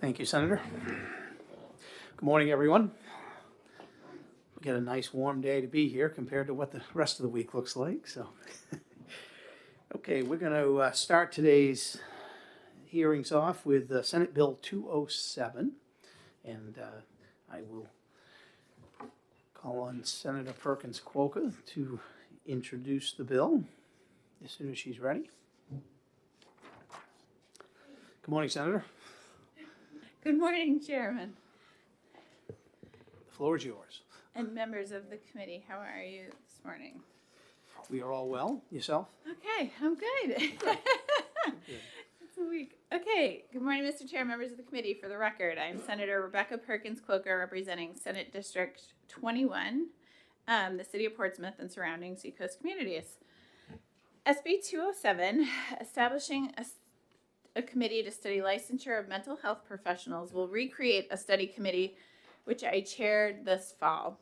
Thank you, Senator. Good morning, everyone. We got a nice warm day to be here compared to what the rest of the week looks like. So, okay, we're going to start today's hearings off with Senate Bill 207, and I will call on Senator Perkins Quokka to introduce the bill as soon as she's ready. Good morning, Senator. Good morning, Chairman. The floor is yours. And members of the committee, how are you this morning? We are all well. Yourself? Okay, I'm good. It's a week. Okay, good morning, Mr. Chair, members of the committee. For the record, I'm Senator Rebecca Perkins Quokka, representing Senate District 21, the City of Portsmouth and surrounding seacoast communities. SB 207, establishing a committee to study licensure of mental health professionals, will recreate a study committee which I chaired this fall.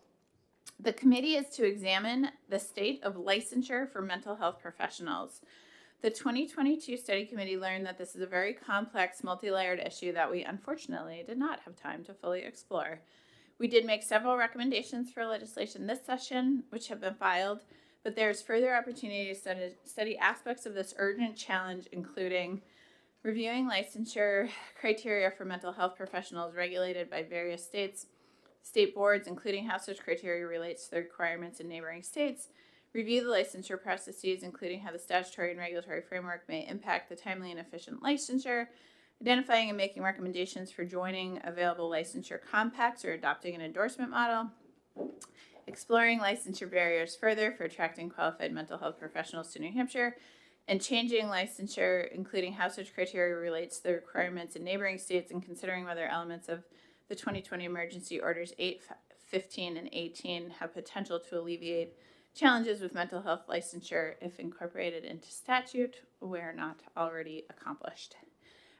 The committee is to examine the state of licensure for mental health professionals. The 2022 study committee learned that this is a very complex, multi-layered issue that we unfortunately did not have time to fully explore. We did make several recommendations for legislation this session, which have been filed, but there's further opportunity to study aspects of this urgent challenge, including reviewing licensure criteria for mental health professionals regulated by various state boards, including how such criteria relates to the requirements in neighboring states, review the licensure processes, including how the statutory and regulatory framework may impact the timely and efficient licensure, identifying and making recommendations for joining available licensure compacts or adopting an endorsement model, exploring licensure barriers further for attracting qualified mental health professionals to New Hampshire, and changing licensure, including how such criteria relates to the requirements in neighboring states, and considering whether elements of the 2020 emergency orders 8, 15, and 18 have potential to alleviate challenges with mental health licensure if incorporated into statute, where not already accomplished.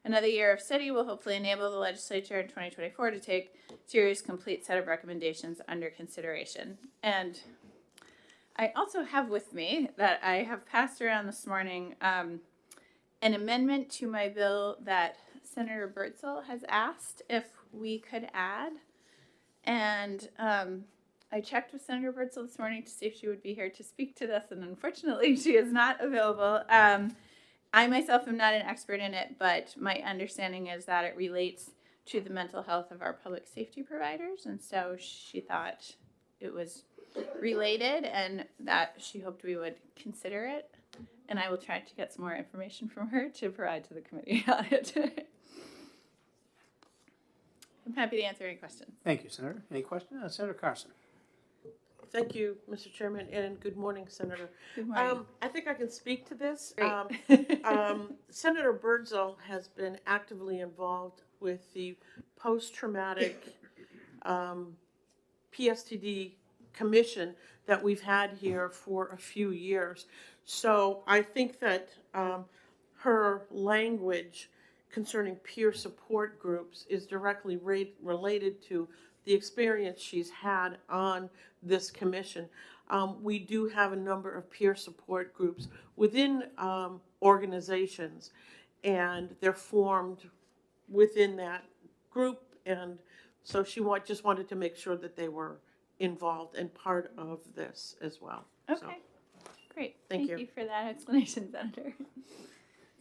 Another year of study will hopefully enable the legislature in 2024 to take a serious, complete set of recommendations under consideration. And I also have with me that I have passed around this morning an amendment to my bill that Senator Birdsall has asked if we could add. And I checked with Senator Birdsall this morning to see if she would be here to speak to this, and unfortunately she is not available. I myself am not an expert in it, but my understanding is that it relates to the mental health of our public safety providers, and so she thought it was related and that she hoped we would consider it. And I will try to get some more information from her to provide to the committee on it. I'm happy to answer any questions. Thank you, Senator. Any questions? Senator Carson. Thank you, Mr. Chairman, and good morning, Senator. Good morning. I think I can speak to this. Great. Senator Birdsall has been actively involved with the post-traumatic PSTD commission that we've had here for a few years. So I think that her language concerning peer support groups is directly related to the experience she's had on this commission. We do have a number of peer support groups within organizations, and they're formed within that group, and so she just wanted to make sure that they were involved and part of this as well. Okay, so, great. Thank you for that explanation, Senator.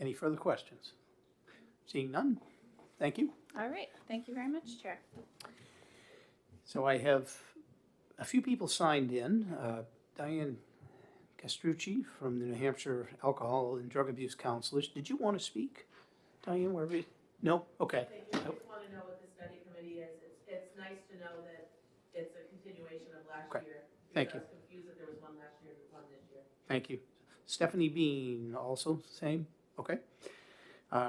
Any further questions? Seeing none, thank you. All right, thank you very much, Chair. So I have a few people signed in. Diane Castrucci from the New Hampshire Alcohol and Drug Abuse Counselors. Did you want to speak, Diane? Wherever you... No? Okay. I just want to know what the study committee is. It's nice to know that it's a continuation of last year. Thank you. I was confused that there was one last year and one this year. Thank you. Stephanie Bean, also same? Okay.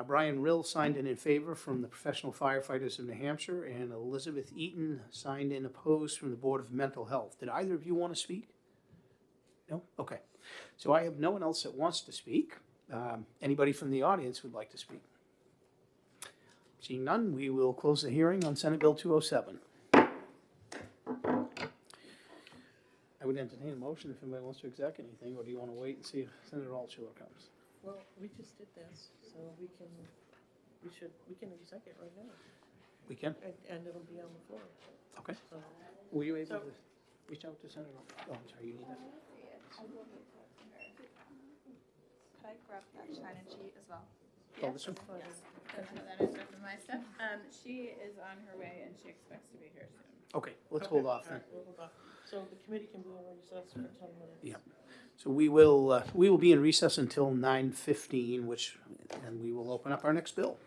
Brian Rill signed in favor from the Professional Firefighters of New Hampshire, and Elizabeth Eaton signed in opposed from the Board of Mental Health. Did either of you want to speak? No? Okay. So I have no one else that wants to speak. Anybody from the audience would like to speak? Seeing none, we will close the hearing on Senate Bill 207. I would entertain a motion if anybody wants to exec anything, or do you want to wait and see if Senator Altshuler comes? Well, we just did this, so we can exec it right now. We can? and it'll be on the floor. Okay. So, Were you able So- to reach out to Senator? Oh, I'm sorry, you need that? Could I grab that sign-in sheet as well? Oh, this one? Don't know that is with my stuff. She is on her way and she expects to be here soon. Okay, let's okay, hold off all then. right, we'll hold off. So the committee can be in recess for 10 minutes. Yeah. So we will be in recess until 9:15, and we will open up our next bill.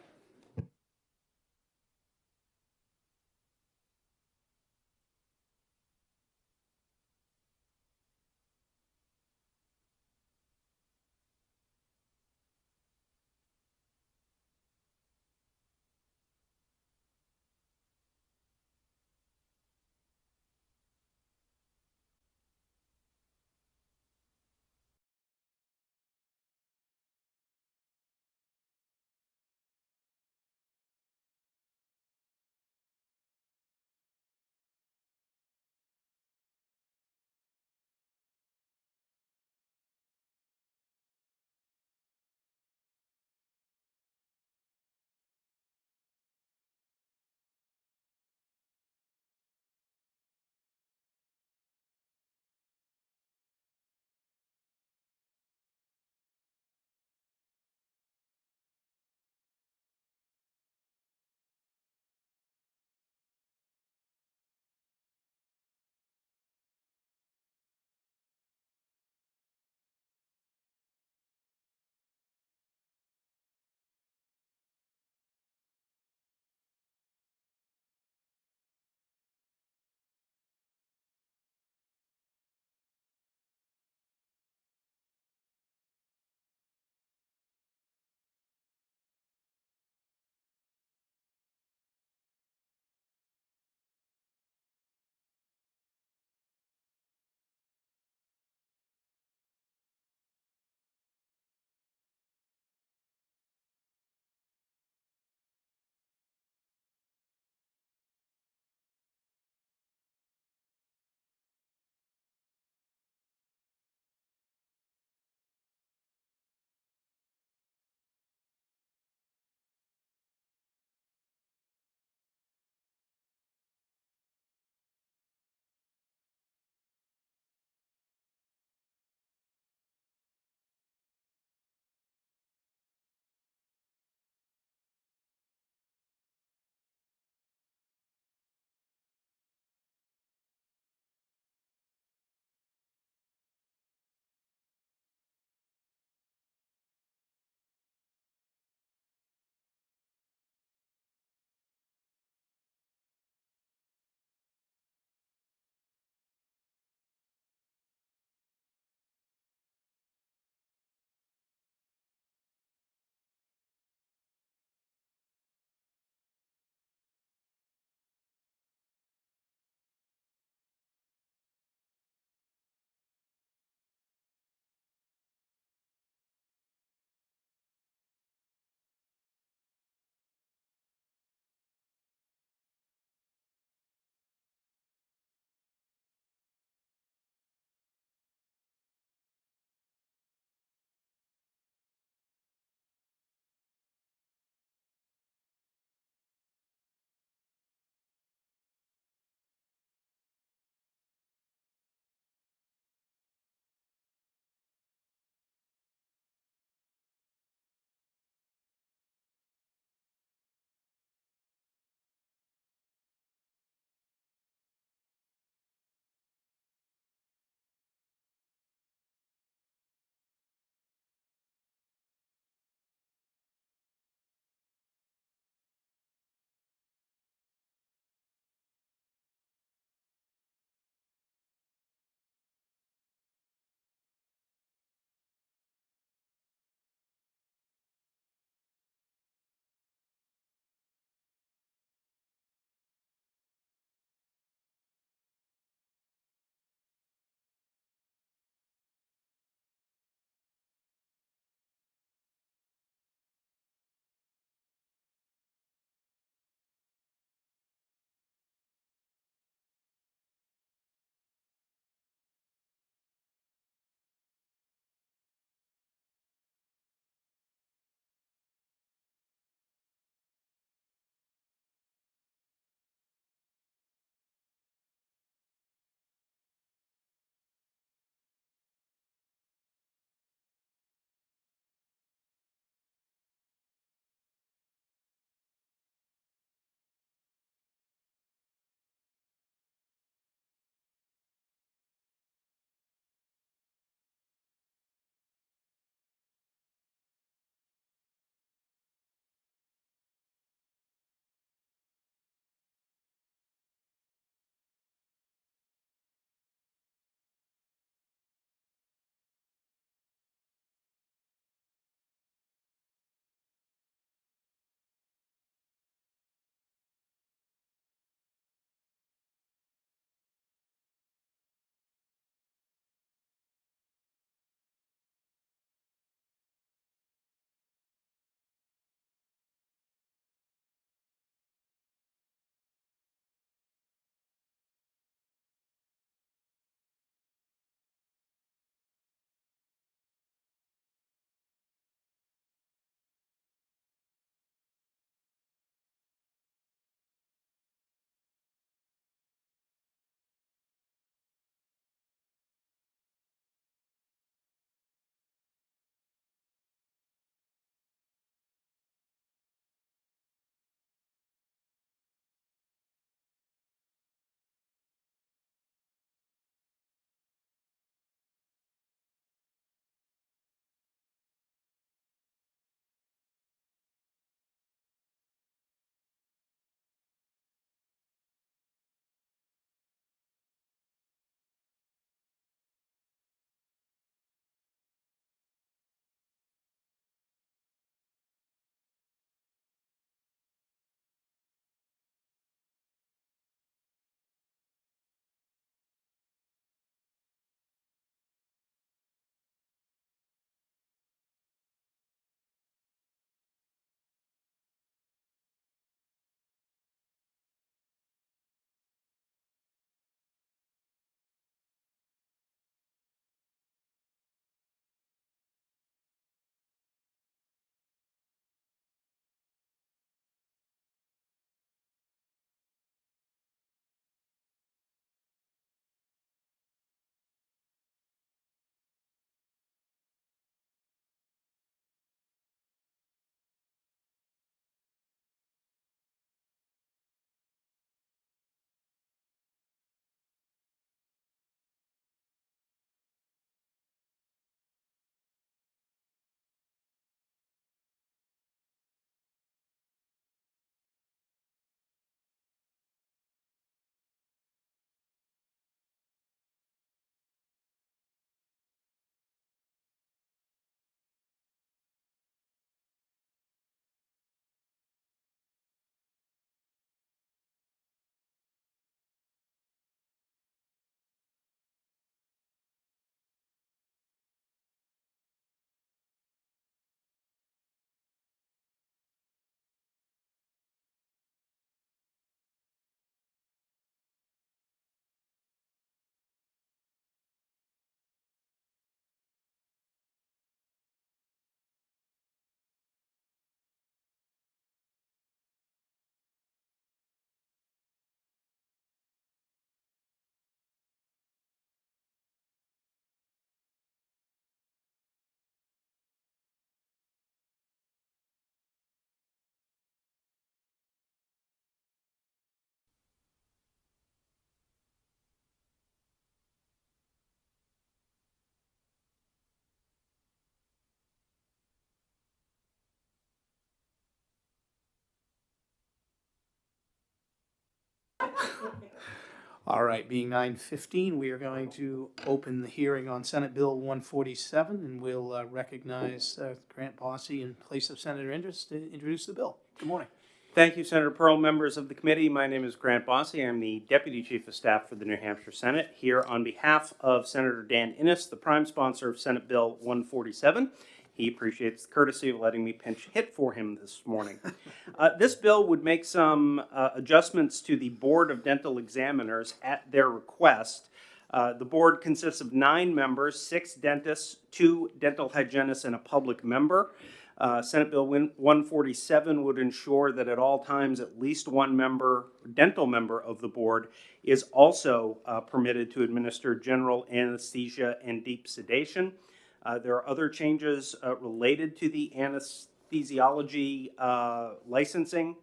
All right, being 9:15, we are going to open the hearing on Senate Bill 147, and we'll recognize Grant Bossy in place of Senator Indus to introduce the bill. Good morning. Thank you, Senator Pearl, members of the committee. My name is Grant Bossy. I'm the Deputy Chief of Staff for the New Hampshire Senate, here on behalf of Senator Dan Innes, the prime sponsor of Senate Bill 147. He appreciates the courtesy of letting me pinch hit for him this morning. This bill would make some adjustments to the Board of Dental Examiners at their request. The board consists of 9 members, 6 dentists, 2 dental hygienists, and a public member. Senate Bill 147 would ensure that at all times at least one dental member of the board is also permitted to administer general anesthesia and deep sedation. There are other changes related to the anesthesiology licensing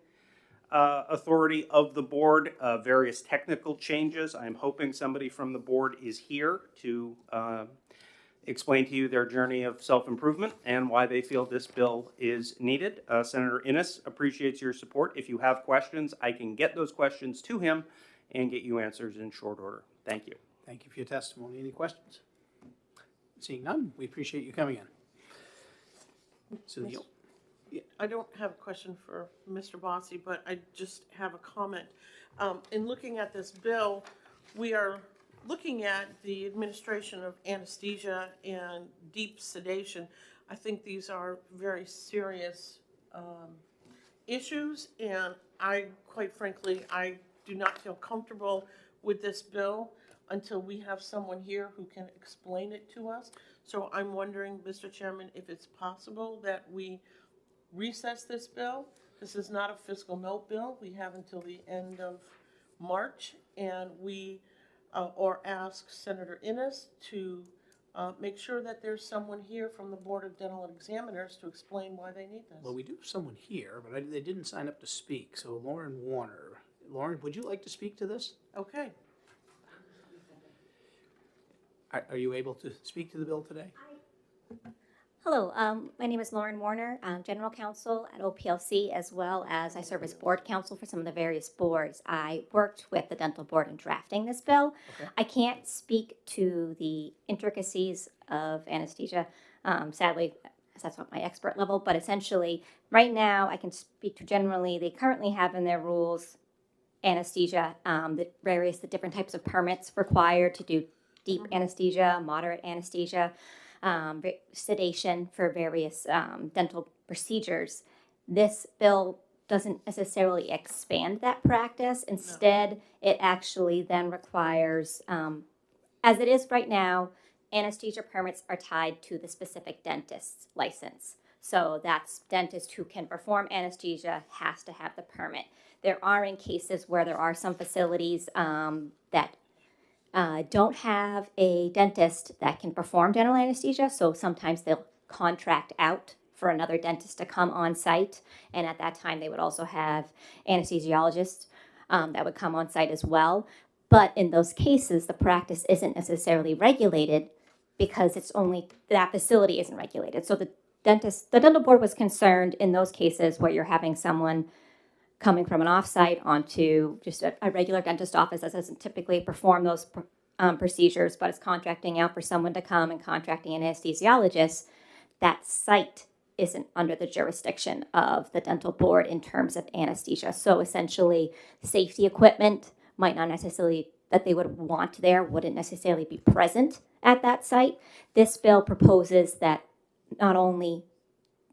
authority of the board, various technical changes. I'm hoping somebody from the board is here to explain to you their journey of self-improvement and why they feel this bill is needed. Senator Innes appreciates your support. If you have questions, I can get those questions to him and get you answers in short order. Thank you. Thank you for your testimony. Any questions? Seeing none, we appreciate you coming in. So the, I don't have a question for Mr. Bossy, but I just have a comment. In looking at this bill, we are looking at the administration of anesthesia and deep sedation. I think these are very serious issues, and quite frankly, I do not feel comfortable with this bill until we have someone here who can explain it to us. So I'm wondering, Mr. Chairman, if it's possible that we recess this bill. This is not a fiscal note bill. We have until the end of March, and we or ask Senator Innes to make sure that there's someone here from the Board of Dental Examiners to explain why they need this. well, we do have someone here, but they didn't sign up to speak. So Lauren Warner. Lauren, would you like to speak to this? Okay. Are you able to speak to the bill today? Hello, my name is Lauren Warner. I'm General Counsel at OPLC, as well as I serve as Board Counsel for some of the various boards. I worked with the Dental Board in drafting this bill. Okay. I can't speak to the intricacies of anesthesia, sadly, as that's not my expert level, but essentially, right now, I can speak to generally, they currently have in their rules anesthesia, the different types of permits required to do deep anesthesia, moderate anesthesia, sedation for various dental procedures. This bill doesn't necessarily expand that practice. Instead, it actually then requires, as it is right now, anesthesia permits are tied to the specific dentist's license. So that's dentist who can perform anesthesia has to have the permit. There are in cases where there are some facilities that don't have a dentist that can perform dental anesthesia, so sometimes they'll contract out for another dentist to come on site, and at that time they would also have anesthesiologists that would come on site as well. But in those cases, the practice isn't necessarily regulated because it's only that facility isn't regulated. So the dental board was concerned in those cases where you're having someone coming from an offsite onto just a regular dentist office that doesn't typically perform those procedures, but is contracting out for someone to come and contracting an anesthesiologist, that site isn't under the jurisdiction of the dental board in terms of anesthesia. So essentially, safety equipment might not necessarily, that they would want there, wouldn't necessarily be present at that site. This bill proposes that not only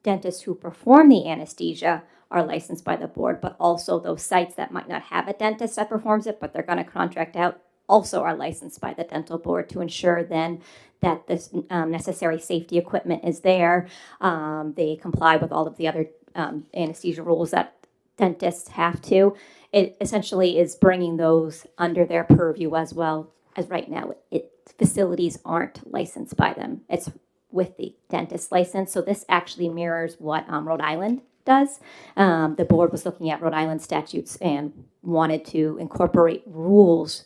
dentists who perform the anesthesia are licensed by the board, but also those sites that might not have a dentist that performs it, but they're going to contract out, also are licensed by the dental board to ensure then that this necessary safety equipment is there. They comply with all of the other anesthesia rules that dentists have to. It essentially is bringing those under their purview as well as right now. Facilities aren't licensed by them. It's with the dentist license. So this actually mirrors what Rhode Island does. The board was looking at Rhode Island statutes and wanted to incorporate rules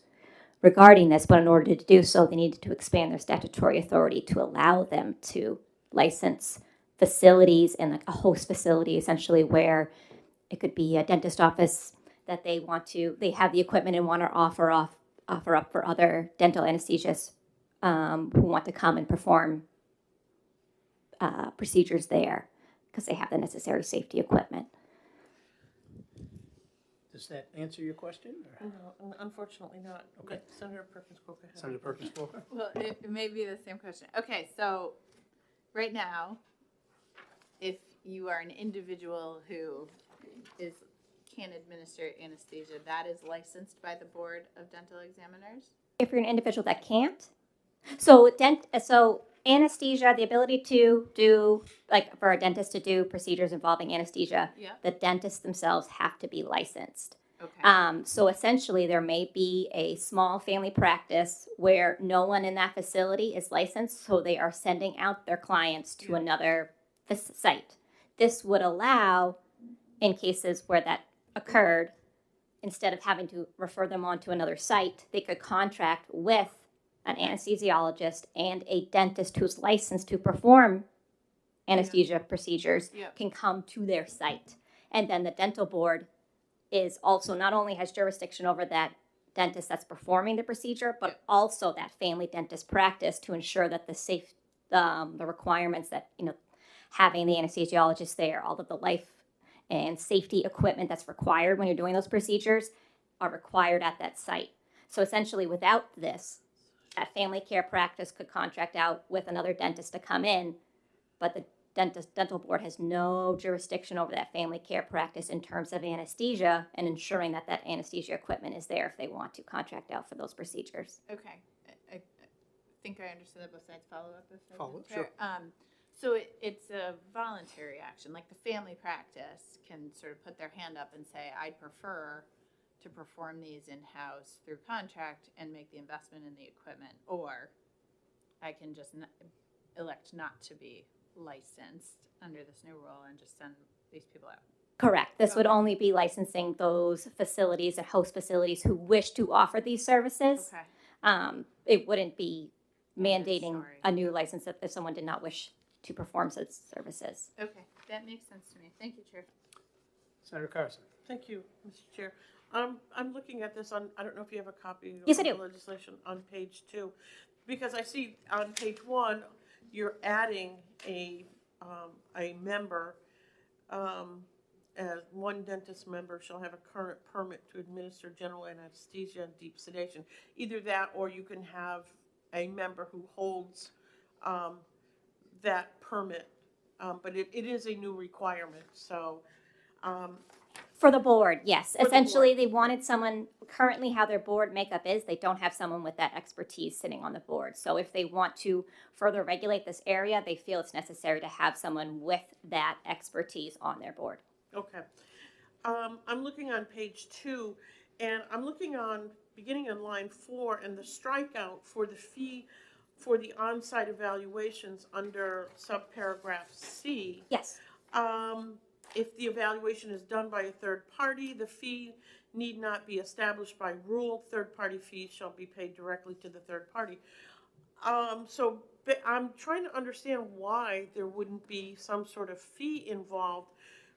regarding this, but in order to do so, they needed to expand their statutory authority to allow them to license facilities and like a host facility, essentially, where it could be a dentist office that they have the equipment and want to offer offer up for other dental anesthesists who want to come and perform procedures there because they have the necessary safety equipment. Does that answer your question? Or? No, unfortunately not. Okay. But Senator Perkins Cook ahead. Senator Perkins Walker? Well, it may be the same question. Okay, so right now, if you are an individual who can administer anesthesia, that is licensed by the Board of Dental Examiners? If you're an individual that can't, so anesthesia, the ability to do, like for a dentist to do procedures involving anesthesia, Yeah. the dentists themselves have to be licensed. Okay. So essentially, there may be a small family practice where no one in that facility is licensed, so they are sending out their clients to another site. This would allow, in cases where that occurred, instead of having to refer them on to another site, they could contract with an anesthesiologist and a dentist who's licensed to perform anesthesia procedures Yeah. can come to their site. And then the dental board is also not only has jurisdiction over that dentist that's performing the procedure, but also that family dentist practice to ensure that the requirements that, having the anesthesiologist there, all of the life and safety equipment that's required when you're doing those procedures are required at that site. So essentially, without this, that family care practice could contract out with another dentist to come in, but the dental board has no jurisdiction over that family care practice in terms of anesthesia and ensuring that that anesthesia equipment is there if they want to contract out for those procedures. Okay. I think I understood that both sides. Follow up if Follow up, Chair. So it's a voluntary action, like the family practice can sort of put their hand up and say, I'd prefer to perform these in-house through contract and make the investment in the equipment, or I can just elect not to be licensed under this new rule and just send these people out. Correct. This would only be licensing those facilities and host facilities who wish to offer these services. Okay. It wouldn't be mandating Sorry. a new license if someone did not wish to perform such services. Okay, that makes sense to me. Thank you, Chair. Senator Carson? Thank you, Mr. Chair. I'm looking at this on, I don't know if you have a copy Yes, of I the do. legislation on page 2, because I see on page 1, you're adding a member, as one dentist member shall have a current permit to administer general anesthesia and deep sedation. Either that, or you can have a member who holds that permit, but it is a new requirement, so. For the board, yes. For the Essentially, board. they wanted someone, currently how their board makeup is, they don't have someone with that expertise sitting on the board. So if they want to further regulate this area, they feel it's necessary to have someone with that expertise on their board. Okay. I'm looking on page 2, and I'm looking on, beginning on line 4, and the strikeout for the fee for the on-site evaluations under subparagraph C. Yes. If the evaluation is done by a third party, the fee need not be established by rule. Third-party fees shall be paid directly to the third party. But I'm trying to understand why there wouldn't be some sort of fee involved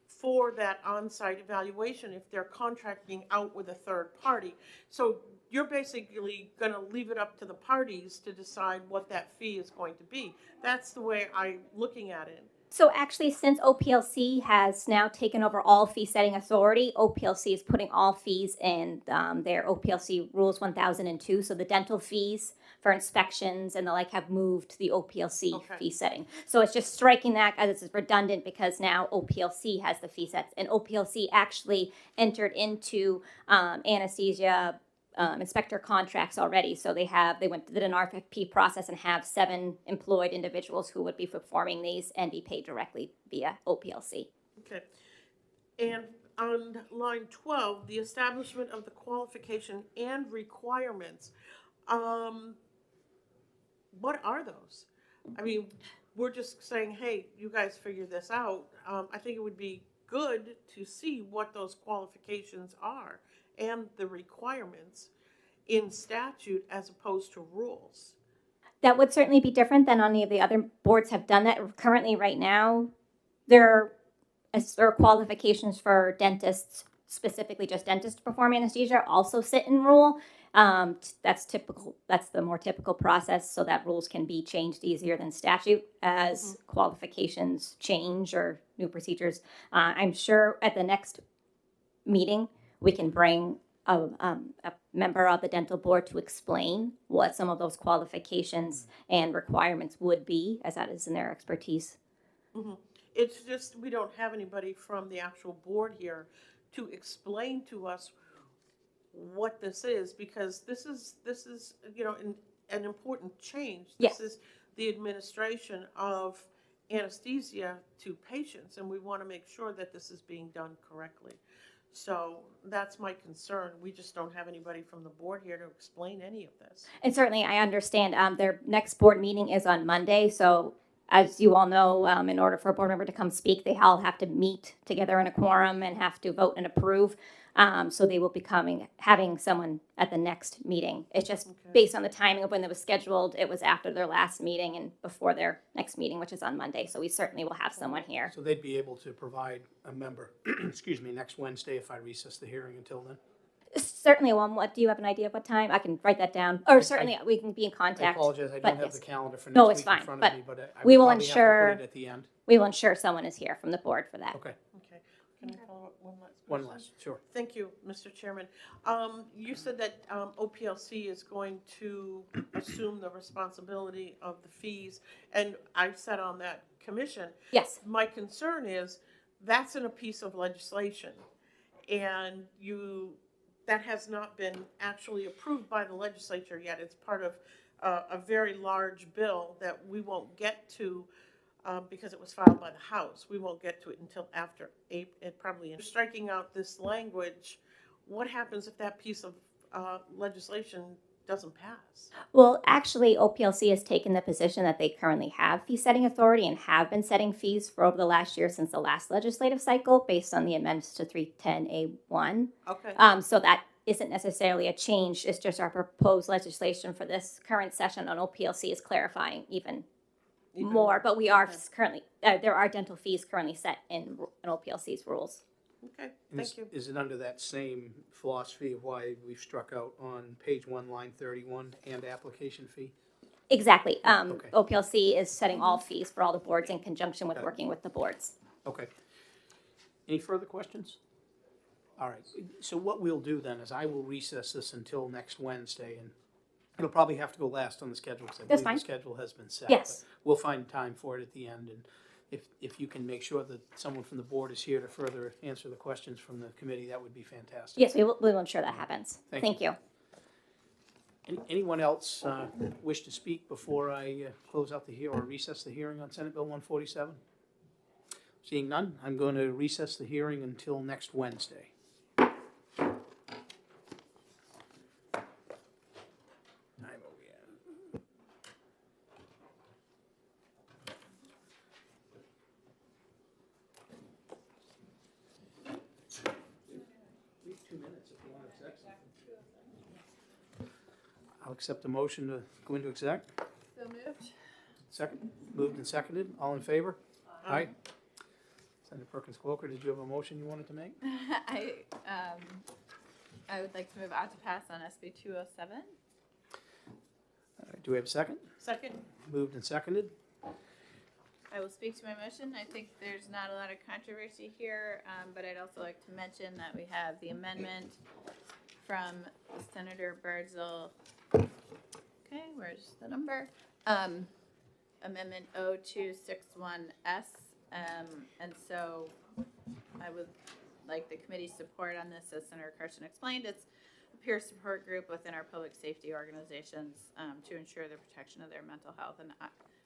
for that on-site evaluation if they're contracting out with a third party. So you're basically going to leave it up to the parties to decide what that fee is going to be. That's the way I'm looking at it. So actually, since OPLC has now taken over all fee setting authority, OPLC is putting all fees in their OPLC Rules 1002. So the dental fees for inspections and the like have moved to the OPLC Okay. fee setting. So it's just striking that as it's redundant because now OPLC has the fee sets. And OPLC actually entered into anesthesia inspector contracts already. So did an RFP process and have 7 employed individuals who would be performing these and be paid directly via OPLC. Okay. And on line 12, the establishment of the qualification and requirements, what are those? I mean, we're just saying, hey, you guys figure this out. I think it would be good to see what those qualifications are and the requirements in statute as opposed to rules. That would certainly be different than any of the other boards have done that. Currently, right now, there are qualifications for dentists, specifically just dentists to perform anesthesia, also sit in rule. That's typical. That's the more typical process, so that rules can be changed easier than statute as qualifications change or new procedures. I'm sure at the next meeting we can bring a member of the dental board to explain what some of those qualifications and requirements would be, as that is in their expertise. It's just, we don't have anybody from the actual board here to explain to us what this is, because this is, you know, an important change. Yes. This is the administration of anesthesia to patients, and we want to make sure that this is being done correctly. So that's my concern. We just don't have anybody from the board here to explain any of this. And certainly, I understand their next board meeting is on Monday. So, as you all know, in order for a board member to come speak, they all have to meet together in a quorum and have to vote and approve. So they will be having someone at the next meeting. It's just based on the timing of when it was scheduled. It was after their last meeting and before their next meeting, which is on Monday. So we certainly will have someone here. So they'd be able to provide a member, excuse me, next Wednesday if I recess the hearing until then? Certainly, what do you have an idea of what time? I can write that down. Or certainly, we can be in I contact. apologize, I but don't have yes. the calendar for No, next it's week in fine, front but of me, but I we would will probably have to ensure- put it at the end. We will ensure someone is here from the board for that. Okay, Okay. Can I follow up one last one question? last, sure. Thank you, Mr. Chairman. You said that OPLC is going to assume the responsibility of the fees, and I sat on that commission. Yes. My concern is that's in a piece of legislation, and that has not been actually approved by the legislature yet. It's part of a very large bill that we won't get to because it was filed by the House. We won't get to it until after April, probably. Striking out this language, what happens if that piece of legislation doesn't pass? Well, actually, OPLC has taken the position that they currently have fee setting authority and have been setting fees for over the last year since the last legislative cycle based on the amendments to 310A1. Okay. So that isn't necessarily a change. It's just our proposed legislation for this current session on OPLC is clarifying even more. But we are currently, there are dental fees currently set in OPLC's rules. Okay, And thank you. Is it under that same philosophy of why we've struck out on page 1, line 31, and application fee? Exactly. Okay. OPLC is setting all fees for all the boards in conjunction with working with the boards. Okay. Any further questions? All right, so what we'll do then is I will recess this until next Wednesday, and it'll probably have to go last on the schedule, because I That's believe fine. the schedule has been set. Yes. but We'll find time for it at the end, and if you can make sure that someone from the board is here to further answer the questions from the committee, that would be fantastic. Yes, we will ensure that happens. Thank Thank you. Anyone else wish to speak before I close out or recess the hearing on Senate Bill 147? Seeing none, I'm going to recess the hearing until next Wednesday. Time are we at? We have 2 minutes if you want to accept something. I'll accept a motion to go into exec. So moved. Second, moved and seconded, all in favor? Aye. Senator Perkins Cloaker, did you have a motion you wanted to make? I would like to move out to pass on SB 207. All right, do we have a second? Second? Moved and seconded, I will speak to my motion. I think there's not a lot of controversy here, but I'd also like to mention that we have the amendment from Senator Birdsall. Okay, where's the number? Amendment 0261S. And so I would like the committee's support on this. As Senator Carson explained, it's a peer support group within our public safety organizations to ensure the protection of their mental health. And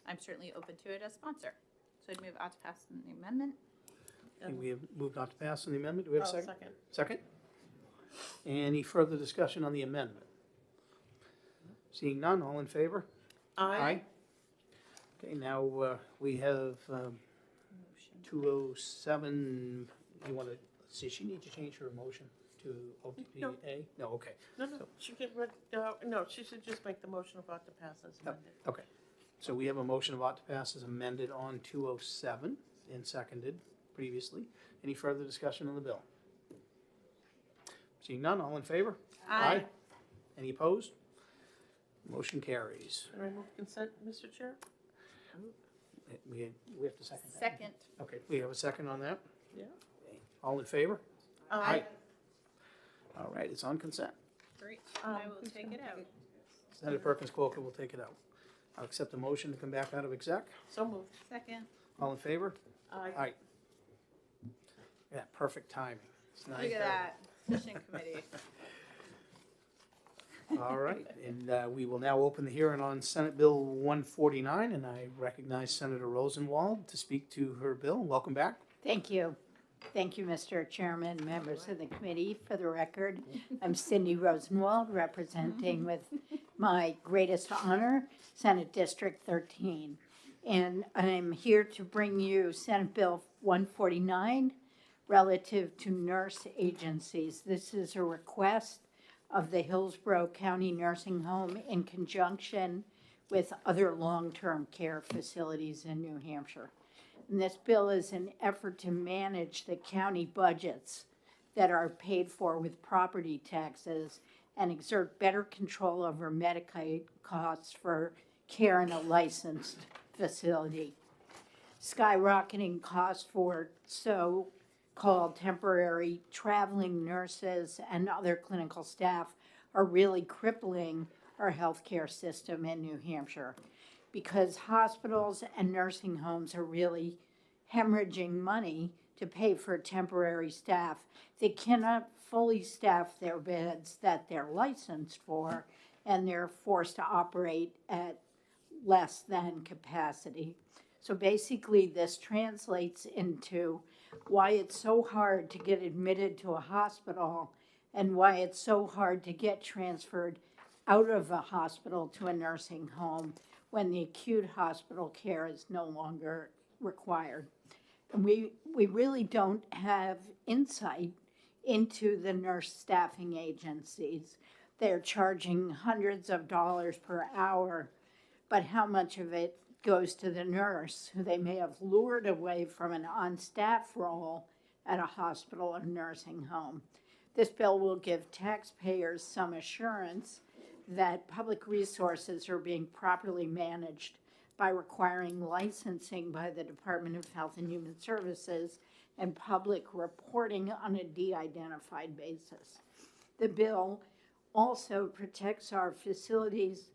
I'm certainly open to it as sponsor. So I'd move out to pass on the amendment. and we have moved on to pass on the amendment, do we have a Oh, second? second. Second? Any further discussion on the amendment? Seeing none, all in favor? Aye. Okay, now we have 207, you want to, see, she needs to change her motion to OPPA? No, okay, No, she could, no, she should just make the motion about to pass as amended. okay. So we have a motion about to pass as amended on 207 and seconded previously. Any further discussion on the bill? Seeing none, all in favor? Aye. Any opposed? Motion carries. Can I move consent, Mr. Chair? We have to second that? Second. Okay, we have a second on that? Yeah. All in favor? Aye. All right, it's on consent. Great. I will take it out. Senator Perkins Coker will take it out. I'll accept the motion to come back out of exec. So moved. Second. All in favor? Aye. Aye. Yeah, perfect timing. It's Look 9:30. at that. Fishing committee. All right, and we will now open the hearing on Senate Bill 149, and I recognize Senator Rosenwald to speak to her bill. Welcome back. Thank you. Thank you, Mr. Chairman, members of the committee. For the record, I'm Cindy Rosenwald, representing with my greatest honor, Senate District 13. And I'm here to bring you Senate Bill 149 relative to nurse agencies. This is a request of the Hillsborough County Nursing Home in conjunction with other long-term care facilities in New Hampshire. And this bill is an effort to manage the county budgets that are paid for with property taxes and exert better control over Medicaid costs for care in a licensed facility. Skyrocketing costs for so-called temporary traveling nurses and other clinical staff are really crippling our healthcare system in New Hampshire, because hospitals and nursing homes are really hemorrhaging money to pay for temporary staff. They cannot fully staff their beds that they're licensed for, and they're forced to operate at less than capacity. So basically, this translates into why it's so hard to get admitted to a hospital and why it's so hard to get transferred out of a hospital to a nursing home when the acute hospital care is no longer required. And we really don't have insight into the nurse staffing agencies. They're charging hundreds of dollars per hour, but how much of it goes to the nurse, who they may have lured away from an on-staff role at a hospital or nursing home? This bill will give taxpayers some assurance that public resources are being properly managed by requiring licensing by the Department of Health and Human Services and public reporting on a de-identified basis. The bill also protects our facilities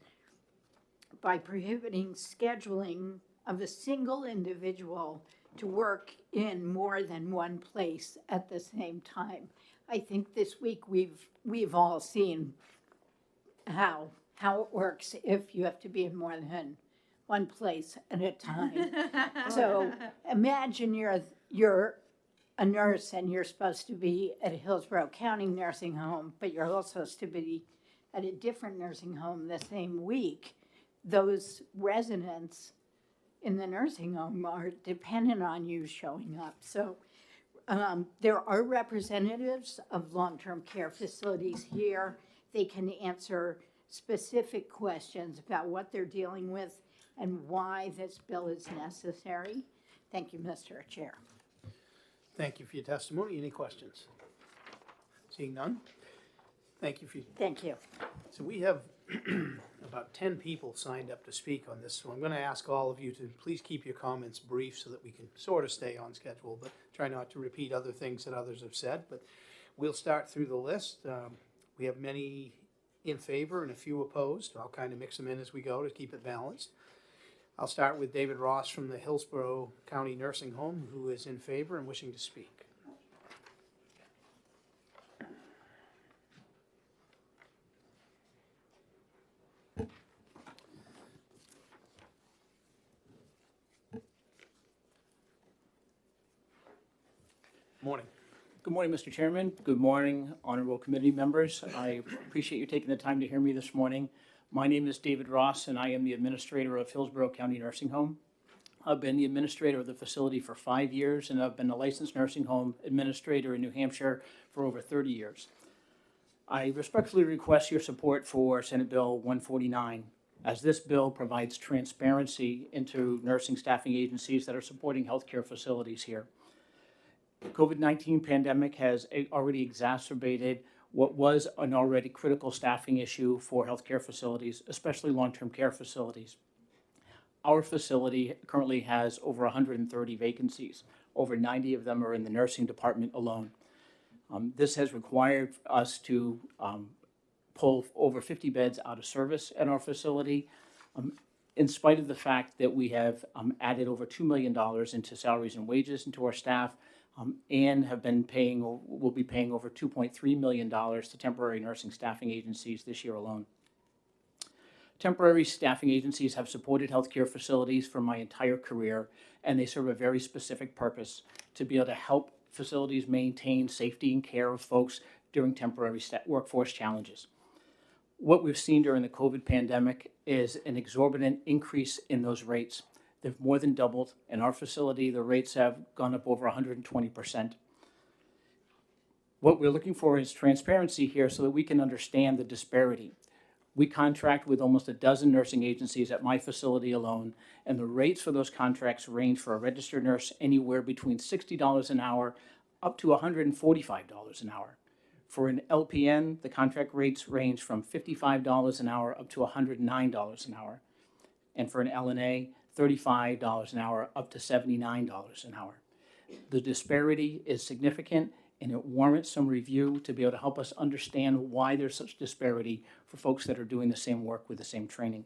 by prohibiting scheduling of a single individual to work in more than one place at the same time. I think this week we've all seen how it works if you have to be in more than one place at a time. So imagine you're a nurse and you're supposed to be at a Hillsborough County nursing home, but you're also supposed to be at a different nursing home the same week. Those residents in the nursing home are dependent on you showing up. So there are representatives of long-term care facilities here. They can answer specific questions about what they're dealing with and why this bill is necessary. Thank you, Mr. Chair. Thank you for your testimony. Any questions? Seeing none? Thank you for your Thank you. So we have about 10 people signed up to speak on this, so I'm going to ask all of you to please keep your comments brief so that we can sort of stay on schedule, but try not to repeat other things that others have said. But we'll start through the list. We have many in favor and a few opposed. I'll kind of mix them in as we go to keep it balanced. I'll start with David Ross from the Hillsborough County Nursing Home, who is in favor and wishing to speak. Morning. Good morning, Mr. Chairman. Good morning, honorable committee members. I appreciate you taking the time to hear me this morning. My name is David Ross, and I am the administrator of Hillsborough County Nursing Home. I've been the administrator of the facility for 5 years, and I've been a licensed nursing home administrator in New Hampshire for over 30 years. I respectfully request your support for Senate Bill 149, as this bill provides transparency into nursing staffing agencies that are supporting healthcare facilities here. The COVID-19 pandemic has already exacerbated what was an already critical staffing issue for healthcare facilities, especially long-term care facilities. Our facility currently has over 130 vacancies. Over 90 of them are in the nursing department alone. This has required us to pull over 50 beds out of service at our facility, in spite of the fact that we have added over $2 million into salaries and wages into our staff, and will be paying over $2.3 million to temporary nursing staffing agencies this year alone. Temporary staffing agencies have supported healthcare facilities for my entire career, and they serve a very specific purpose to be able to help facilities maintain safety and care of folks during temporary workforce challenges. What we've seen during the COVID pandemic is an exorbitant increase in those rates. They've more than doubled. In our facility, the rates have gone up over 120%. What we're looking for is transparency here so that we can understand the disparity. We contract with almost a dozen nursing agencies at my facility alone, and the rates for those contracts range for a registered nurse anywhere between $60 an hour up to $145 an hour. For an LPN, the contract rates range from $55 an hour up to $109 an hour. And for an LNA, $35 an hour up to $79 an hour. The disparity is significant, and it warrants some review to be able to help us understand why there's such disparity for folks that are doing the same work with the same training.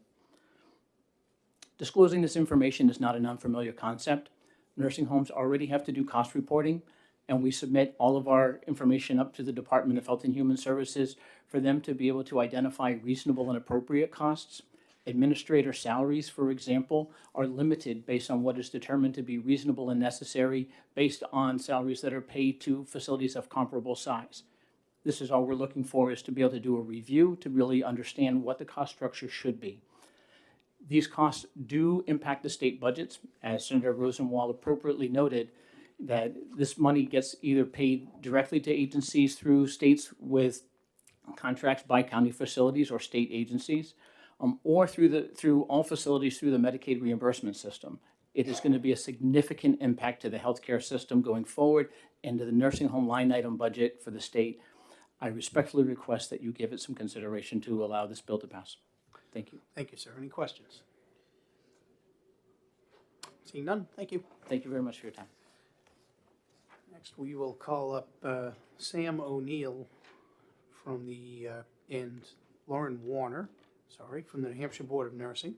Disclosing this information is not an unfamiliar concept. Nursing homes already have to do cost reporting, and we submit all of our information up to the Department of Health and Human Services for them to be able to identify reasonable and appropriate costs. Administrator salaries, for example, are limited based on what is determined to be reasonable and necessary based on salaries that are paid to facilities of comparable size. This is all we're looking for, is to be able to do a review to really understand what the cost structure should be. These costs do impact the state budgets, as Senator Rosenwald appropriately noted, that this money gets either paid directly to agencies through states with contracts by county facilities or state agencies, or through all facilities through the Medicaid reimbursement system. It is going to be a significant impact to the healthcare system going forward and to the nursing home line item budget for the state. I respectfully request that you give it some consideration to allow this bill to pass. Thank you. Thank you, sir. Any questions? Seeing none, thank you. Thank you very much for your time. Next, we will call up Sam O'Neill from and Lauren Warner, from the New Hampshire Board of Nursing,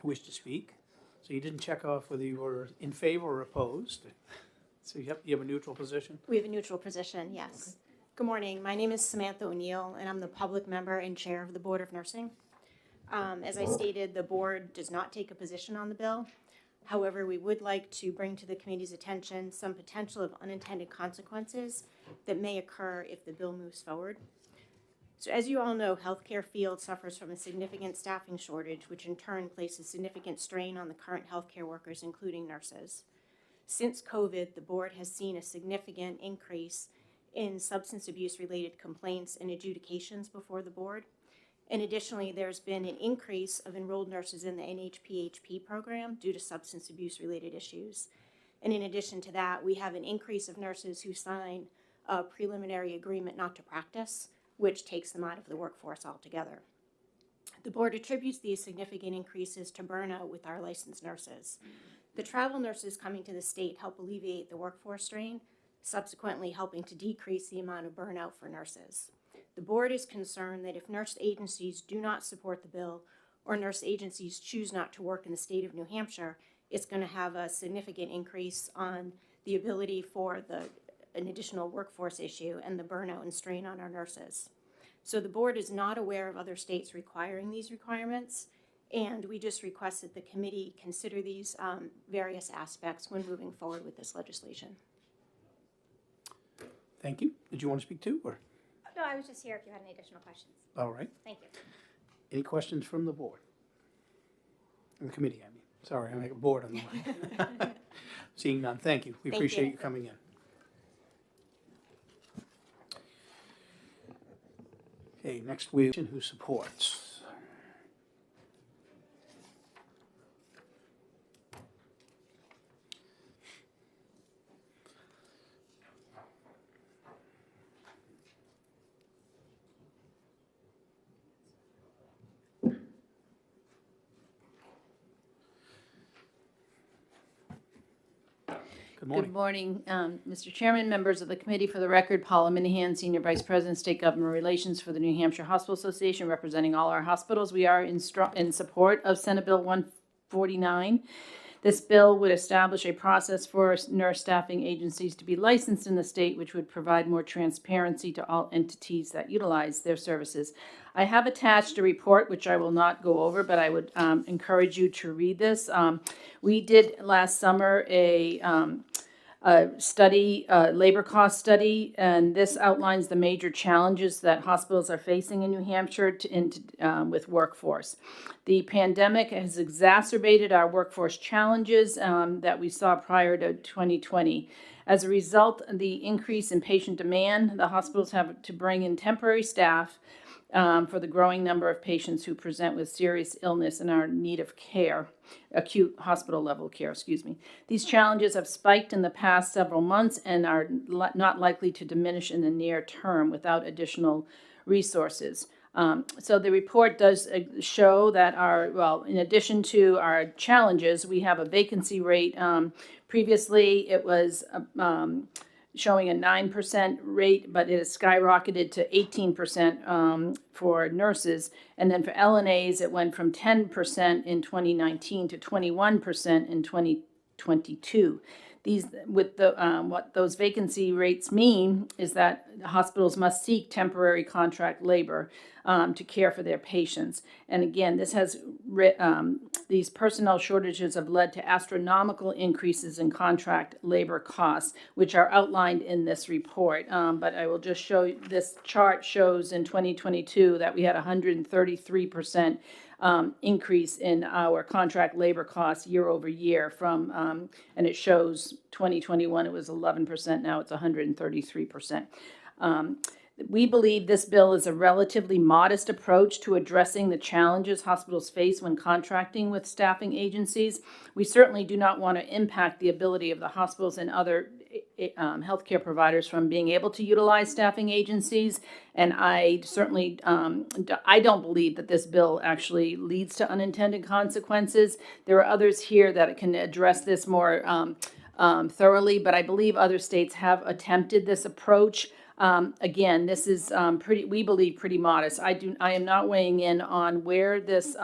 who wish to speak. So you didn't check off whether you were in favor or opposed. So you have a neutral position? We have a neutral position, yes. Good morning. My name is Samantha O'Neill, and I'm the public member and chair of the Board of Nursing. As I stated, the board does not take a position on the bill. However, we would like to bring to the committee's attention some potential of unintended consequences that may occur if the bill moves forward. So as you all know, healthcare field suffers from a significant staffing shortage, which in turn places significant strain on the current healthcare workers, including nurses. Since COVID, the board has seen a significant increase in substance abuse related complaints and adjudications before the board. And additionally, there's been an increase of enrolled nurses in the NHPHP program due to substance abuse related issues. And in addition to that, we have an increase of nurses who sign a preliminary agreement not to practice, which takes them out of the workforce altogether. The board attributes these significant increases to burnout with our licensed nurses. The travel nurses coming to the state help alleviate the workforce strain, subsequently helping to decrease the amount of burnout for nurses. The board is concerned that if nurse agencies do not support the bill or nurse agencies choose not to work in the state of New Hampshire, it's going to have a significant increase on the ability for an additional workforce issue and the burnout and strain on our nurses. So the board is not aware of other states requiring these requirements, and we just request that the committee consider these various aspects when moving forward with this legislation. Thank you. Did you want to speak too, or? No, I was just here if you had any additional questions. All right. Thank you. Any questions from the board? The committee, I mean. Sorry, I'm bored on the line. Seeing none, thank you. We Thank appreciate you. you coming in. Okay, next we who supports. Good morning. Good morning, Mr. Chairman, members of the committee. For the record, Paula Minahan, Senior Vice President, State Government Relations for the New Hampshire Hospital Association, representing all our hospitals. We are in support of Senate Bill 149. This bill would establish a process for nurse staffing agencies to be licensed in the state, which would provide more transparency to all entities that utilize their services. I have attached a report, which I will not go over, but I would encourage you to read this. We did last summer a study, labor cost study, and this outlines the major challenges that hospitals are facing in New Hampshire with workforce. The pandemic has exacerbated our workforce challenges that we saw prior to 2020. As a result of the increase in patient demand, the hospitals have to bring in temporary staff for the growing number of patients who present with serious illness and are in need of care, acute hospital level care, These challenges have spiked in the past several months and are not likely to diminish in the near term without additional resources. So the report does show that in addition to our challenges, we have a vacancy rate. Previously, it was showing a 9% rate, but it has skyrocketed to 18% for nurses. And then for LNAs, it went from 10% in 2019 to 21% in 2022. What those vacancy rates mean is that hospitals must seek temporary contract labor to care for their patients. And again, these personnel shortages have led to astronomical increases in contract labor costs, which are outlined in this report. But I will just show you, this chart shows in 2022 that we had 133% increase in our contract labor costs year over year and it shows 2021 it was 11%, now it's 133%. We believe this bill is a relatively modest approach to addressing the challenges hospitals face when contracting with staffing agencies. We certainly do not want to impact the ability of the hospitals and other healthcare providers from being able to utilize staffing agencies. And I certainly, I don't believe that this bill actually leads to unintended consequences. There are others here that can address this more thoroughly, but I believe other states have attempted this approach. Again, this is we believe pretty modest. I am not weighing in on where this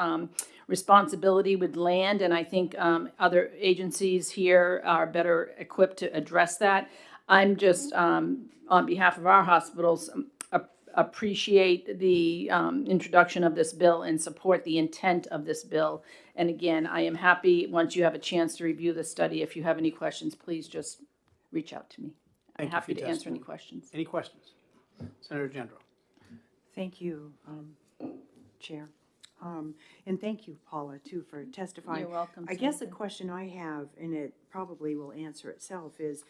responsibility would land, and I think other agencies here are better equipped to address that. I'm just, on behalf of our hospitals, appreciate the introduction of this bill and support the intent of this bill. And again, I am happy once you have a chance to review the study. If you have any questions, please just reach out to me. I'm happy to answer any questions. Any questions? Senator Gendro. Thank you, Chair. And thank you, Paula, too, for testifying. You're welcome. I guess the question I have, and it probably will answer itself, is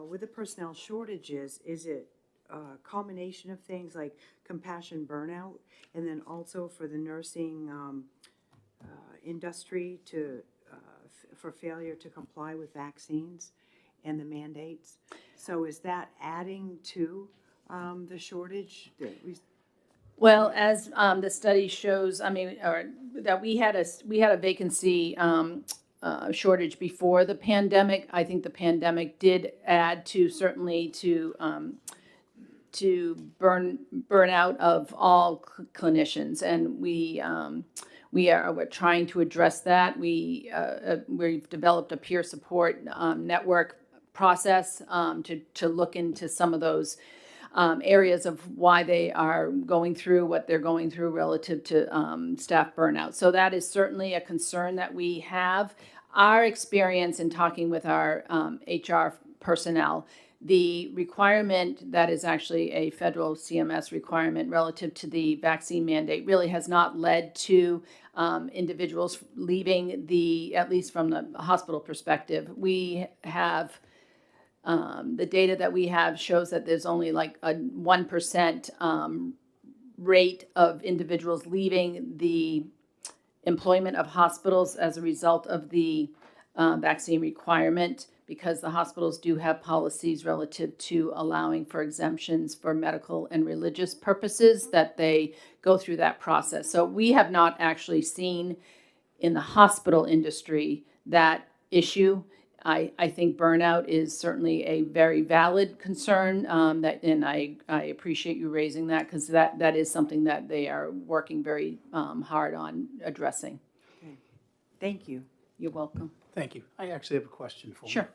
with the personnel shortages, is it a combination of things like compassion burnout, and then also for the nursing industry for failure to comply with vaccines and the mandates? So is that adding to the shortage that we? Well, as the study shows, that we had a vacancy shortage before the pandemic. I think the pandemic did add to certainly to burnout of all clinicians, and we're trying to address that. We've developed a peer support network process to look into some of those areas of why they are going through what they're going through relative to staff burnout. So that is certainly a concern that we have. Our experience in talking with our HR personnel, the requirement that is actually a federal CMS requirement relative to the vaccine mandate really has not led to individuals leaving at least from the hospital perspective. We have the data that we have shows that there's only like a 1% rate of individuals leaving the employment of hospitals as a result of the vaccine requirement, because the hospitals do have policies relative to allowing for exemptions for medical and religious purposes, that they go through that process. So we have not actually seen in the hospital industry that issue. I think burnout is certainly a very valid concern, and I appreciate you raising that, because that is something that they are working very hard on addressing. Thank you. You're welcome. Thank you. I actually have a question for you. Sure.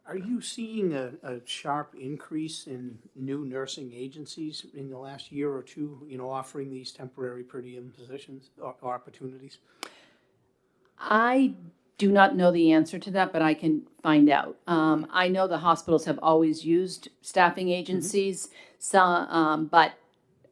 Are you seeing a sharp increase in new nursing agencies in the last year or two, offering these temporary per diem positions or opportunities? I do not know the answer to that, but I can find out. I know the hospitals have always used staffing agencies, but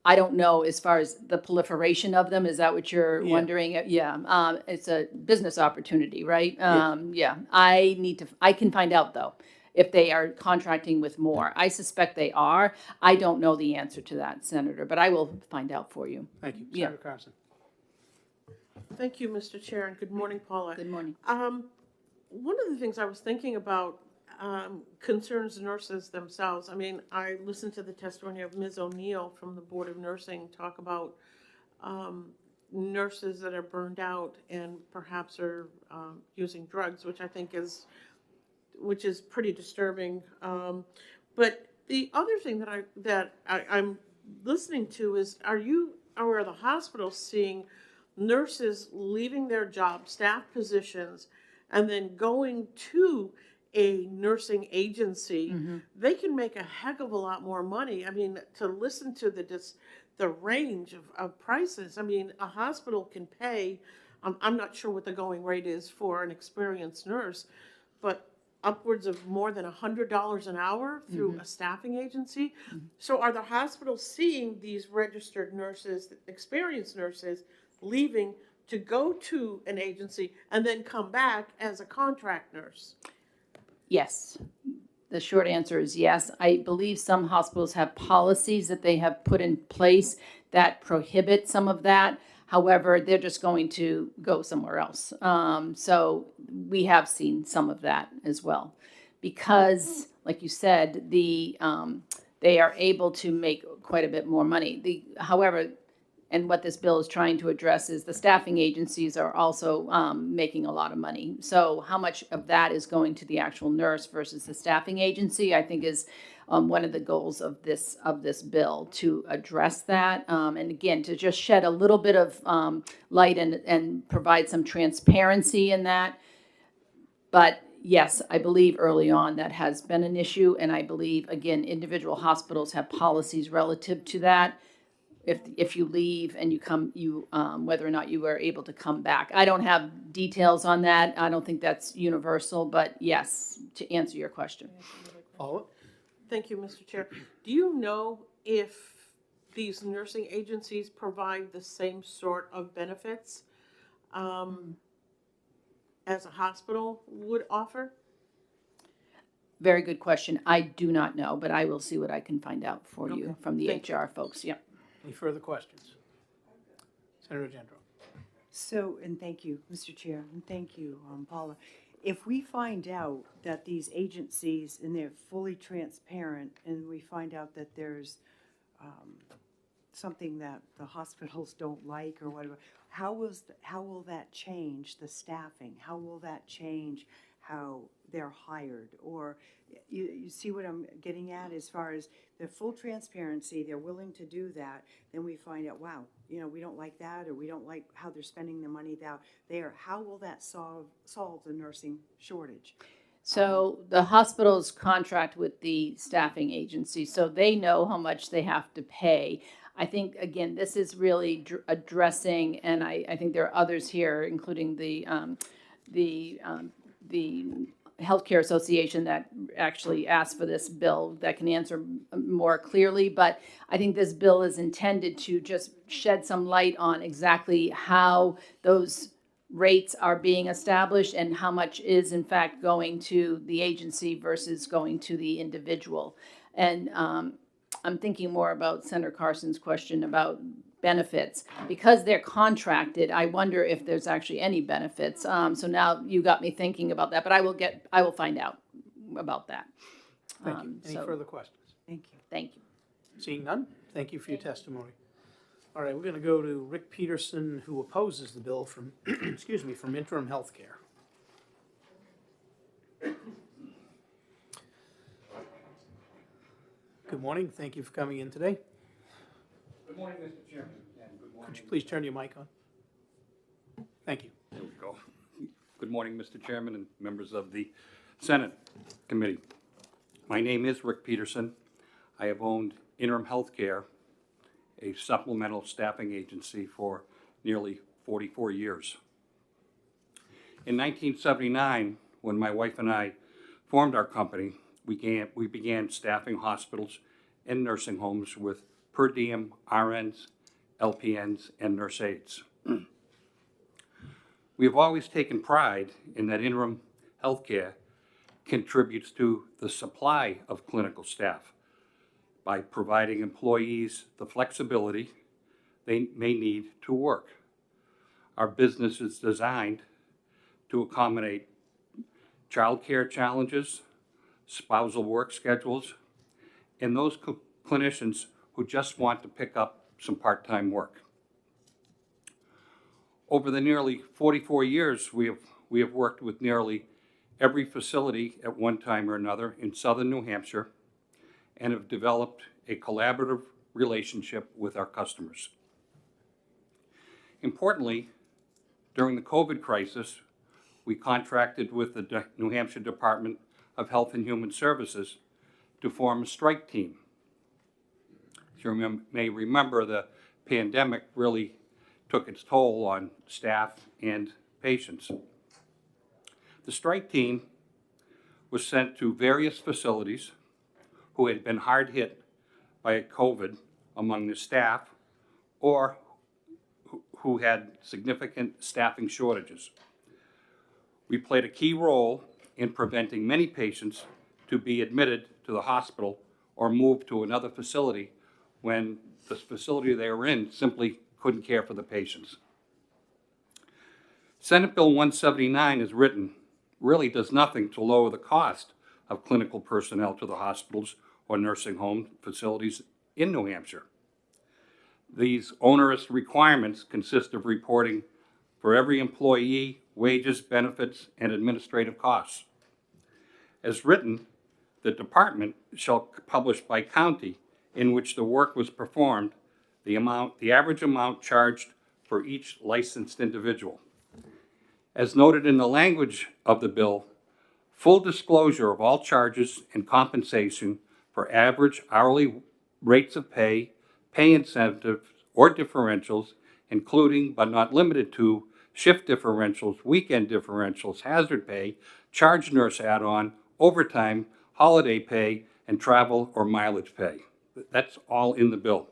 I don't know as far as the proliferation of them. Is that what you're wondering? Yeah. It's a business opportunity, right? Yeah. I can find out though, if they are contracting with more. I suspect they are. I don't know the answer to that, Senator, but I will find out for you. Thank you. Yeah. Senator Carson. Thank you, Mr. Chair, and good morning, Paula. Good morning. One of the things I was thinking about concerns nurses themselves. I mean, I listened to the testimony of Ms. O'Neill from the Board of Nursing talk about nurses that are burned out and perhaps are using drugs, which I think is pretty disturbing. But the other thing that I'm listening to is, are the hospitals seeing nurses leaving their job, staff positions, and then going to a nursing agency? They can make a heck of a lot more money. I mean, to listen to the range of prices. I mean, a hospital can pay, I'm not sure what the going rate is for an experienced nurse, but upwards of more than $100 an hour through a staffing agency. So are the hospitals seeing these registered nurses, experienced nurses, leaving to go to an agency and then come back as a contract nurse? Yes. The short answer is yes. I believe some hospitals have policies that they have put in place that prohibit some of that. However, they're just going to go somewhere else. So we have seen some of that as well, because, like you said, they are able to make quite a bit more money. However, and what this bill is trying to address is the staffing agencies are also making a lot of money. So how much of that is going to the actual nurse versus the staffing agency, I think is one of the goals of this bill, to address that. And again, to just shed a little bit of light and provide some transparency in that. But yes, I believe early on that has been an issue. And I believe, again, individual hospitals have policies relative to that. If you leave and you come, whether or not you are able to come back. I don't have details on that. I don't think that's universal, but yes, to answer your question. Follow-up? Thank you, Mr. Chair. Do you know if these nursing agencies provide the same sort of benefits as a hospital would offer? Very good question. I do not know, but I will see what I can find out for you from the Thank HR folks. Yeah. Any further questions? Senator Gendro. So, and thank you, Mr. Chair, and thank you, Paula. If we find out that these agencies, and they're fully transparent, and we find out that there's something that the hospitals don't like or whatever, how will that change the staffing? How will that change how they're hired? Or you see what I'm getting at, as far as the full transparency, they're willing to do that, then we find out, wow, we don't like that, or we don't like how they're spending the money there. How will that solve the nursing shortage? So the hospitals contract with the staffing agency, so they know how much they have to pay. I think, again, this is really addressing, and I think there are others here, including the Healthcare Association that actually asked for this bill, that can answer more clearly. But I think this bill is intended to just shed some light on exactly how those rates are being established and how much is in fact going to the agency versus going to the individual. And I'm thinking more about Senator Carson's question about benefits. Because they're contracted, I wonder if there's actually any benefits. So now you got me thinking about that, but I will find out about that. Thank you. Any further questions? Thank you. Thank you. Seeing none, thank you for your testimony. All right, we're going to go to Rick Peterson, who opposes the bill from, from Interim Healthcare. Good morning. Thank you for coming in today. Good morning, Mr. Chairman, and good morning. Could you please turn your mic on? Thank you. There we go. Good morning, Mr. Chairman and members of the Senate Committee. My name is Rick Peterson. I have owned Interim Healthcare, a supplemental staffing agency, for nearly 44 years. In 1979, when my wife and I formed our company, we began staffing hospitals and nursing homes with per diem RNs, LPNs, and nurse aides. We have always taken pride in that interim healthcare contributes to the supply of clinical staff by providing employees the flexibility they may need to work. Our business is designed to accommodate childcare challenges, spousal work schedules, and those clinicians who just want to pick up some part-time work. Over the nearly 44 years, we have worked with nearly every facility at one time or another in southern New Hampshire and have developed a collaborative relationship with our customers. Importantly, during the COVID crisis, we contracted with the New Hampshire Department of Health and Human Services to form a strike team. As you may remember, the pandemic really took its toll on staff and patients. The strike team was sent to various facilities who had been hard hit by COVID among the staff or who had significant staffing shortages. We played a key role in preventing many patients to be admitted to the hospital or moved to another facility when the facility they were in simply couldn't care for the patients. Senate Bill 179, as written, really does nothing to lower the cost of clinical personnel to the hospitals or nursing home facilities in New Hampshire. These onerous requirements consist of reporting for every employee, wages, benefits, and administrative costs. As written, the department shall publish by county in which the work was performed, the average amount charged for each licensed individual. As noted in the language of the bill, full disclosure of all charges and compensation for average hourly rates of pay, pay incentives or differentials, including but not limited to shift differentials, weekend differentials, hazard pay, charge nurse add-on, overtime, holiday pay, and travel or mileage pay. That's all in the bill.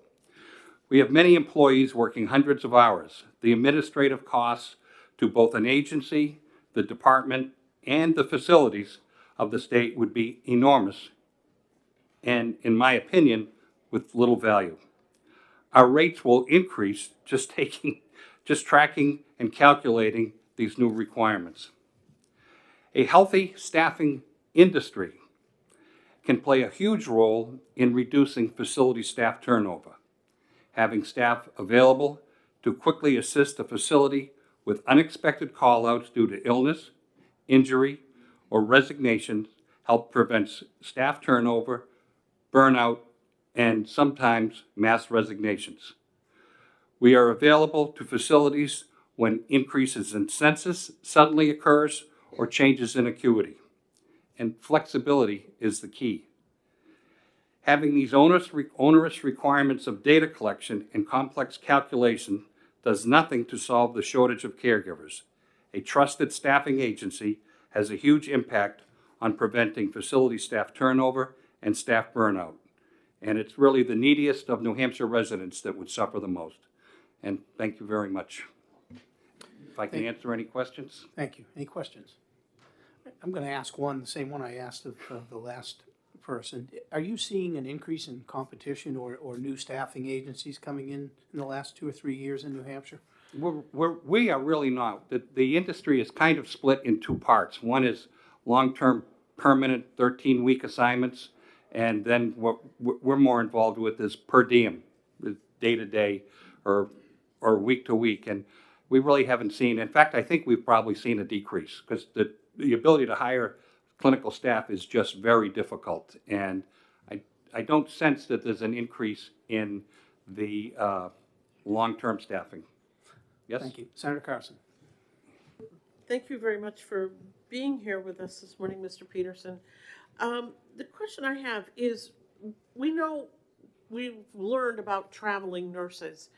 We have many employees working hundreds of hours. The administrative costs to both an agency, the department, and the facilities of the state would be enormous and, in my opinion, with little value. Our rates will increase just tracking and calculating these new requirements. A healthy staffing industry can play a huge role in reducing facility staff turnover. Having staff available to quickly assist a facility with unexpected call-outs due to illness, injury, or resignation help prevent staff turnover, burnout, and sometimes mass resignations. We are available to facilities when increases in census suddenly occurs or changes in acuity. And flexibility is the key. Having these onerous requirements of data collection and complex calculation does nothing to solve the shortage of caregivers. A trusted staffing agency has a huge impact on preventing facility staff turnover and staff burnout. And it's really the neediest of New Hampshire residents that would suffer the most. And thank you very much. If I can answer any questions? Thank you. Any questions? I'm going to ask one, the same one I asked of the last person. Are you seeing an increase in competition or new staffing agencies coming in the last 2 or 3 years in New Hampshire? We are really not. The industry is kind of split in two parts. One is long-term permanent 13-week assignments, and then what we're more involved with is per diem, day-to-day or week-to-week. And we really haven't seen, in fact, I think we've probably seen a decrease because the ability to hire clinical staff is just very difficult. And I don't sense that there's an increase in the long-term staffing. Yes? Thank you. Senator Carson. Thank you very much for being here with us this morning, Mr. Peterson. The question I have is, we've learned about traveling nurses,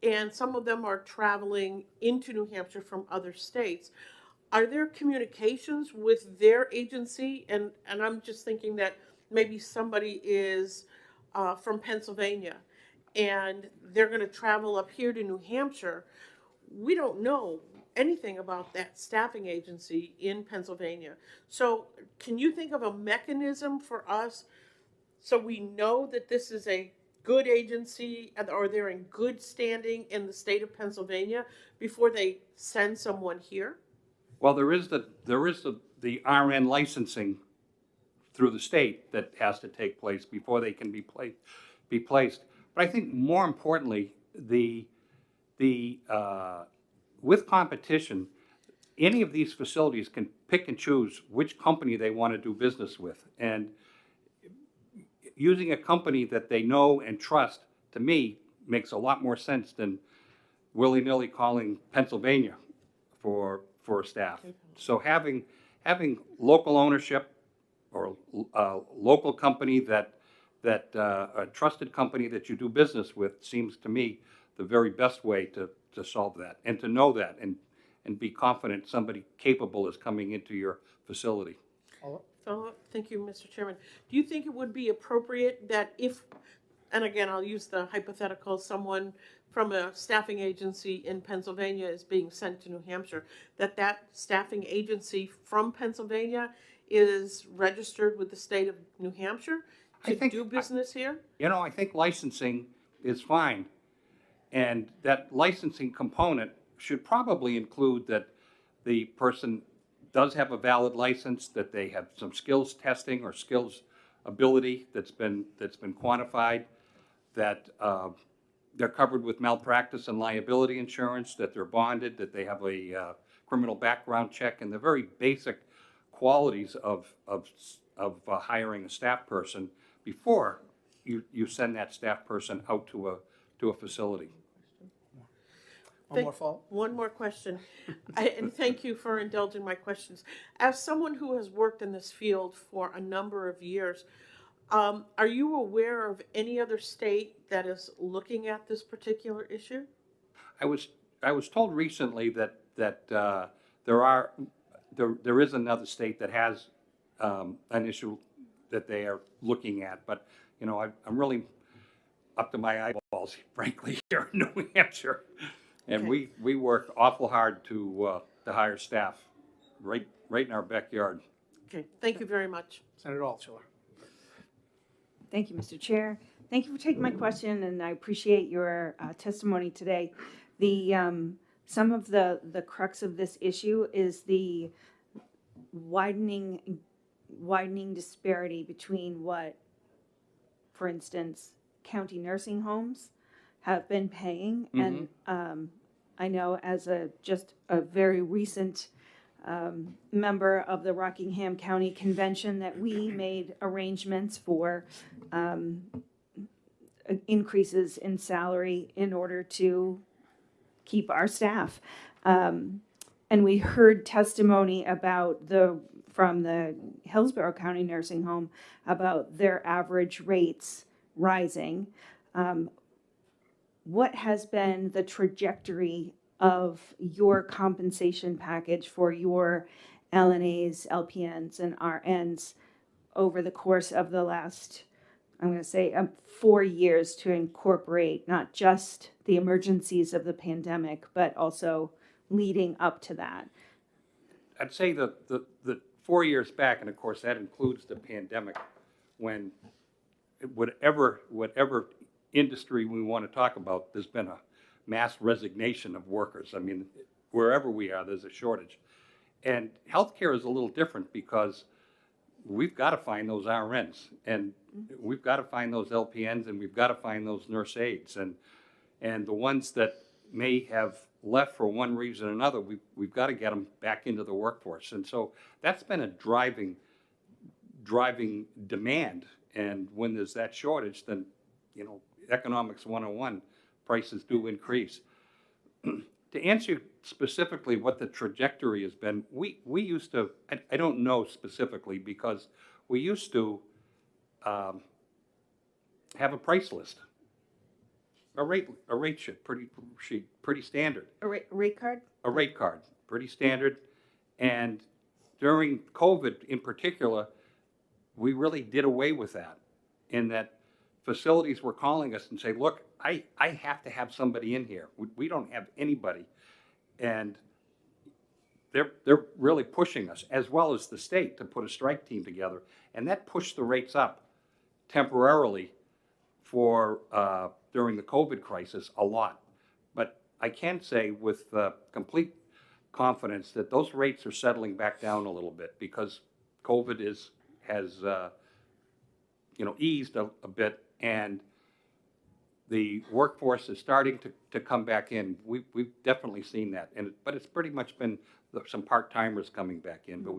and some of them are traveling into New Hampshire from other states. Are there communications with their agency? And I'm just thinking that maybe somebody is from Pennsylvania and they're going to travel up here to New Hampshire. We don't know anything about that staffing agency in Pennsylvania. So can you think of a mechanism for us so we know that this is a good agency, or they're in good standing in the state of Pennsylvania before they send someone here? Well, there is the RN licensing through the state that has to take place before they can be placed. But I think more importantly, with competition, any of these facilities can pick and choose which company they want to do business with. And using a company that they know and trust, to me, makes a lot more sense than willy-nilly calling Pennsylvania for staff. So having local ownership, or a local company a trusted company that you do business with, seems to me the very best way to solve that, and to know that and be confident somebody capable is coming into your facility. Follow-up? Thank you, Mr. Chairman. Do you think it would be appropriate that if, and again, I'll use the hypothetical, someone from a staffing agency in Pennsylvania is being sent to New Hampshire, that staffing agency from Pennsylvania is registered with the state of New Hampshire to do business here? You know, I think licensing is fine. And that licensing component should probably include that the person does have a valid license, that they have some skills testing or skills ability that's been quantified, that they're covered with malpractice and liability insurance, that they're bonded, that they have a criminal background check, and the very basic qualities of hiring a staff person before you send that staff person out to a facility. One more follow-up? One more question, and thank you for indulging my questions. As someone who has worked in this field for a number of years, are you aware of any other state that is looking at this particular issue? I was told recently that there is another state that has an issue that they are looking at, but you know, I'm really up to my eyeballs, frankly, here in New Hampshire. And Okay. we work awful hard to hire staff right in our backyard. Okay, thank you very much. Senator Altshuler. Thank you, Mr. Chair. Thank you for taking my question, and I appreciate your testimony today. Some of the crux of this issue is the widening disparity between what, for instance, county nursing homes have been paying. And I know as just a very recent member of the Rockingham County Convention that we made arrangements for increases in salary in order to keep our staff. And we heard testimony from the Hillsborough County Nursing Home about their average rates rising. What has been the trajectory of your compensation package for your LNAs, LPNs, and RNs over the course of the last, I'm going to say, 4 years to incorporate not just the emergencies of the pandemic, but also leading up to that? I'd say the 4 years back, and of course that includes the pandemic, when whatever industry we want to talk about, there's been a mass resignation of workers. I mean, wherever we are, there's a shortage. And healthcare is a little different because we've got to find those RNs, and we've got to find those LPNs, and we've got to find those nurse aides. And the ones that may have left for one reason or another, we've got to get them back into the workforce. And so that's been a driving demand. And when there's that shortage, then, you know, economics 101, prices do increase. To answer specifically what the trajectory has been, we used to, I don't know specifically, because we used to have a price list, a rate sheet, pretty standard. A rate card? A rate card, pretty standard. And during COVID in particular, we really did away with that, in that facilities were calling us and say, look, I have to have somebody in here. We don't have anybody. And they're really pushing us, as well as the state, to put a strike team together. And that pushed the rates up temporarily for during the COVID crisis a lot. But I can say with complete confidence that those rates are settling back down a little bit, because COVID has you know, eased a bit, and the workforce is starting to come back in. We've definitely seen that, but it's pretty much been some part-timers coming back in. But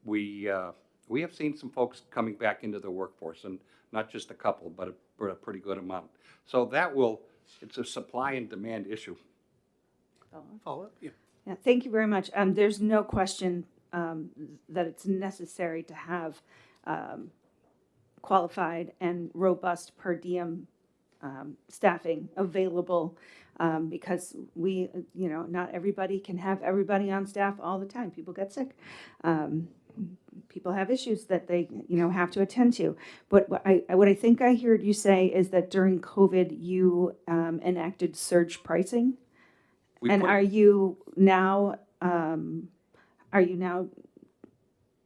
we have seen some folks coming back into the workforce, and not just a couple, but a pretty good amount. So it's a supply and demand issue. Follow up? Yeah. Yeah, thank you very much. There's no question that it's necessary to have qualified and robust per diem staffing available, because not everybody can have everybody on staff all the time. People get sick. People have issues that they, have to attend to. But what I think I heard you say is that during COVID, you enacted surge pricing. Are you now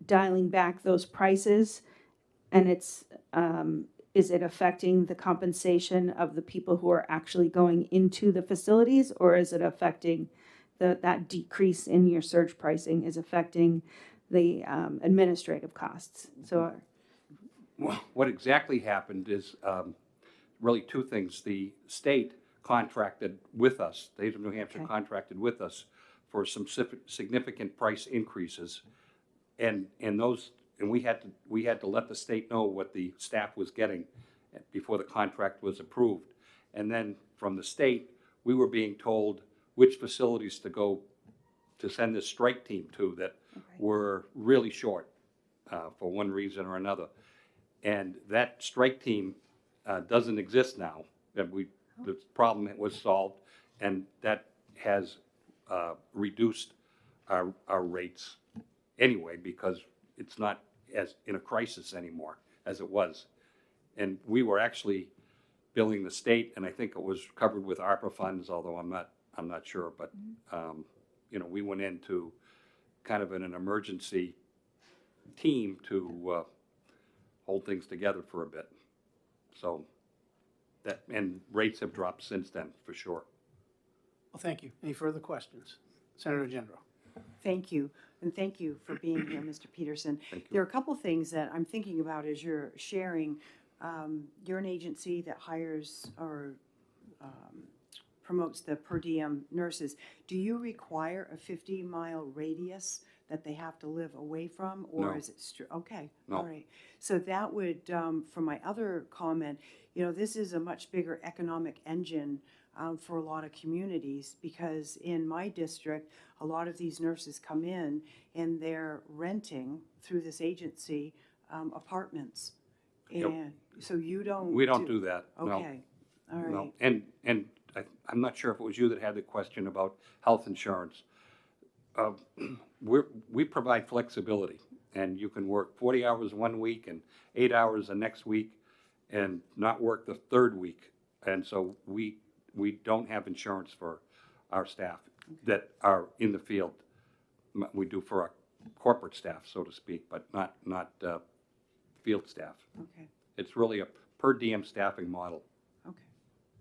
dialing back those prices, and is it affecting the compensation of the people who are actually going into the facilities, or is it affecting that decrease in your surge pricing is affecting the administrative costs? So, what exactly happened is really two things. The state contracted with us, the state of New Hampshire contracted with us for some significant price increases, and we had to let the state know what the staff was getting before the contract was approved. And then from the state, we were being told which facilities to send this strike team to that were really short for one reason or another. And that strike team doesn't exist now. The problem was solved, and that has reduced our rates anyway, because it's not as in a crisis anymore as it was. And we were actually billing the state, and I think it was covered with ARPA funds, although I'm not sure. But we went into kind of an emergency team to hold things together for a bit. So and rates have dropped since then, for sure. Well, thank you. Any further questions? Senator Gendro. Thank you, and thank you for being here, Mr. Peterson. Thank you. There are a couple things that I'm thinking about as you're sharing. You're an agency that hires or promotes the per diem nurses. Do you require a 50-mile radius that they have to live away from, or No. is it okay? No. All right. So that would, for my other comment, this is a much bigger economic engine for a lot of communities, because in my district, a lot of these nurses come in and they're renting through this agency apartments. Yep. And so you don't. We don't do that. No. Okay. All right. No. And I'm not sure if it was you that had the question about health insurance. We provide flexibility, and you can work 40 hours one week and 8 hours the next week, and not work the third week. And so we don't have insurance for our staff that are in the field. We do for our corporate staff, so to speak, but not field staff. Okay. It's really a per diem staffing model. Okay.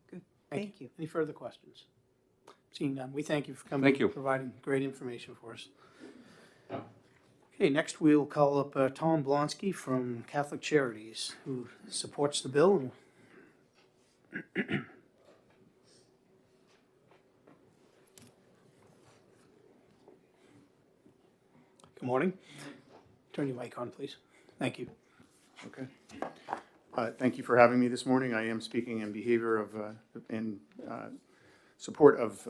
Good. Thank you. Any further questions? Seeing none, we thank you for coming. Thank you. And providing great information for us. Okay, next we'll call up Tom Blonsky from Catholic Charities, who supports the bill. Good morning. Turn your mic on, please. Thank you. Okay. Thank you for having me this morning. I am speaking in behavior of, in support of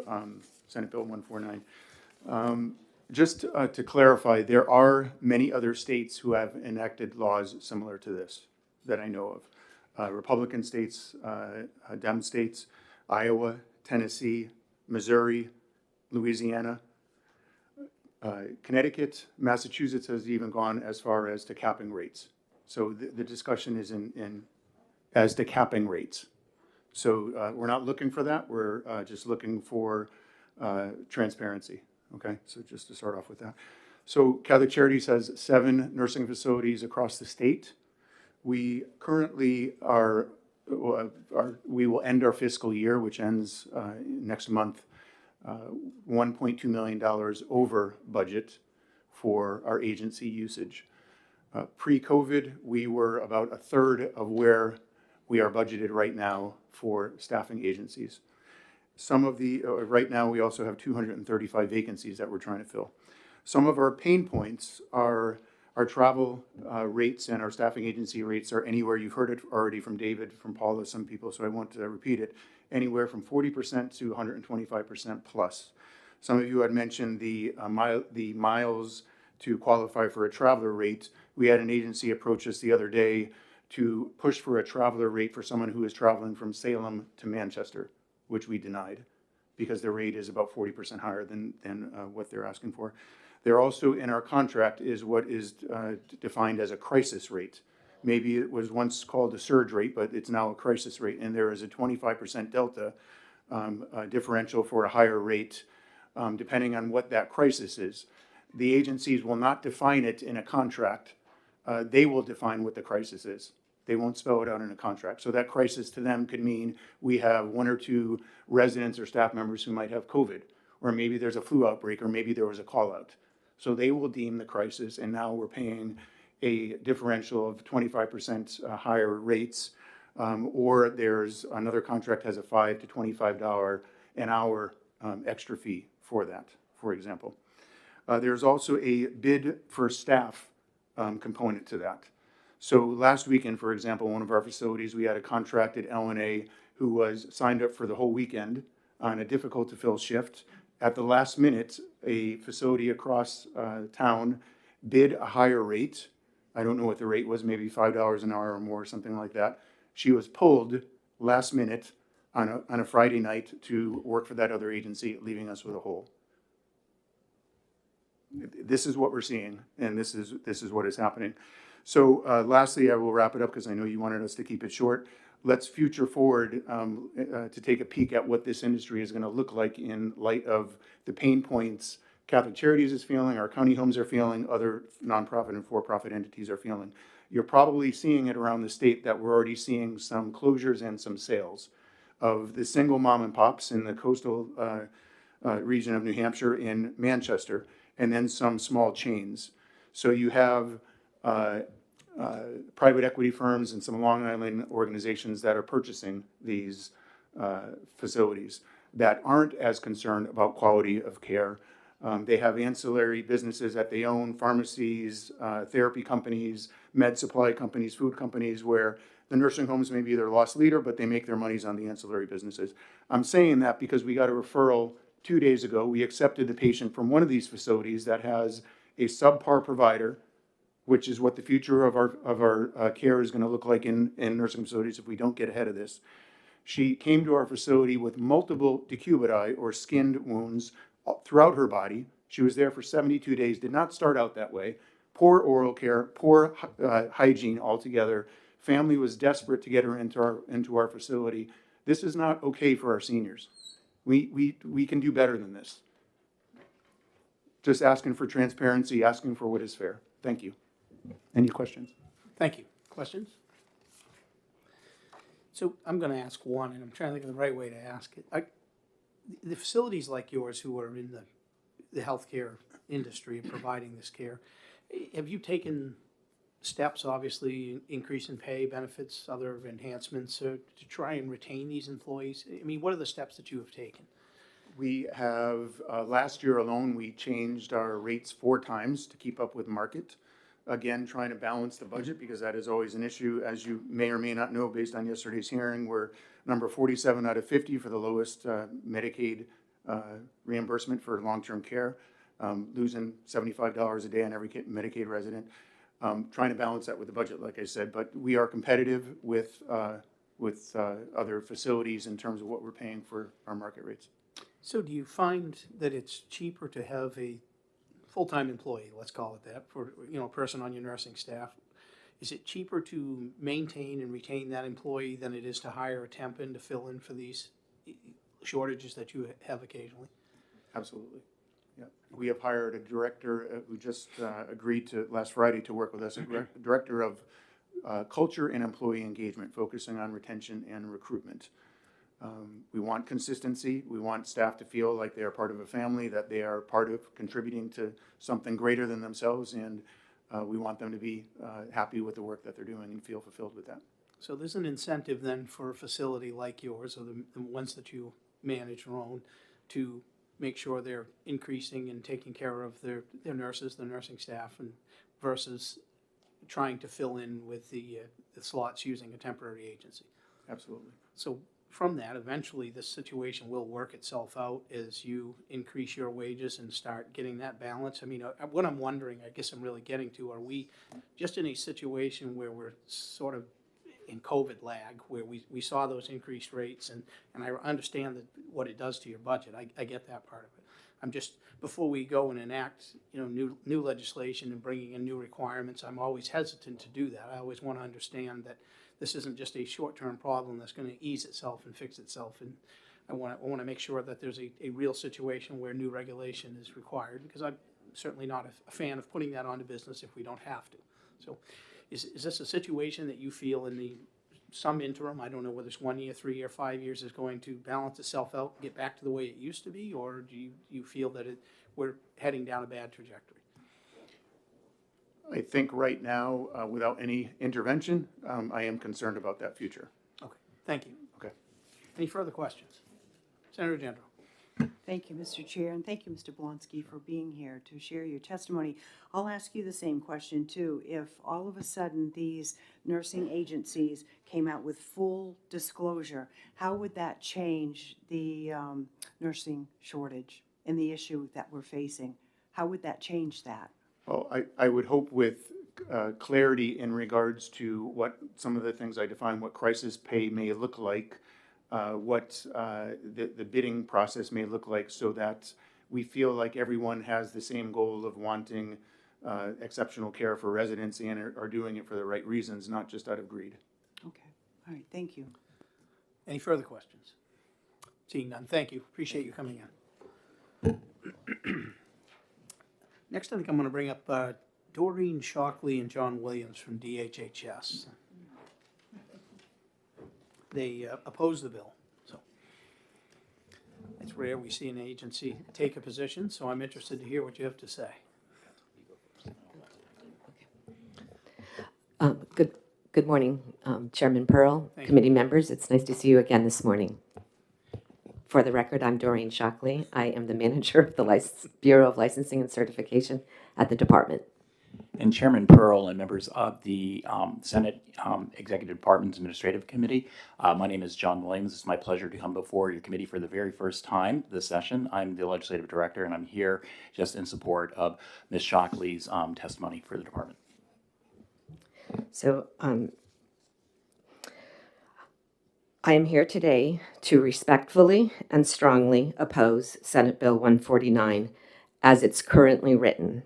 Senate Bill 149. Just to clarify, there are many other states who have enacted laws similar to this that I know of. Republican states, Dem states, Iowa, Tennessee, Missouri, Louisiana, Connecticut, Massachusetts has even gone as far as to capping rates. So the discussion is as to capping rates. So we're not looking for that. We're just looking for transparency. Okay, so just to start off with that. So Catholic Charities has 7 nursing facilities across the state. We currently we will end our fiscal year, which ends next month, $1.2 million over budget for our agency usage. Pre-COVID, we were about a third of where we are budgeted right now for staffing agencies. Some of the, right now we also have 235 vacancies that we're trying to fill. Some of our pain points are our travel rates and our staffing agency rates are anywhere, you've heard it already from David, from Paula, some people, so I won't repeat it, anywhere from 40% to 125% plus. Some of you had mentioned the miles to qualify for a traveler rate. We had an agency approach us the other day to push for a traveler rate for someone who is traveling from Salem to Manchester, which we denied because the rate is about 40% higher than what they're asking for. There also in our contract is what is defined as a crisis rate. Maybe it was once called a surge rate, but it's now a crisis rate, and there is a 25% delta differential for a higher rate depending on what that crisis is. The agencies will not define it in a contract. They will define what the crisis is. They won't spell it out in a contract. So that crisis to them could mean we have 1 or 2 residents or staff members who might have COVID, or maybe there's a flu outbreak, or maybe there was a call out. So they will deem the crisis, and now we're paying a differential of 25% higher rates, or there's another contract has a $5 to $25 an hour extra fee for that, for example. There's also a bid for staff component to that. So last weekend, for example, one of our facilities, we had a contracted LNA who was signed up for the whole weekend on a difficult to fill shift. At the last minute, a facility across town bid a higher rate. I don't know what the rate was, maybe $5 an hour or more, something like that. She was pulled last minute on a Friday night to work for that other agency, leaving us with a hole. This is what we're seeing, and this is what is happening. So lastly, I will wrap it up because I know you wanted us to keep it short. Let's future forward to take a peek at what this industry is going to look like in light of the pain points Catholic Charities is feeling, our county homes are feeling, other nonprofit and for-profit entities are feeling. You're probably seeing it around the state that we're already seeing some closures and some sales of the single mom and pops in the coastal region of New Hampshire, in Manchester, and then some small chains. So you have private equity firms and some Long Island organizations that are purchasing these facilities that aren't as concerned about quality of care. They have ancillary businesses that they own, pharmacies, therapy companies, med supply companies, food companies, where the nursing homes may be their loss leader, but they make their monies on the ancillary businesses. I'm saying that because we got a referral 2 days ago. We accepted the patient from one of these facilities that has a subpar provider, which is what the future of our care is going to look like in nursing facilities if we don't get ahead of this. She came to our facility with multiple decubiti, or skinned wounds, throughout her body. She was there for 72 days, did not start out that way. Poor oral care, poor hygiene altogether. Family was desperate to get her into our facility. This is not okay for our seniors. We can do better than this. Just asking for transparency, asking for what is fair. Thank you. Any questions? Thank you. Questions? So I'm going to ask one, and I'm trying to think of the right way to ask it. The facilities like yours who are in the healthcare industry and providing this care, have you taken steps, obviously, increase in pay, benefits, other enhancements to try and retain these employees? I mean, what are the steps that you have taken? We have, last year alone, we changed our rates 4 times to keep up with market. again, trying to balance the budget because that is always an issue. As you may or may not know, based on yesterday's hearing, we're number 47 out of 50 for the lowest Medicaid reimbursement for long-term care, losing $75 a day on every Medicaid resident. Trying to balance that with the budget, like I said, but we are competitive with other facilities in terms of what we're paying for our market rates. So do you find that it's cheaper to have a full-time employee, let's call it that, for, you know, a person on your nursing staff? Is it cheaper to maintain and retain that employee than it is to hire a temp in to fill in for these shortages that you have occasionally? Absolutely. Yeah. We have hired a director who just agreed to last Friday to work with us, a director of culture and employee engagement, focusing on retention and recruitment. We want consistency. We want staff to feel like they are part of a family, that they are part of contributing to something greater than themselves, and we want them to be happy with the work that they're doing and feel fulfilled with that. So there's an incentive then for a facility like yours, or the ones that you manage or own, to make sure they're increasing and taking care of their nurses, the nursing staff, and versus trying to fill in with the slots using a temporary agency. Absolutely. So from that, eventually this situation will work itself out as you increase your wages and start getting that balance. I mean, what I'm wondering, I guess I'm really getting to, are we just in a situation where we're sort of in COVID lag, where we saw those increased rates, and I understand that what it does to your budget. I get that part of it. I'm just, before we go and enact, you know, new legislation and bringing in new requirements, I'm always hesitant to do that. I always want to understand that this isn't just a short-term problem that's going to ease itself and fix itself. And I want to make sure that there's a real situation where new regulation is required, because I'm certainly not a fan of putting that onto business if we don't have to. So is this a situation that you feel in some interim, I don't know whether it's 1 year, 3 year, 5 years, is going to balance itself out, get back to the way it used to be, or do you feel that we're heading down a bad trajectory? I think right now, without any intervention, I am concerned about that future. Okay, thank you. Okay. Any further questions? Senator Gendro. Thank you, Mr. Chair, and thank you, Mr. Blonsky, for being here to share your testimony. I'll ask you the same question, too. If all of a sudden these nursing agencies came out with full disclosure, how would that change the nursing shortage and the issue that we're facing? How would that change that? Well, I would hope with clarity in regards to what some of the things I define, what crisis pay may look like, what the bidding process may look like, so that we feel like everyone has the same goal of wanting exceptional care for residents and are doing it for the right reasons, not just out of greed. Okay, all right, thank you. Any further questions? Seeing none, thank you. Appreciate you coming in. Next, I think I'm going to bring up Doreen Shockley and John Williams from DHHS. They oppose the bill, so it's rare we see an agency take a position, so I'm interested to hear what you have to say. Good morning, Chairman Pearl, Thank committee members. It's nice to see you again this morning. For the record, I'm Doreen Shockley. I am the manager of the Bureau of Licensing and Certification at the department. And Chairman Pearl and members of the Senate Executive Department's Administrative Committee, my name is John Williams. It's my pleasure to come before your committee for the very first time this session. I'm the legislative director, and I'm here just in support of Ms. Shockley's testimony for the department. So I am here today to respectfully and strongly oppose Senate Bill 149 as it's currently written.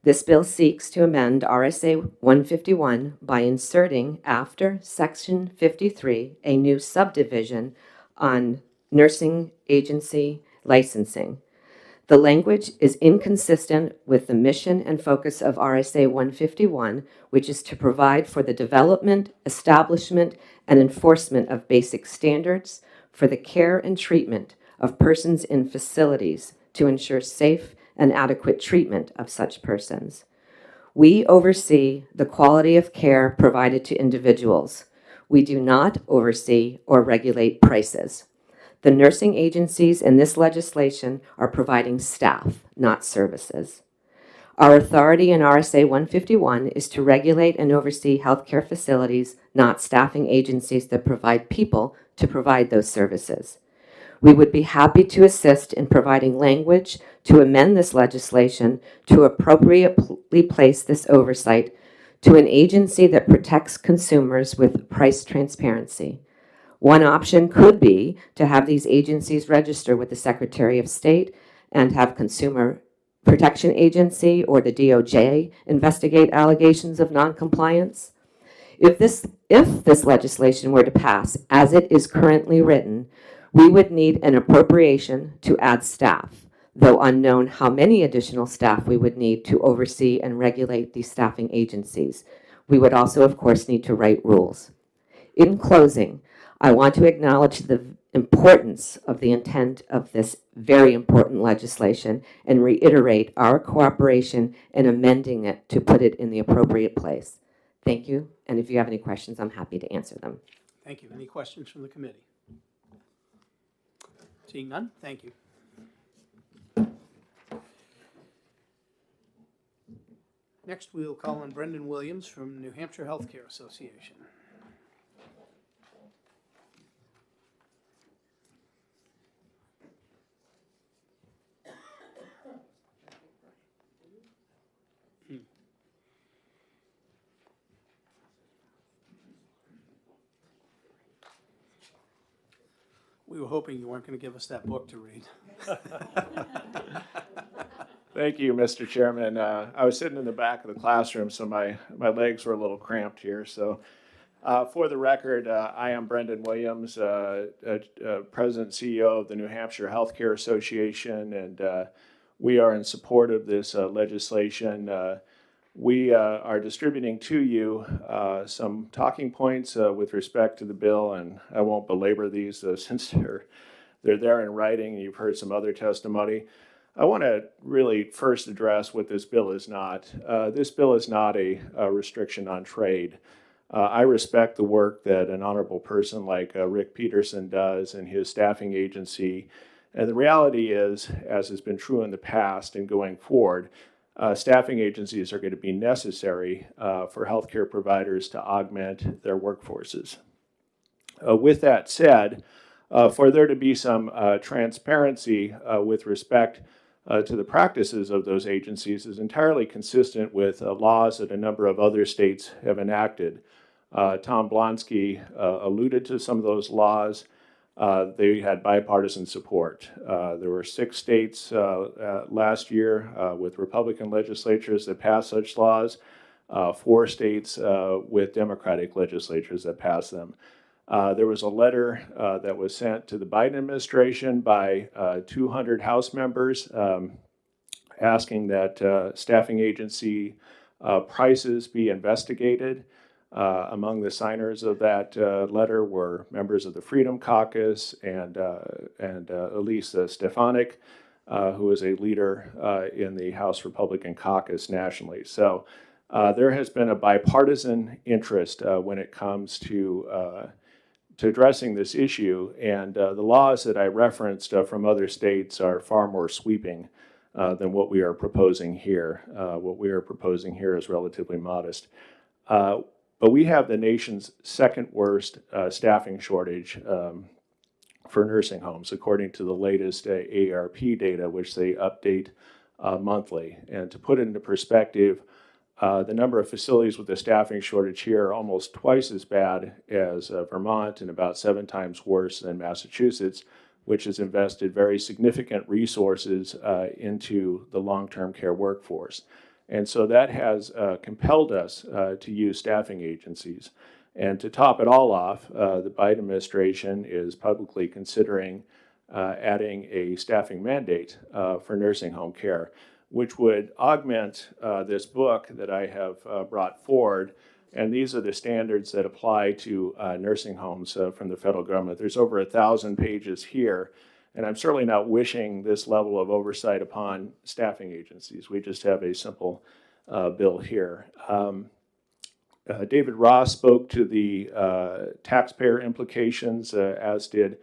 This bill seeks to amend RSA 151 by inserting after Section 53 a new subdivision on nursing agency licensing. The language is inconsistent with the mission and focus of RSA 151, which is to provide for the development, establishment, and enforcement of basic standards for the care and treatment of persons in facilities to ensure safe and adequate treatment of such persons. We oversee the quality of care provided to individuals. We do not oversee or regulate prices. The nursing agencies in this legislation are providing staff, not services. Our authority in RSA 151 is to regulate and oversee healthcare facilities, not staffing agencies that provide people to provide those services. We would be happy to assist in providing language to amend this legislation to appropriately place this oversight to an agency that protects consumers with price transparency. One option could be to have these agencies register with the Secretary of State and have Consumer Protection Agency or the DOJ investigate allegations of noncompliance. If this legislation were to pass as it is currently written, we would need an appropriation to add staff, though unknown how many additional staff we would need to oversee and regulate these staffing agencies. We would also, of course, need to write rules. In closing, I want to acknowledge the importance of the intent of this very important legislation and reiterate our cooperation in amending it to put it in the appropriate place. Thank you, and if you have any questions, I'm happy to answer them. Thank you. Any questions from the committee? Seeing none, thank you. Next, we will call on Brendan Williams from New Hampshire Healthcare Association. We were hoping you weren't going to give us that book to read. Thank you, Mr. Chairman. I was sitting in the back of the classroom, so my legs were a little cramped here. So for the record, I am Brendan Williams, President and CEO of the New Hampshire Healthcare Association, and we are in support of this legislation. We are distributing to you some talking points with respect to the bill, and I won't belabor these since they're there in writing, and you've heard some other testimony. I want to really first address what this bill is not. This bill is not a restriction on trade. I respect the work that an honorable person like Rick Peterson does and his staffing agency. And the reality is, as has been true in the past and going forward, staffing agencies are going to be necessary for healthcare providers to augment their workforces. With that said, for there to be some transparency with respect to the practices of those agencies is entirely consistent with laws that a number of other states have enacted. Tom Blonsky alluded to some of those laws. They had bipartisan support. There were 6 states last year with Republican legislatures that passed such laws, 4 states with Democratic legislatures that passed them. There was a letter that was sent to the Biden administration by 200 House members asking that staffing agency prices be investigated. Among the signers of that letter were members of the Freedom Caucus and Elise Stefanik, who is a leader in the House Republican Caucus nationally. So there has been a bipartisan interest when it comes to addressing this issue, and the laws that I referenced from other states are far more sweeping than what we are proposing here. What we are proposing here is relatively modest. But we have the nation's second worst staffing shortage for nursing homes, according to the latest AARP data, which they update monthly. And to put it into perspective, the number of facilities with a staffing shortage here are almost twice as bad as Vermont and about 7 times worse than Massachusetts, which has invested very significant resources into the long-term care workforce. And so that has compelled us to use staffing agencies. And to top it all off, the Biden administration is publicly considering adding a staffing mandate for nursing home care, which would augment this book that I have brought forward. And these are the standards that apply to nursing homes from the federal government. There's over 1,000 pages here. And I'm certainly not wishing this level of oversight upon staffing agencies. We just have a simple bill here. David Ross spoke to the taxpayer implications, as did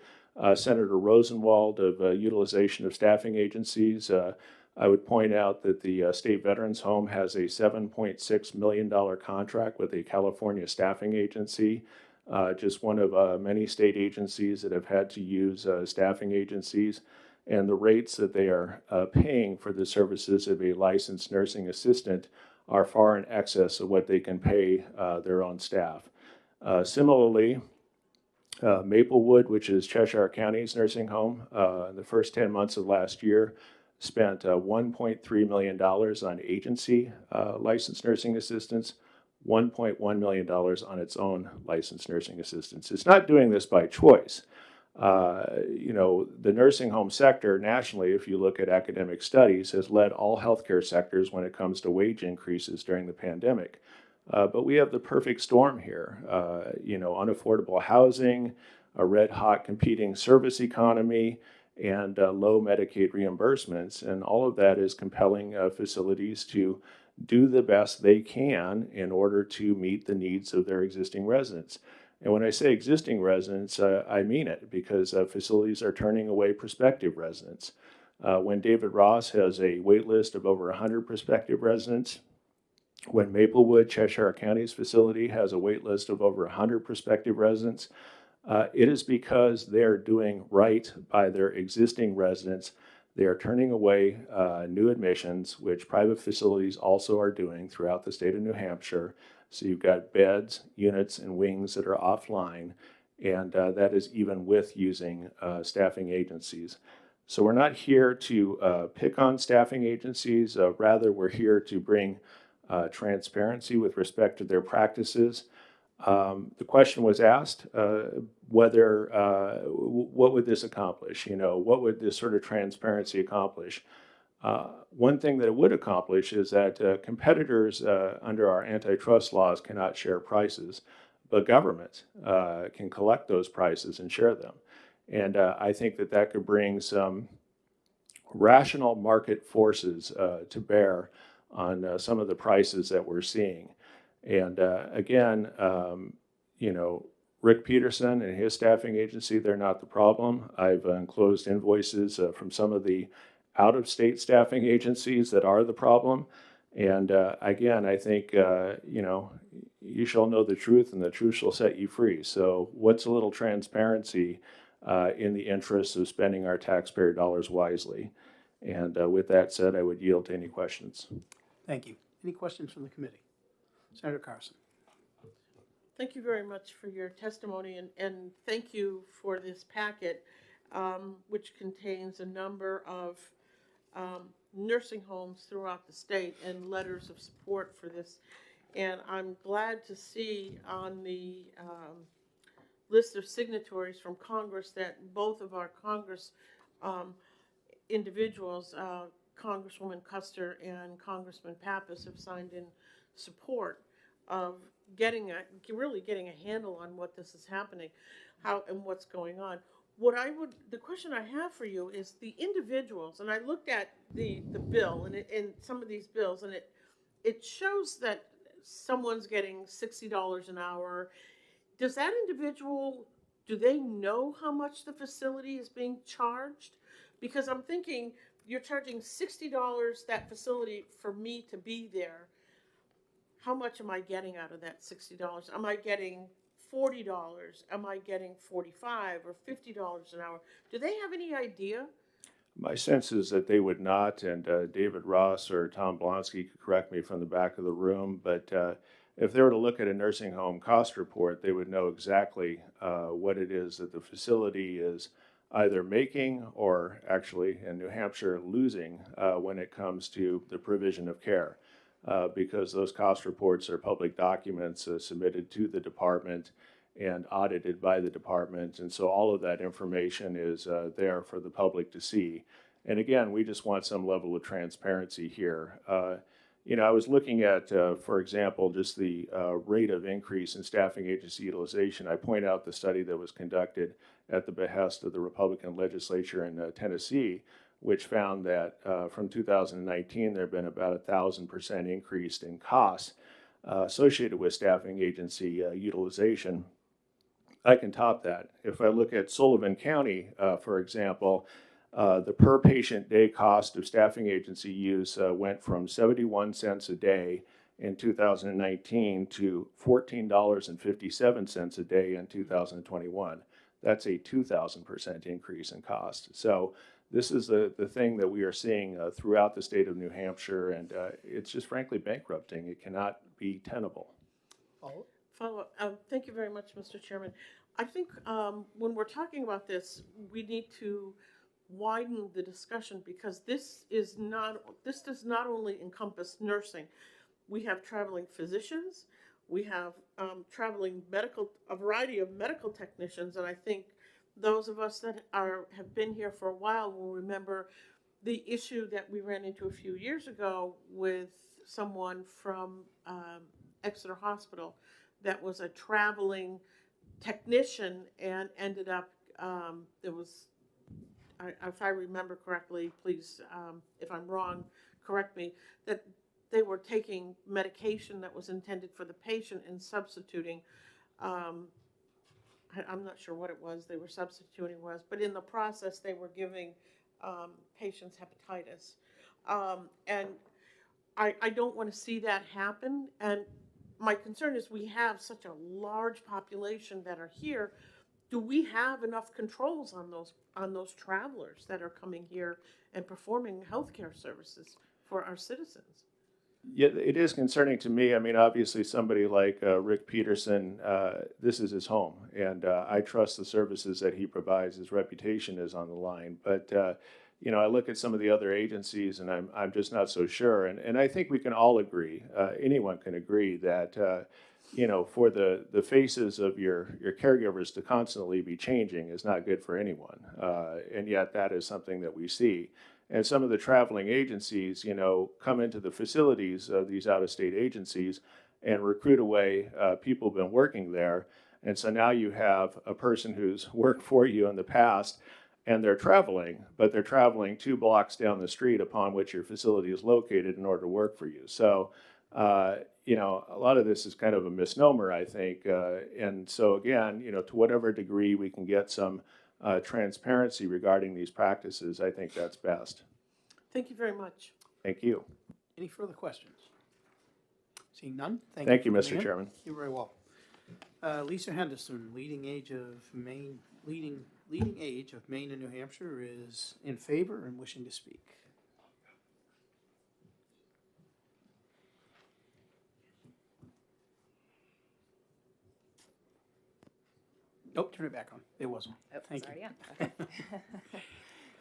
Senator Rosenwald, of utilization of staffing agencies. I would point out that the State Veterans Home has a $7.6 million contract with a California staffing agency, just one of many state agencies that have had to use staffing agencies. And the rates that they are paying for the services of a licensed nursing assistant are far in excess of what they can pay their own staff. Similarly, Maplewood, which is Cheshire County's nursing home, in the first 10 months of last year, spent $1.3 million on agency licensed nursing assistants, $1.1 million on its own licensed nursing assistants. It's not doing this by choice. The nursing home sector nationally, if you look at academic studies, has led all healthcare sectors when it comes to wage increases during the pandemic. But we have the perfect storm here. Unaffordable housing, a red-hot competing service economy, and low Medicaid reimbursements. And all of that is compelling facilities to do the best they can in order to meet the needs of their existing residents. And when I say existing residents, I mean it, because facilities are turning away prospective residents. When David Ross has a wait list of over 100 prospective residents, when Maplewood, Cheshire County's facility, has a wait list of over 100 prospective residents, it is because they're doing right by their existing residents. They are turning away new admissions, which private facilities also are doing throughout the state of New Hampshire. So you've got beds, units, and wings that are offline, and that is even with using staffing agencies. So we're not here to pick on staffing agencies. Rather, we're here to bring transparency with respect to their practices. The question was asked whether, what would this accomplish? What would this sort of transparency accomplish? One thing that it would accomplish is that competitors under our antitrust laws cannot share prices, but government can collect those prices and share them. And I think that that could bring some rational market forces to bear on some of the prices that we're seeing. And again, Rick Peterson and his staffing agency, they're not the problem. I've enclosed invoices from some of the out-of-state staffing agencies that are the problem. And again, I think, you shall know the truth and the truth shall set you free. So what's a little transparency in the interest of spending our taxpayer dollars wisely? And with that said, I would yield to any questions. Thank you. Any questions from the committee? Senator Carson. Thank you very much for your testimony, and thank you for this packet, which contains a number of nursing homes throughout the state and letters of support for this. And I'm glad to see on the list of signatories from Congress that both of our Congress individuals, Congresswoman Custer and Congressman Pappas, have signed in support of really getting a handle on what this is happening, how and what's going on. The question I have for you is the individuals, and I looked at the bill and some of these bills, and it shows that someone's getting $60 an hour. Does that individual, do they know how much the facility is being charged? Because I'm thinking, you're charging $60 that facility for me to be there. How much am I getting out of that $60? Am I getting $40? Am I getting $45 or $50 an hour? Do they have any idea? My sense is that they would not, and David Ross or Tom Blonsky could correct me from the back of the room, but if they were to look at a nursing home cost report, they would know exactly what it is that the facility is either making or actually in New Hampshire losing when it comes to the provision of care. Because those cost reports are public documents submitted to the department and audited by the department. And so all of that information is there for the public to see. And again, we just want some level of transparency here. I was looking at, for example, just the rate of increase in staffing agency utilization. I point out the study that was conducted at the behest of the Republican legislature in Tennessee, which found that from 2019, there have been about 1,000% increase in costs associated with staffing agency utilization. I can top that. If I look at Sullivan County, for example, the per patient day cost of staffing agency use went from 71 cents a day in 2019 to $14.57 a day in 2021. That's a 2,000% increase in cost. So this is the thing that we are seeing throughout the state of New Hampshire, and it's just frankly bankrupting. It cannot be tenable. Follow-up. Thank you very much, Mr. Chairman. I think when we're talking about this, we need to widen the discussion, because this does not only encompass nursing. We have traveling physicians, we have a variety of medical technicians, and I think those of us that have been here for a while will remember the issue that we ran into a few years ago with someone from Exeter Hospital that was a traveling technician and ended up, if I remember correctly, please, if I'm wrong, correct me, that they were taking medication that was intended for the patient and substituting, I'm not sure what it was they were substituting but in the process they were giving patients hepatitis. And I don't want to see that happen. And my concern is we have such a large population that are here. Do we have enough controls on those travelers that are coming here and performing healthcare services for our citizens? Yeah, it is concerning to me. I mean, obviously somebody like Rick Peterson, this is his home, and I trust the services that he provides. His reputation is on the line. But, you know, I look at some of the other agencies and I'm just not so sure. And I think we can all agree, anyone can agree that, you know, for the faces of your caregivers to constantly be changing is not good for anyone. And yet that is something that we see. And some of the traveling agencies, you know, come into the facilities of these out-of-state agencies and recruit away people who've been working there. And so now you have a person who's worked for you in the past, and they're traveling, but they're traveling 2 blocks down the street upon which your facility is located in order to work for you. So, you know, a lot of this is kind of a misnomer, I think. And so again, you know, to whatever degree we can get some transparency regarding these practices, I think that's best. Thank you very much. Thank you. Any further questions? Seeing none? Thank you, for Mr. coming in. Chairman. You're very welcome. Lisa Henderson, leading age of Maine and New Hampshire, is in favor and wishing to speak. Nope, turn it back on. It wasn't. Thank you.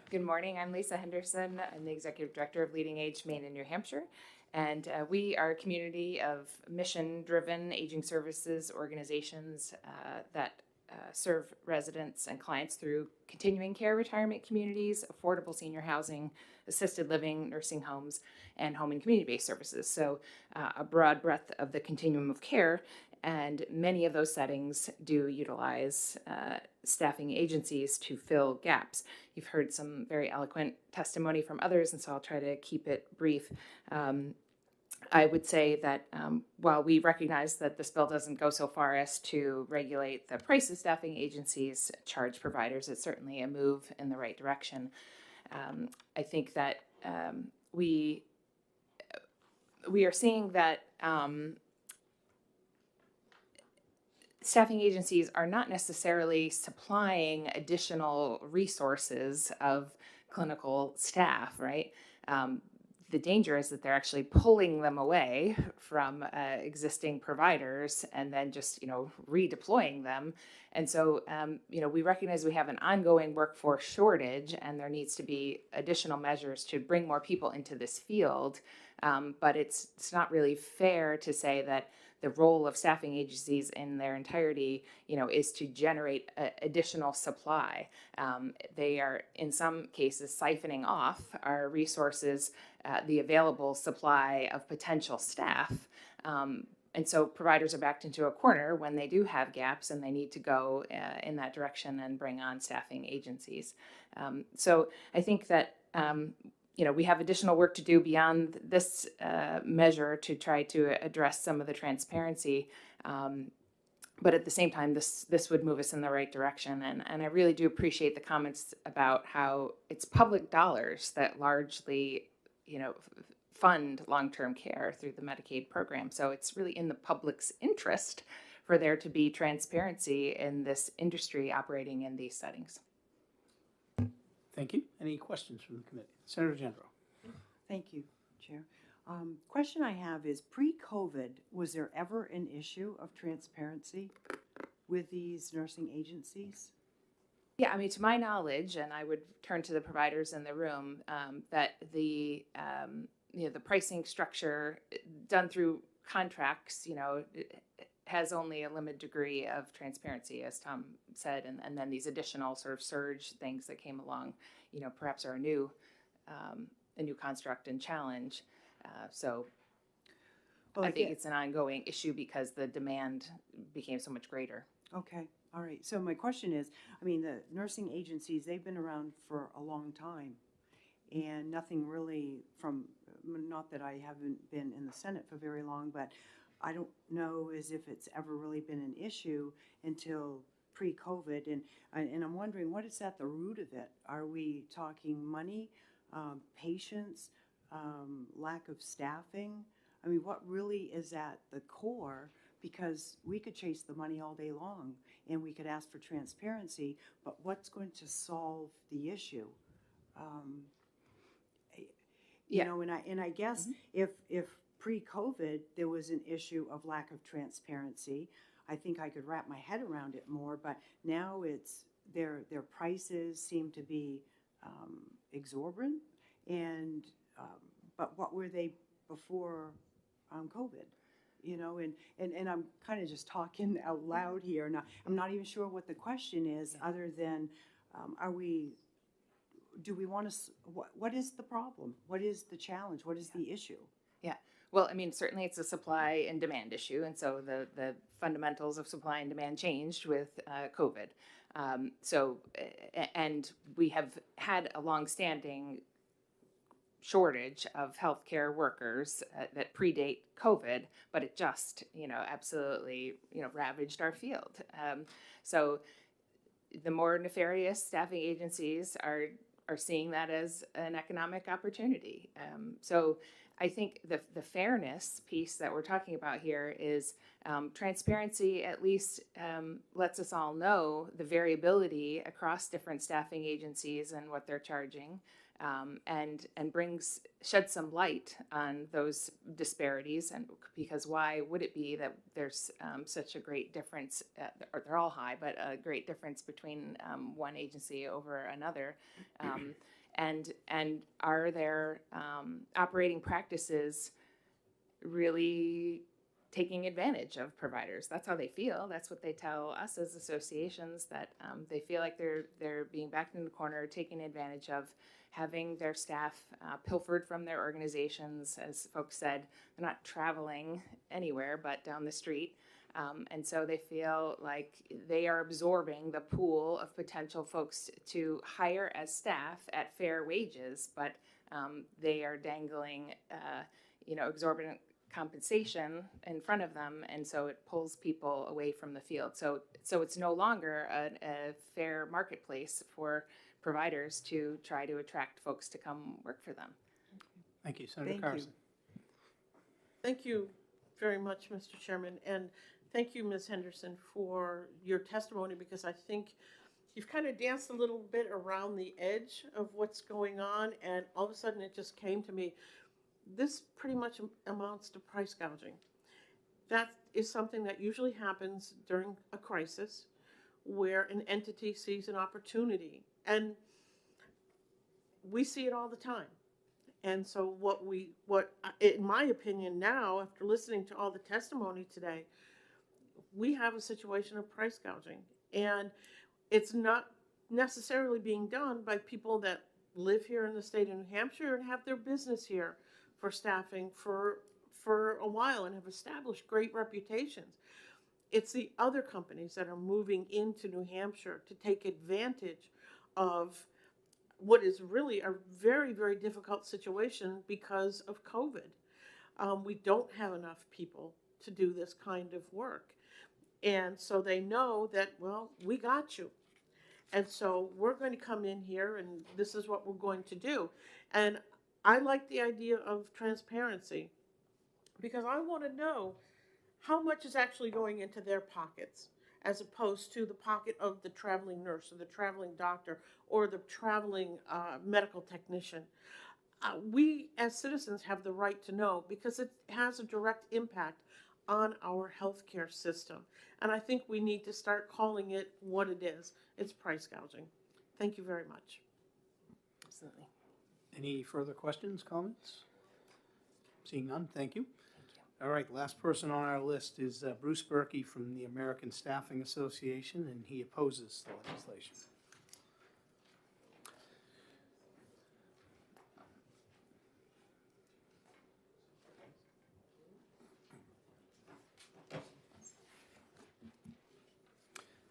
Good morning. I'm Lisa Henderson. I'm the Executive Director of Leading Age Maine and New Hampshire. And we are a community of mission-driven aging services organizations that serve residents and clients through continuing care retirement communities, affordable senior housing, assisted living, nursing homes, and home and community-based services. So a broad breadth of the continuum of care. And many of those settings do utilize staffing agencies to fill gaps. You've heard some very eloquent testimony from others, and so I'll try to keep it brief. I would say that while we recognize that this bill doesn't go so far as to regulate the price of staffing agencies charge providers, it's certainly a move in the right direction. I think that we are seeing that staffing agencies are not necessarily supplying additional resources of clinical staff, right? The danger is that they're actually pulling them away from existing providers and then just, redeploying them. And so, we recognize we have an ongoing workforce shortage and there needs to be additional measures to bring more people into this field. But it's not really fair to say that the role of staffing agencies in their entirety, is to generate additional supply. They are, in some cases, siphoning off our resources, the available supply of potential staff. And so providers are backed into a corner when they do have gaps and they need to go in that direction and bring on staffing agencies. So I think that we have additional work to do beyond this measure to try to address some of the transparency. but at the same time, this would move us in the right direction. And I really do appreciate the comments about how it's public dollars that largely, fund long-term care through the Medicaid program. So it's really in the public's interest for there to be transparency in this industry operating in these settings. Thank you. Any questions from the committee? Senator Gendro. Thank you, Chair. Question I have is, pre-COVID, was there ever an issue of transparency with these nursing agencies? Yeah, I mean, to my knowledge, and I would turn to the providers in the room, that the pricing structure done through contracts, it has only a limited degree of transparency, as Tom said, and then these additional sort of surge things that came along, perhaps are a new construct and challenge. I think it's an ongoing issue because the demand became so much greater. Okay, all right. So my question is, I mean, the nursing agencies, they've been around for a long time, and nothing really not that I haven't been in the Senate for very long, but I don't know as if it's ever really been an issue until pre-COVID, and I'm wondering, what is at the root of it? Are we talking money, patients, lack of staffing? I mean, what really is at the core? Because we could chase the money all day long, and we could ask for transparency, but what's going to solve the issue? And I guess if pre-COVID there was an issue of lack of transparency, I think I could wrap my head around it more. But now it's their prices seem to be exorbitant, and but what were they before COVID? And I'm kind of just talking out loud here. Now, I'm not even sure what the question is, other than do we want to, what is the problem? What is the challenge? What is the issue? Yeah. Well, I mean, certainly it's a supply and demand issue. And so the fundamentals of supply and demand changed with COVID. And we have had a longstanding shortage of healthcare workers that predate COVID, but it just, absolutely, ravaged our field. So the more nefarious staffing agencies are seeing that as an economic opportunity. So I think the fairness piece that we're talking about here is transparency at least lets us all know the variability across different staffing agencies and what they're charging, and sheds some light on those disparities. And because why would it be that there's such a great difference, or they're all high, but a great difference between one agency over another? And are there operating practices really taking advantage of providers? That's how they feel. That's what they tell us as associations, that they feel like they're being backed in the corner, taken advantage of, having their staff pilfered from their organizations. As folks said, they're not traveling anywhere but down the street. And so they feel like they are absorbing the pool of potential folks to hire as staff at fair wages, but they are dangling, exorbitant compensation in front of them, and so it pulls people away from the field. So it's no longer a fair marketplace for providers to try to attract folks to come work for them. Thank you, Senator Carson. Thank you very much, Mr. Chairman, and thank you, Ms. Henderson, for your testimony, because I think you've kind of danced a little bit around the edge of what's going on, and all of a sudden it just came to me. This pretty much amounts to price gouging. That is something that usually happens during a crisis where an entity sees an opportunity, and we see it all the time. And so what in my opinion now, after listening to all the testimony today, we have a situation of price gouging, and it's not necessarily being done by people that live here in the state of New Hampshire and have their business here for staffing for a while and have established great reputations. It's the other companies that are moving into New Hampshire to take advantage of what is really a very, very difficult situation because of COVID. We don't have enough people to do this kind of work. And so they know that, well, we got you. And so we're going to come in here and this is what we're going to do. And I like the idea of transparency because I want to know how much is actually going into their pockets as opposed to the pocket of the traveling nurse or the traveling doctor or the traveling medical technician. We as citizens have the right to know because it has a direct impact on our healthcare system. And I think we need to start calling it what it is. It's price gouging. Thank you very much. Absolutely. Any further questions, comments? Seeing none, thank you. All right, last person on our list is Bruce Berkey from the American Staffing Association, and he opposes the legislation.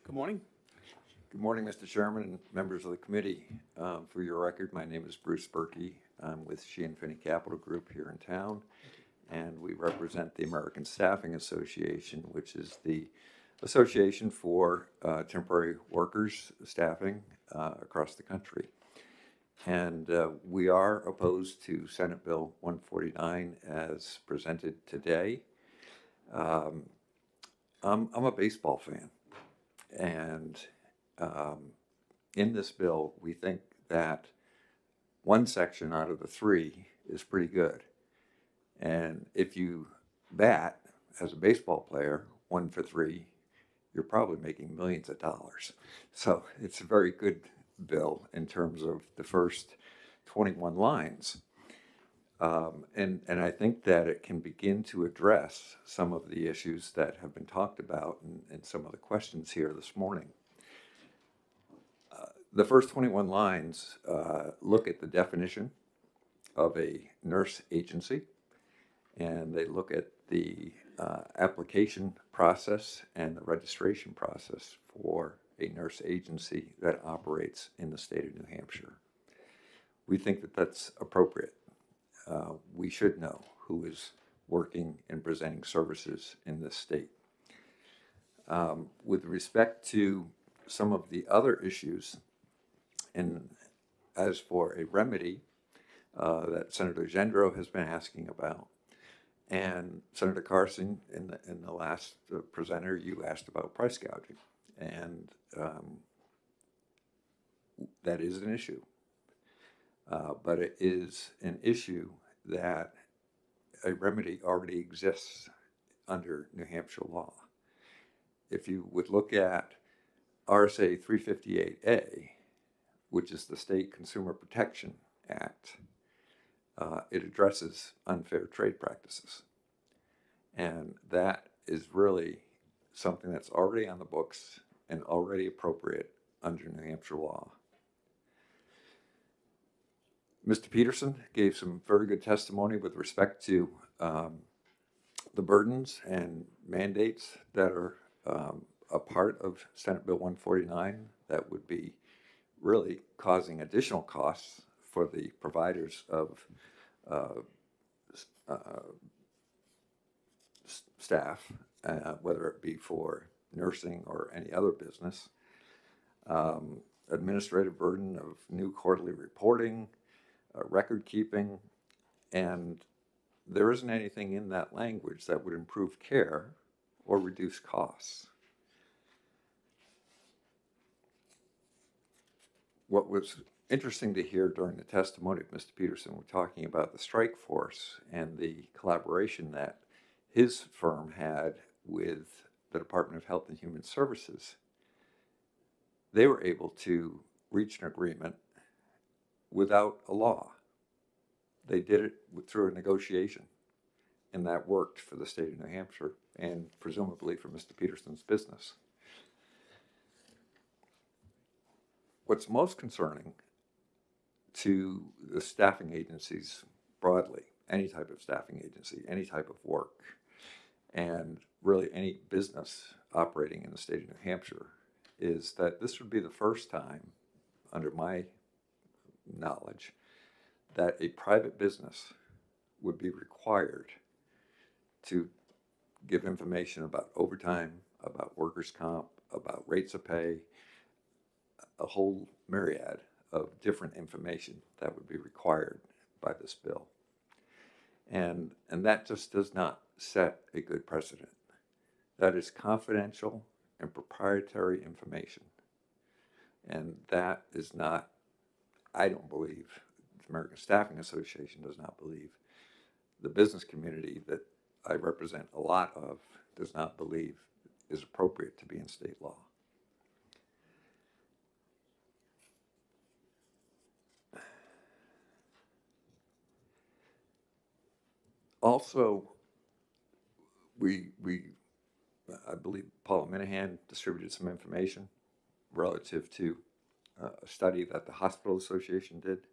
Good morning. Good morning, Mr. Chairman and members of the committee. For your record, my name is Bruce Berkey. I'm with Sheehan Finney Capital Group here in town, and we represent the American Staffing Association, which is the association for temporary workers staffing across the country. And we are opposed to Senate Bill 149 as presented today. I'm a baseball fan. And in this bill, we think that one section out of the three is pretty good. And if you bat as a baseball player 1 for 3, you're probably making millions of dollars. So it's a very good bill in terms of the first 21 lines. And I think that it can begin to address some of the issues that have been talked about in some of the questions here this morning. The first 21 lines look at the definition of a nurse agency, and they look at the application process and the registration process for a nurse agency that operates in the state of New Hampshire. We think that that's appropriate. We should know who is working and presenting services in this state. With respect to some of the other issues, and as for a remedy that Senator Gendro has been asking about, and Senator Carson, in the last presenter, you asked about price gouging, and that is an issue. But it is an issue that a remedy already exists under New Hampshire law. If you would look at RSA 358A, which is the State Consumer Protection Act, it addresses unfair trade practices. And that is really something that's already on the books and already appropriate under New Hampshire law. Mr. Peterson gave some very good testimony with respect to the burdens and mandates that are a part of Senate Bill 149 that would be really causing additional costs for the providers of staff, whether it be for nursing or any other business. Administrative burden of new quarterly reporting, record keeping, and there isn't anything in that language that would improve care or reduce costs. What was interesting to hear during the testimony of Mr. Peterson, we're talking about the strike force and the collaboration that his firm had with the Department of Health and Human Services. They were able to reach an agreement without a law. They did it through a negotiation, and that worked for the state of New Hampshire and presumably for Mr. Peterson's business. What's most concerning to the staffing agencies broadly, any type of staffing agency, any type of work, and really any business operating in the state of New Hampshire, is that this would be the first time, under my knowledge, that a private business would be required to give information about overtime, about workers' comp, about rates of pay, a whole myriad of different information that would be required by this bill. And that just does not set a good precedent. That is confidential and proprietary information. And that is not, I don't believe, the American Staffing Association does not believe, the business community that I represent a lot of does not believe is appropriate to be in state law. Also, I believe Paula Minahan distributed some information relative to a study that the Hospital Association did.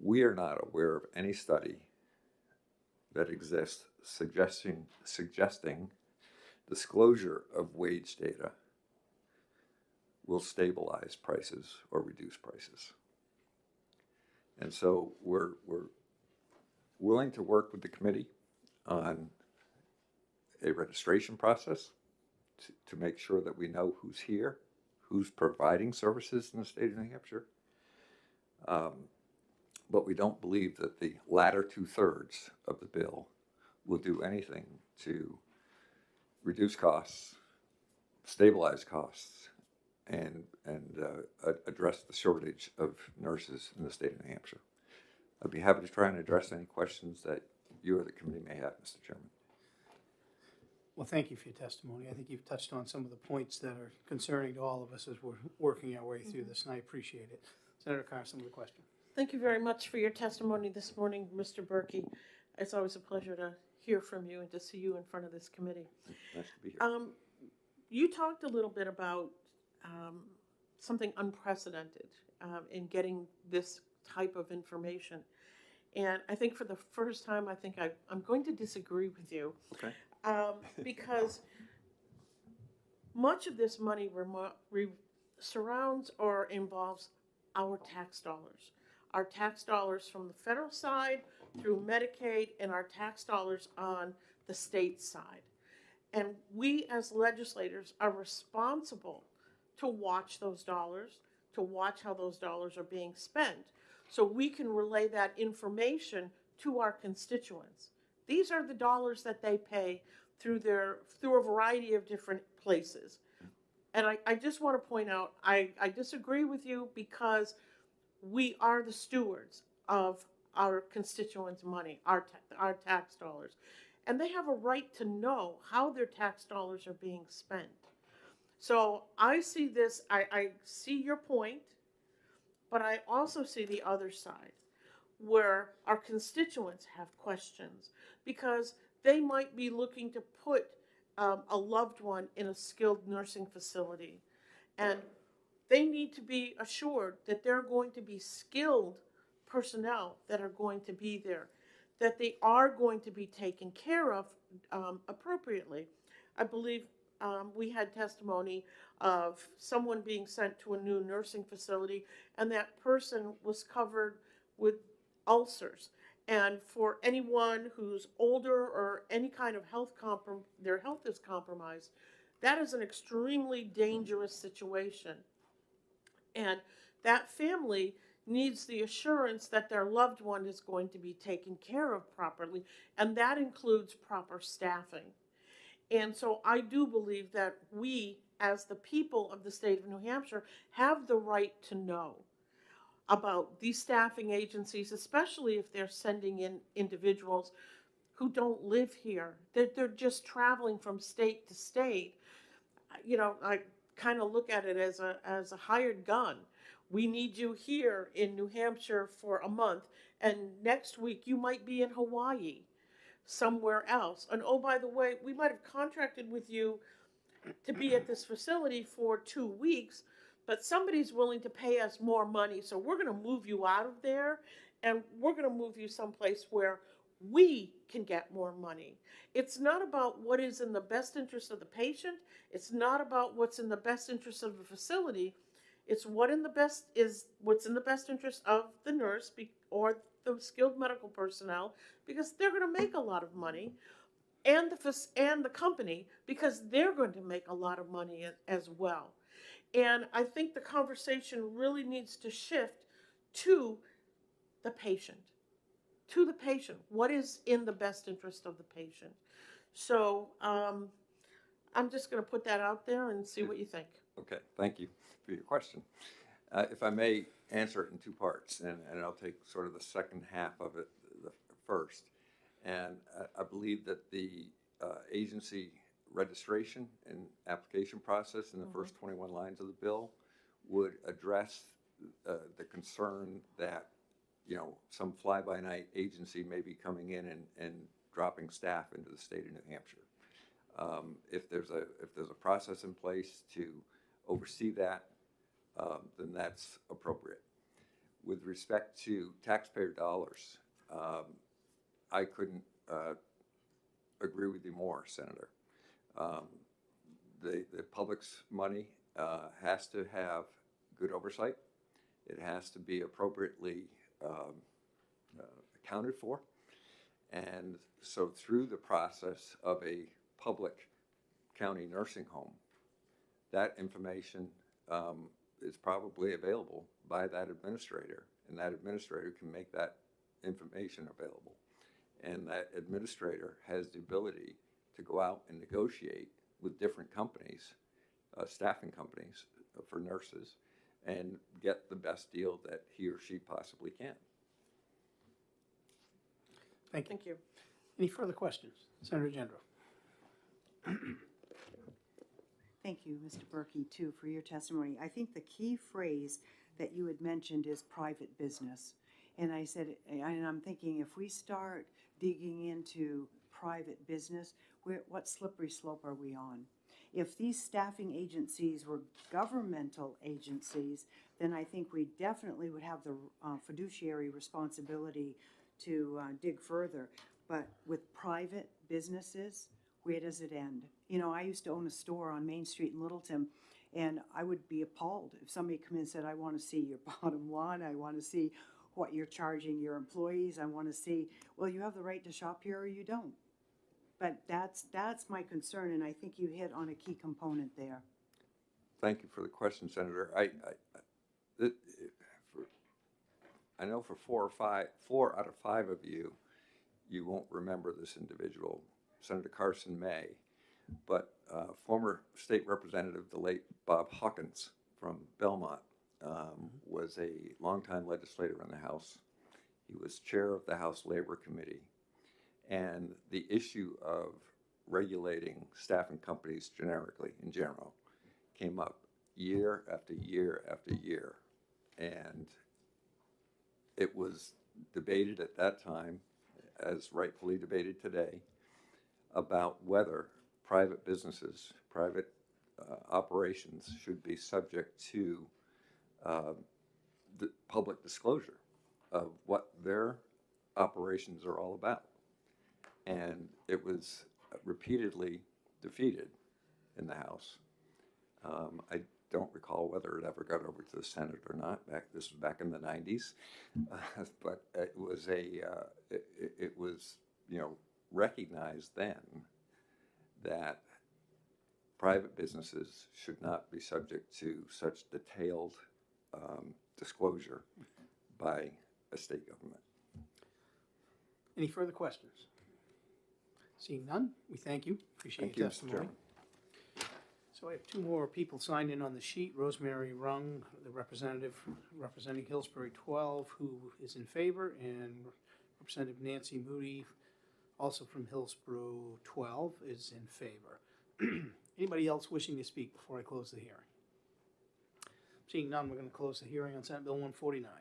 We are not aware of any study that exists suggesting disclosure of wage data will stabilize prices or reduce prices. And so we're willing to work with the committee on a registration process to make sure that we know who's here, who's providing services in the state of New Hampshire. But we don't believe that the latter 2/3 of the bill will do anything to reduce costs, stabilize costs, and address the shortage of nurses in the state of New Hampshire. I'd be happy to try and address any questions that you or the committee may have, Mr. Chairman. Well, thank you for your testimony. I think you've touched on some of the points that are concerning to all of us as we're working our way through this, and I appreciate it. Senator Carson with a question. Thank you very much for your testimony this morning, Mr. Berkey. It's always a pleasure to hear from you and to see you in front of this committee. Nice to be here. You talked a little bit about something unprecedented in getting this type of information. And I think for the first time, I'm going to disagree with you. Okay. Because much of this money surrounds or involves our tax dollars. Our tax dollars from the federal side through Medicaid and our tax dollars on the state side. And we as legislators are responsible to watch those dollars, to watch how those dollars are being spent, so we can relay that information to our constituents. These are the dollars that they pay through a variety of different places. And I just want to point out, I disagree with you because we are the stewards of our constituents' money, our tax dollars. And they have a right to know how their tax dollars are being spent. So I see this, I see your point, but I also see the other side, where our constituents have questions because they might be looking to put a loved one in a skilled nursing facility. And they need to be assured that there are going to be skilled personnel that are going to be there, that they are going to be taken care of appropriately. I believe we had testimony of someone being sent to a new nursing facility, and that person was covered with ulcers. And for anyone who's older or any kind of their health is compromised, that is an extremely dangerous situation. And that family needs the assurance that their loved one is going to be taken care of properly, and that includes proper staffing. And so I do believe that we, as the people of the state of New Hampshire, have the right to know about these staffing agencies, especially if they're sending in individuals who don't live here. They're just traveling from state to state. You know, I kind of look at it as a hired gun. We need you here in New Hampshire for a month, and next week you might be in Hawaii, somewhere else. And oh, by the way, we might have contracted with you to be at this facility for 2 weeks, but somebody's willing to pay us more money, so we're going to move you out of there, and we're going to move you someplace where we can get more money. It's not about what is in the best interest of the patient. It's not about what's in the best interest of the facility. It's what's in the best interest of the nurse or the skilled medical personnel, because they're going to make a lot of money. and the company, because they're going to make a lot of money as well. And I think the conversation really needs to shift to the patient. To the patient. What is in the best interest of the patient? So I'm just going to put that out there and see what you think. Okay, thank you for your question. If I may answer it in two parts, and I'll take sort of the second half of it first. And I believe that the agency registration and application process in the first 21 lines of the bill would address the concern that, you know, some fly-by-night agency may be coming in and dropping staff into the state of New Hampshire. If there's a process in place to oversee that, then that's appropriate. With respect to taxpayer dollars, I couldn't agree with you more, Senator. The public's money has to have good oversight. It has to be appropriately accounted for. And so through the process of a public county nursing home, that information is probably available by that administrator, and that administrator can make that information available. And that administrator has the ability to go out and negotiate with different companies, staffing companies for nurses, and get the best deal that he or she possibly can. Thank you. Thank you. Any further questions? Senator Gendro. Thank you, Mr. Berkey, too, for your testimony. I think the key phrase that you had mentioned is private business. And I said, and I'm thinking, if we start digging into private business, what slippery slope are we on? If these staffing agencies were governmental agencies, then I think we definitely would have the fiduciary responsibility to dig further. But with private businesses, where does it end? You know, I used to own a store on Main Street in Littleton, and I would be appalled if somebody come in and said, I want to see your bottom line, I want to see what you're charging your employees, I want to see, well, you have the right to shop here or you don't. But that's my concern, and I think you hit on a key component there. Thank you for the question, Senator. I know for 4 out of 5 of you, you won't remember this individual, Senator Carson May, but former state representative, the late Bob Hawkins from Belmont, was a longtime legislator in the House. He was chair of the House Labor Committee. And the issue of regulating staffing companies generically, in general, came up year after year after year. And it was debated at that time, as rightfully debated today, about whether private businesses, private operations should be subject to the public disclosure of what their operations are all about. And it was repeatedly defeated in the House. I don't recall whether it ever got over to the Senate or not. This was back in the 90s, but it was it was recognized then that private businesses should not be subject to such detailed disclosure by a state government. Any further questions? Seeing none, we thank you. Appreciate your testimony. So I have 2 more people signed in on the sheet. Rosemary Rung, the representative representing Hillsborough 12, who is in favor, and Representative Nancy Moody, also from Hillsborough 12, is in favor. Anybody else wishing to speak before I close the hearing? Seeing none, we're going to close the hearing on Senate Bill 149.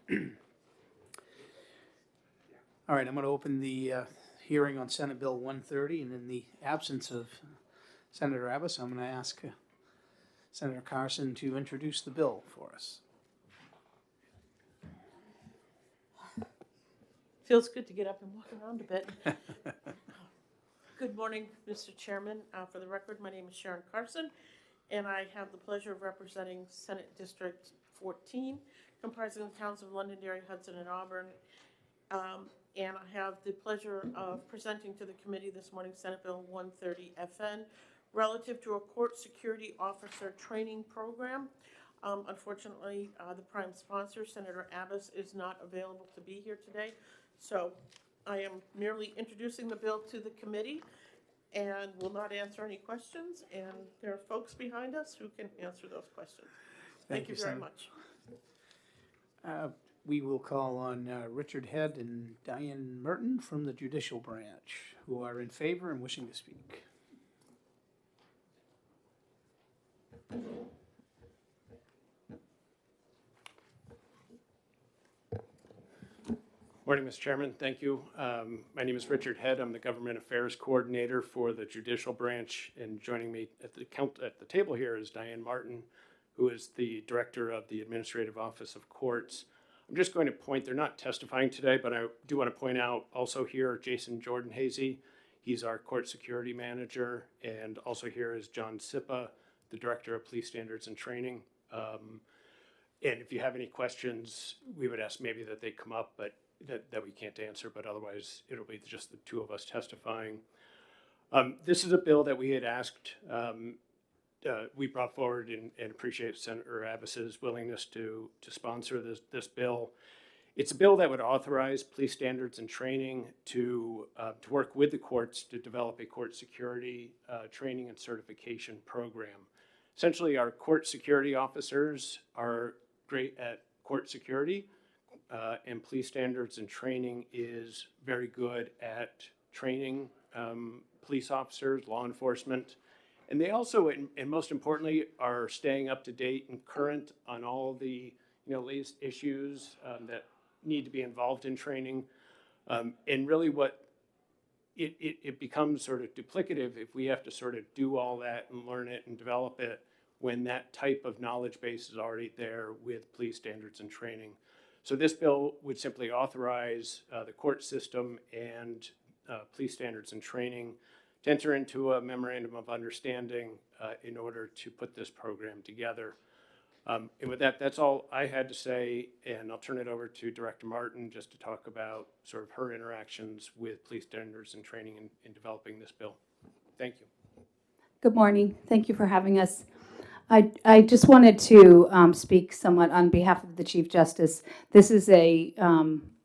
All right, I'm going to open the hearing on Senate Bill 130, and in the absence of Senator Abbas, I'm going to ask Senator Carson to introduce the bill for us. Feels good to get up and walk around a bit. Good morning, Mr. Chairman. For the record, my name is Sharon Carson, and I have the pleasure of representing Senate District 14, comprising the towns of Londonderry, Hudson, and Auburn. And I have the pleasure of presenting to the committee this morning Senate Bill 130 FN relative to a court security officer training program. Unfortunately, the prime sponsor, Senator Abbas, is not available to be here today. So I am merely introducing the bill to the committee and will not answer any questions. And there are folks behind us who can answer those questions. Thank you very Senator. much. We will call on Richard Head and Diane Merton from the Judicial Branch, who are in favor and wishing to speak. Morning, Mr. Chairman. Thank you. My name is Richard Head. I'm the Government Affairs Coordinator for the Judicial Branch, and joining me at the table here is Diane Martin, who is the Director of the Administrative Office of Courts. I'm just going to point, they're not testifying today, but I do want to point out also here Jason Jordan Hazy. He's our Court Security Manager, and also here is John Sippa, the Director of Police Standards and Training. And if you have any questions, we would ask maybe that they come up, but that we can't answer, but otherwise it'll be just the two of us testifying. This is a bill that we had asked, we brought forward and appreciate Senator Abbas's willingness to sponsor this bill. It's a bill that would authorize police standards and training to work with the courts to develop a court security training and certification program. Essentially, our court security officers are great at court security, and police standards and training is very good at training police officers, law enforcement. And they also, and most importantly, are staying up to date and current on all the latest issues that need to be involved in training. And really what it becomes sort of duplicative if we have to sort of do all that and learn it and develop it when that type of knowledge base is already there with police standards and training. So this bill would simply authorize the court system and police standards and training to enter into a memorandum of understanding in order to put this program together. And with that, that's all I had to say, and I'll turn it over to Director Martin just to talk about sort of her interactions with police standards and training in developing this bill. Thank you. Good morning. Thank you for having us. I just wanted to speak somewhat on behalf of the Chief Justice. This is a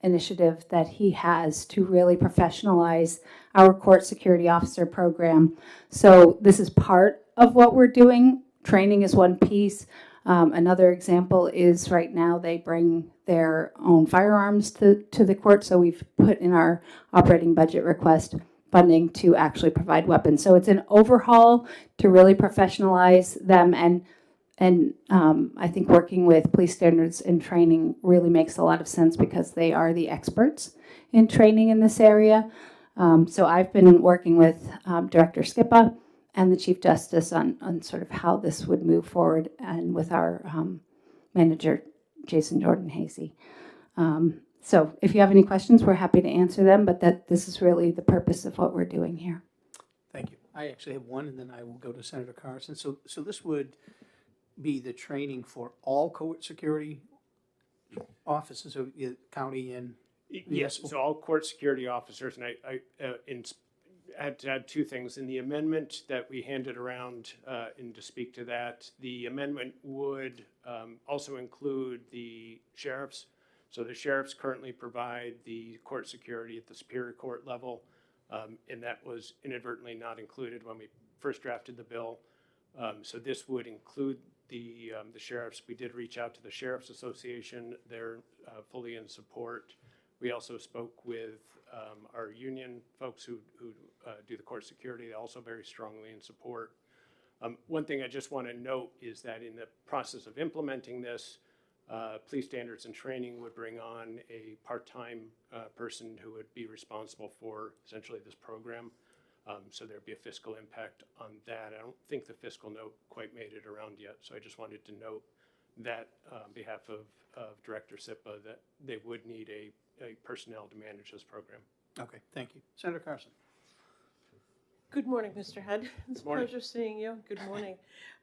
initiative that he has to really professionalize our court security officer program. So this is part of what we're doing. Training is one piece. Another example is right now they bring their own firearms to the court. So we've put in our operating budget request funding to actually provide weapons. So it's an overhaul to really professionalize them, and I think working with police standards and training really makes a lot of sense because they are the experts in training in this area. So I've been working with Director Skippa and the Chief Justice on sort of how this would move forward, and with our manager, Jason Jordan Hazy. So if you have any questions, we're happy to answer them, but this is really the purpose of what we're doing here. Thank you. I actually have one, and then I will go to Senator Carson. So this would be the training for all court security offices of the county and Yes, so all court security officers, and I had to add two things. In the amendment that we handed around, and to speak to that, the amendment would also include the sheriffs. So the sheriffs currently provide the court security at the Superior Court level, and that was inadvertently not included when we first drafted the bill. So this would include the sheriffs. We did reach out to the Sheriff's Association. They're fully in support. We also spoke with our union folks who do the court security. They're also very strongly in support. One thing I just want to note is that in the process of implementing this, Police Standards and Training would bring on a part-time person who would be responsible for essentially this program. So there'd be a fiscal impact on that. I don't think the fiscal note quite made it around yet, so I just wanted to note that on behalf of Director SIPA that they would need a personnel to manage this program. Okay, thank you. Senator Carson. Good morning, Mr. Head. It's a morning. pleasure seeing you. Good morning.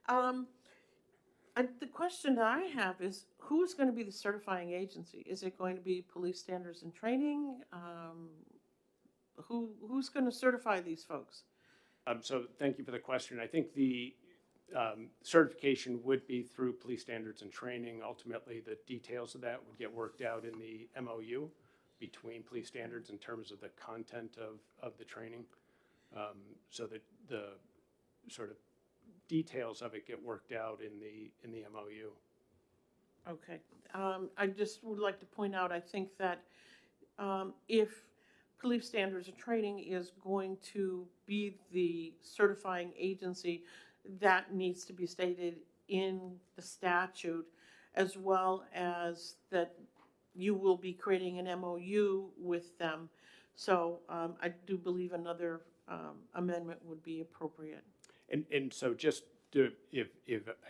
The question that I have is, who's going to be the certifying agency? Is it going to be Police Standards and Training? Who's going to certify these folks? So thank you for the question. I think the certification would be through Police Standards and Training. Ultimately, the details of that would get worked out in the MOU between Police Standards in terms of the content of the training. So that the sort of details of it get worked out in the MOU. Okay. I just would like to point out, I think that if Police Standards and Training is going to be the certifying agency, that needs to be stated in the statute, as well as that you will be creating an MOU with them. So I do believe another amendment would be appropriate. And so just to, if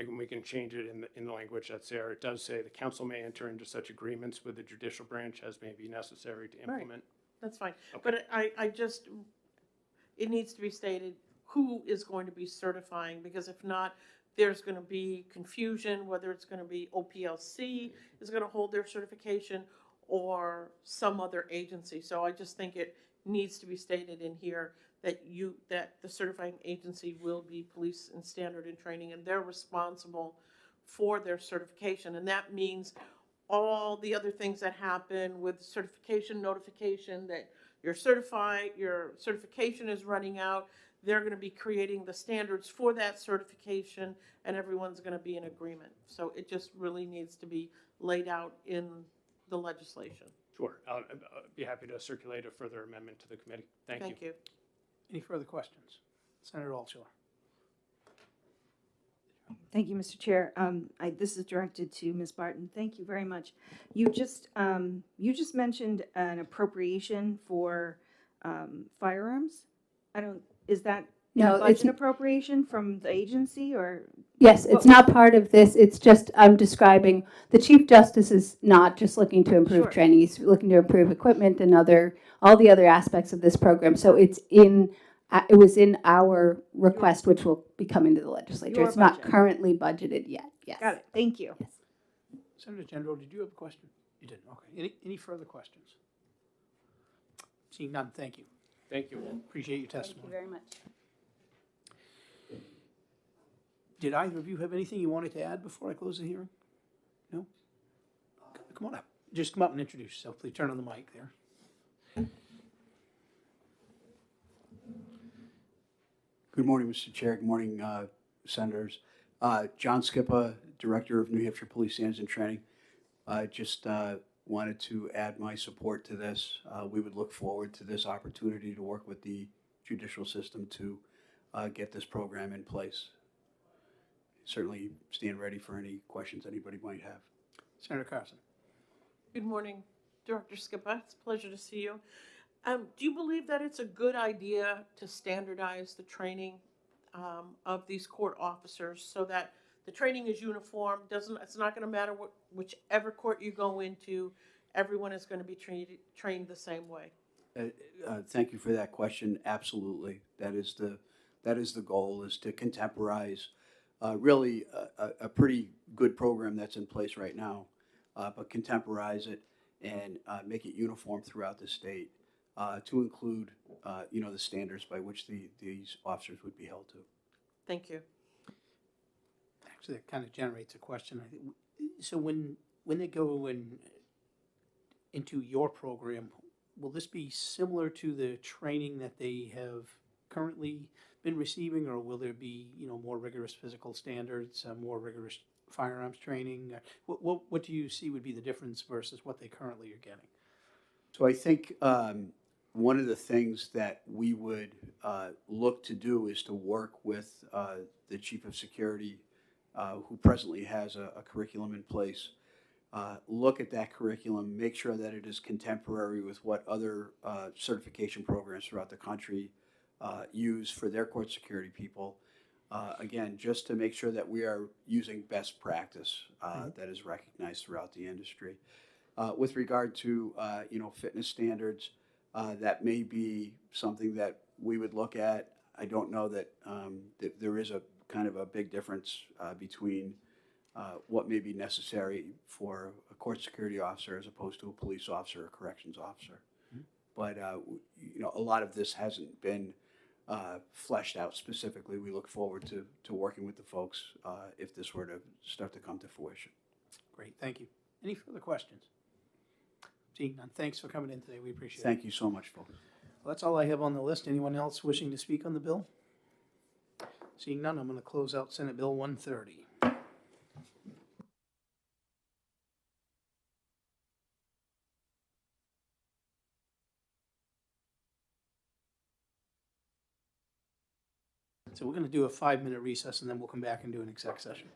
we can change it in the language that's there, it does say the council may enter into such agreements with the judicial branch as may be necessary to implement. Right. That's fine. Okay. But it needs to be stated who is going to be certifying, because if not, there's going to be confusion whether it's going to be OPLC is going to hold their certification or some other agency. So I just think it needs to be stated in here that the certifying agency will be Police and Standard and Training, and they're responsible for their certification. And that means all the other things that happen with certification notification, that you're certified, your certification is running out. They're going to be creating the standards for that certification, and everyone's going to be in agreement. So it just really needs to be laid out in the legislation. Sure. I'll be happy to circulate a further amendment to the committee. Thank you. Any further questions? Senator Altshuler. Thank you, Mr. Chair. This is directed to Ms. Barton. Thank you very much. You just mentioned an appropriation for firearms. Is that No, a budget it's- appropriation from the agency, or? Yes, it's not part of this. It's just, I'm describing, the Chief Justice is not just looking to improve Sure. training. He's looking to improve equipment and all the other aspects of this program. So it was in our request, which will be coming to the legislature. Your It's not budget. currently budgeted yet. Yes. Got it. Thank you. Yes. Senator General, did you have a question? You didn't. Okay. Any further questions? Seeing none, thank you. Thank you. Appreciate your Thank you testimony. very much. Did either of you have anything you wanted to add before I close the hearing? No? Come on up. Just come up and introduce yourself. Please turn on the mic there. Good morning, Mr. Chair. Good morning, Senators. John Skippa, Director of New Hampshire Police Standards and Training. I just wanted to add my support to this. We would look forward to this opportunity to work with the judicial system to get this program in place. Certainly stand ready for any questions anybody might have. Senator Carson. Good morning, Director Skippa. It's a pleasure to see you. Do you believe that it's a good idea to standardize the training of these court officers so that the training is uniform? It's not going to matter whichever court you go into, everyone is going to be trained the same way. Thank you for that question. Absolutely, that is the goal, is to contemporize really a pretty good program that's in place right now, but contemporize it and make it uniform throughout the state to include the standards by which these officers would be held to. Thank you. Actually, that kind of generates a question. I think. So when they go into your program, will this be similar to the training that they have currently been receiving, or will there be more rigorous physical standards, more rigorous firearms training? What do you see would be the difference versus what they currently are getting? So I think one of the things that we would look to do is to work with the Chief of Security, who presently has a curriculum in place, look at that curriculum, make sure that it is contemporary with what other certification programs throughout the country use for their court security people. Again, just to make sure that we are using best practice that is recognized throughout the industry. With regard to, fitness standards, that may be something that we would look at. I don't know that, that there is a kind of a big difference between what may be necessary for a court security officer as opposed to a police officer or corrections officer. But, a lot of this hasn't been fleshed out specifically. We look forward to working with the folks if this were to start to come to fruition. Great, thank you. Any further questions? Seeing none, thanks for coming in today. We appreciate it. Thank you so much, folks. Well, that's all I have on the list. Anyone else wishing to speak on the bill? Seeing none, I'm going to close out Senate Bill 130. So we're going to do a 5-minute recess, and then we'll come back and do an exec session.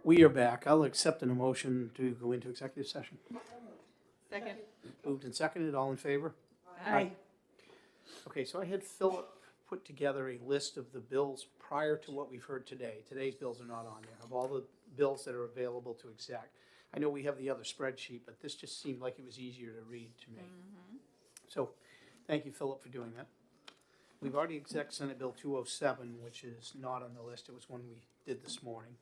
We are back. I'll accept an motion to go into executive session. Second. Moved and seconded, all in favor? Aye. Okay, so I had Philip put together a list of the bills prior to what we've heard today. Today's bills are not on there, of all the bills that are available to exec. I know we have the other spreadsheet, but this just seemed like it was easier to read to me. So, thank you, Philip, for doing that. We've already exec Senate Bill 207, which is not on the list. It was one we did this morning.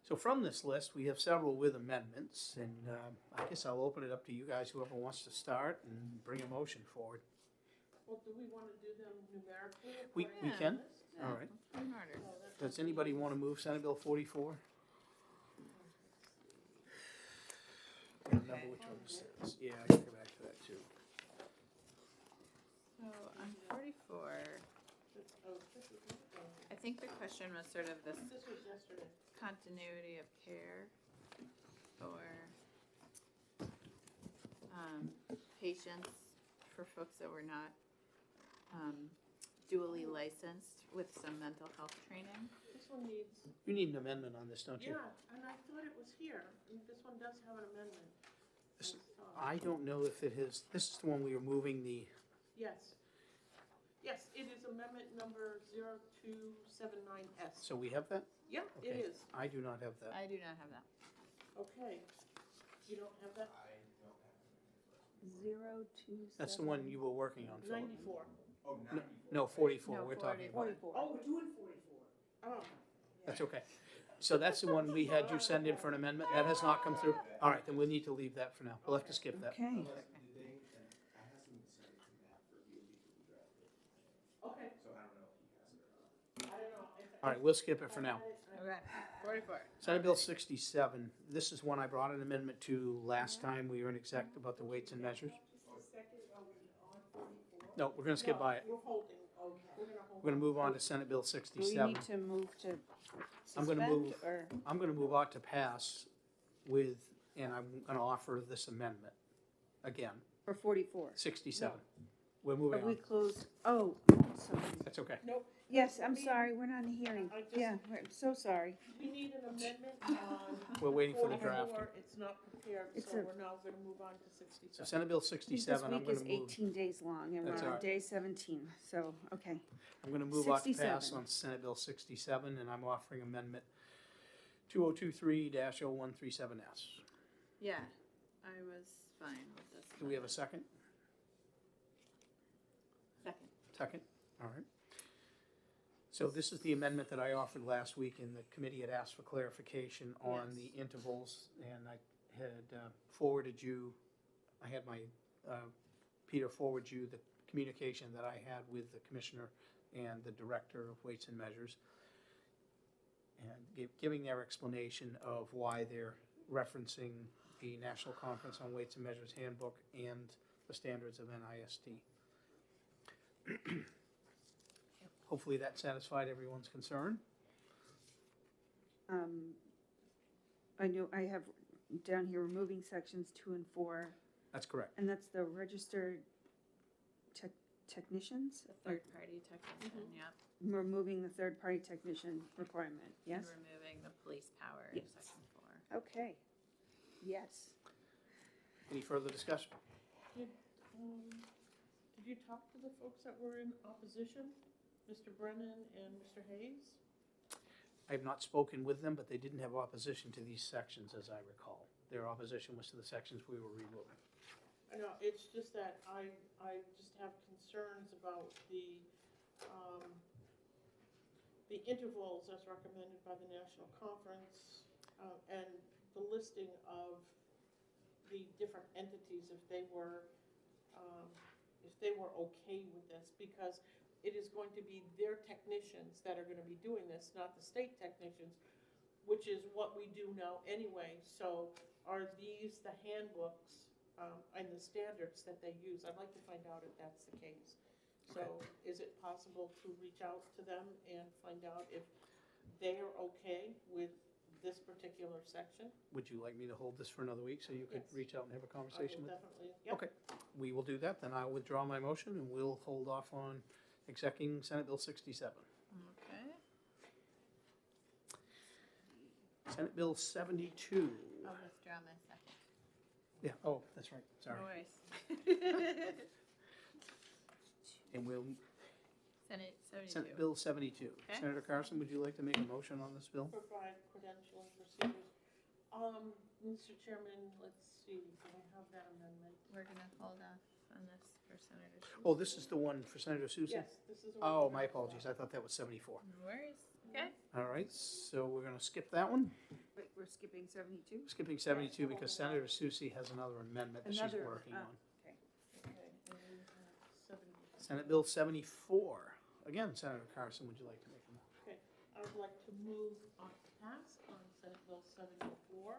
So from this list, we have several with amendments, and I guess I'll open it up to you guys, whoever wants to start, and bring a motion forward. Well, do we want to do them numerically? We can? All right. In order. Does anybody want to move Senate Bill 44? I don't remember which one this is. Yeah, I can go back to that too. So on 44, I think the question was sort of this This was yesterday. continuity of care for patients, for folks that were not duly licensed with some mental health training. This one needs, You need an amendment on this, don't you? yeah, and I thought it was here. And this one does have an amendment. This- I don't know if it is, this is the one we are moving the, Yes. Yes, it is amendment number 0279S. so we have that? Yeah, it Okay. is. I do not have that. I do not have that. Okay. You don't have that? 027. That's the one you were working on, Philip. 94. No, 44, No, we're talking about. 44. Oh, we're doing 44. Oh. That's okay. So that's the one we had you send in for an amendment. That has not come through. All right, then we'll need to leave that for now. We'll have to skip that. Okay. Okay. All right, we'll skip it for now. Okay, 44. Senate Bill 67, this is one I brought an amendment to last time we were in exec about the weights and measures. No, we're gonna skip by it. We're holding, okay. We're gonna hold. We're gonna move on to Senate Bill Do we 67. need to move to I'm gonna suspend move, or? I'm gonna move on to pass with, and I'm gonna offer this amendment again, For 44? 67. We're Are moving we on. closed? Oh, sorry. That's okay. Nope. Yes, I'm sorry, we're not in hearing. I just- Yeah, I'm so sorry. We need an amendment on. We're waiting for the 44. draft. It's not prepared, It's so a- we're now gonna move on to So 67. Senate Bill This 67, I'm week is gonna move, 18 days long, and we're That's all on right. day 17, so, okay. I'm gonna move on to pass 67. on Senate Bill 67, and I'm offering amendment 2023-0137S. Yeah, I was fine with this. Do we have a second? Second. Second, all right. So this is the amendment that I offered last week, and the committee had asked for clarification on Yes. the intervals, and I had forwarded you, I had my, Peter forward you the communication that I had with the commissioner and the director of weights and measures, and giving their explanation of why they're referencing the National Conference on Weights and Measures Handbook and the standards of NIST. Hopefully that satisfied everyone's concern. I know I have down here removing sections 2 and 4, That's correct. and that's the registered technicians? The third-party technician, yep. Removing the third-party technician requirement, yes? And removing the police power in Yes. section 4. Okay. Yes. Any further discussion? Did you talk to the folks that were in opposition? Mr. Brennan and Mr. Hayes? I have not spoken with them, but they didn't have opposition to these sections, as I recall. Their opposition was to the sections we were removing. I know, it's just that I just have concerns about the intervals as recommended by the National Conference, and the listing of the different entities, if they were okay with this, because it is going to be their technicians that are gonna be doing this, not the state technicians, which is what we do now anyway. So are these the handbooks and the standards that they use? I'd like to find out if that's the case. So is it possible to reach out to them and find out if they are okay with this particular section? Would you like me to hold this for another week so you could Yes. reach out and have a I conversation will with? definitely, yep. Okay, we will do that, then I'll withdraw my motion and we'll hold off on execing Senate Bill 67. Okay. Senate Bill 72. I'll withdraw my second. Yeah, oh, that's right, sorry. No worries. And we'll, Senate 72. Senate Bill 72. Okay. Senator Carson, would you like to make a motion on this bill? Provide credentialing procedures. Mr. Chairman, let's see, can I have that amendment? We're gonna hold off on this for Senator Sousa. Oh, this is the one for Senator Sousa? Yes, this is the one. Oh, my apologies, I thought that was 74. No worries. Okay. All right, so we're gonna skip that one. Wait, we're skipping 72? Skipping 72 because Senator Susie has another amendment that she's Another, working on. Okay. Okay, and we have 70. Senate Bill 74. Again, Senator Carson, would you like to make a motion? Okay, I would like to move on pass on Senate Bill 74.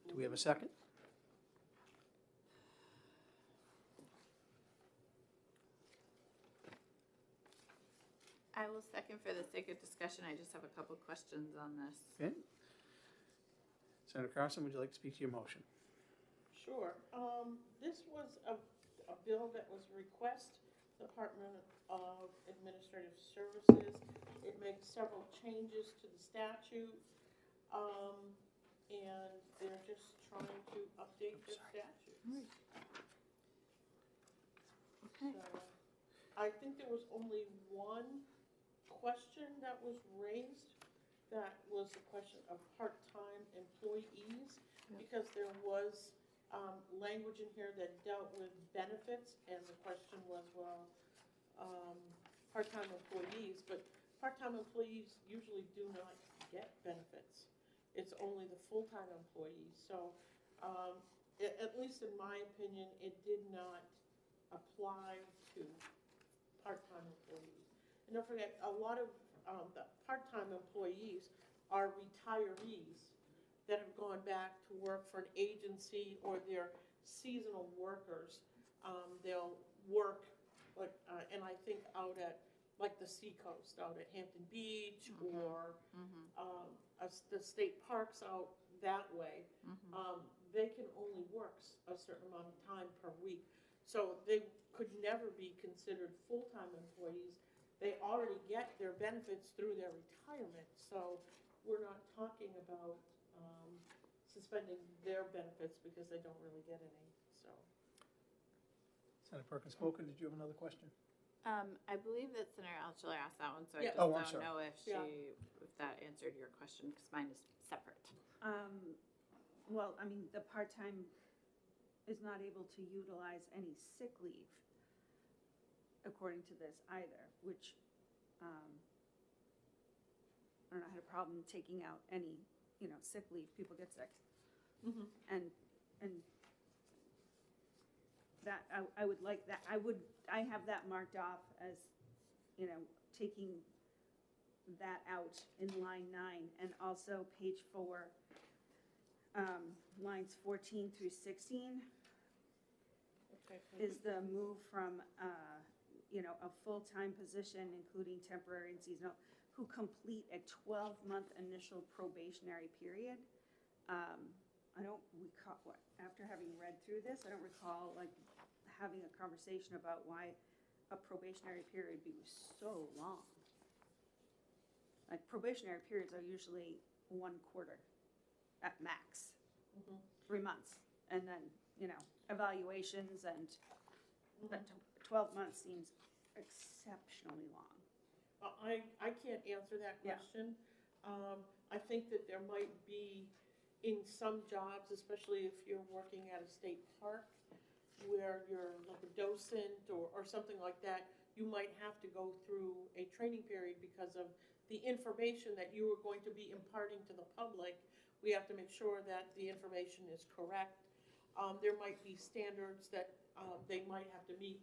Do we have a second? I will second for the sake of discussion. I just have a couple questions on this. Okay. Senator Carson, would you like to speak to your motion? Sure. This was a bill that was request Department of Administrative Services. It makes several changes to the statute, and they're just trying to update the statute. Okay. So, I think there was only one question that was raised. That was the question of part-time employees, because there was language in here that dealt with benefits, and the question was, well, part-time employees, but part-time employees usually do not get benefits. It's only the full-time employees. So, at least in my opinion, it did not apply to part-time employees. And don't forget, a lot of the part-time employees are retirees that have gone back to work for an agency, or they're seasonal workers. They'll work, like, and I think out at, like, the Seacoast, out at Hampton Beach, or the state parks out that way. They can only work a certain amount of time per week. So they could never be considered full-time employees. They already get their benefits through their retirement. So we're not talking about suspending their benefits because they don't really get any, so. Senator Perkins-Coker, did you have another question? I believe that Senator Altshuler asked that one, so I Yeah. just Oh, I'm don't sorry. know if Yeah. if that answered your question, because mine is separate. Well, I mean, the part-time is not able to utilize any sick leave according to this either, which, I don't know, I had a problem taking out any, sick leave. People get sick. And that, I would like that, I have that marked off as, taking that out in line 9, and also page 4, lines 14 through 16 Okay. is the move from, a full-time position, including temporary and seasonal, who complete a 12-month initial probationary period. I don't recall, after having read through this, I don't recall like having a conversation about why a probationary period be so long. Like probationary periods are usually 1 quarter at max, 3 months. And then, evaluations, and that 12 months seems exceptionally long. I can't answer that Yeah. question. I think that there might be, in some jobs, especially if you're working at a state park, where you're like a docent or something like that, you might have to go through a training period because of the information that you are going to be imparting to the public. We have to make sure that the information is correct. There might be standards that they might have to meet.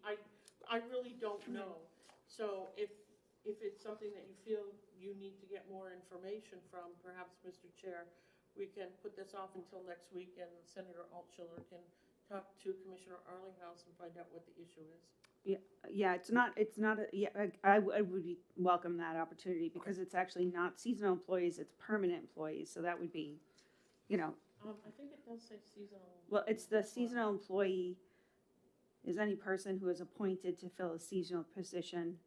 I really don't know. So if it's something that you feel you need to get more information from, perhaps, Mr. Chair, we can put this off until next week, and Senator Altshuler can talk to Commissioner Arlinghouse and find out what the issue is. Yeah, it's not, I would welcome that opportunity, because it's actually not seasonal employees, it's permanent employees, so that would be, I think it does say seasonal. well, it's the seasonal employee is any person who is appointed to fill a seasonal position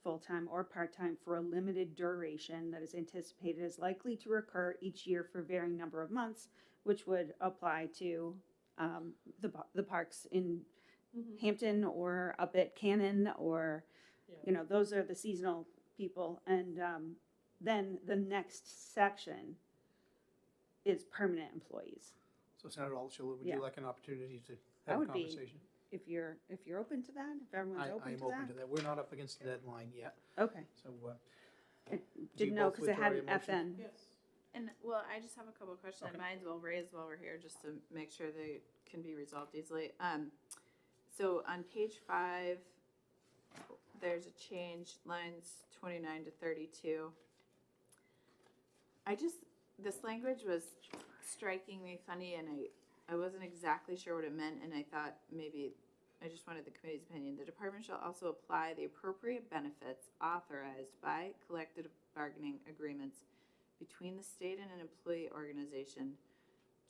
full-time or part-time for a limited duration that is anticipated as likely to recur each year for varying number of months, which would apply to the parks in Hampton or up at Cannon, or, you know, those are the seasonal people. And then the next section is permanent employees. So Senator Altshuler, would Yeah. you like an opportunity to That have a would be, conversation? if you're open to that, if everyone's open I'm to that. open to that. We're not up against the deadline yet. Okay. So, I do you didn't know both because it withdraw had your an motion? FN. Yes. And, well, I just have a couple of questions. Okay. Mine's well raised while we're here, just to make sure they can be resolved easily. So on page 5, there's a change, lines 29 to 32. This language was striking me funny, and I wasn't exactly sure what it meant, and I thought maybe, I just wanted the committee's opinion. The department shall also apply the appropriate benefits authorized by collective bargaining agreements between the state and an employee organization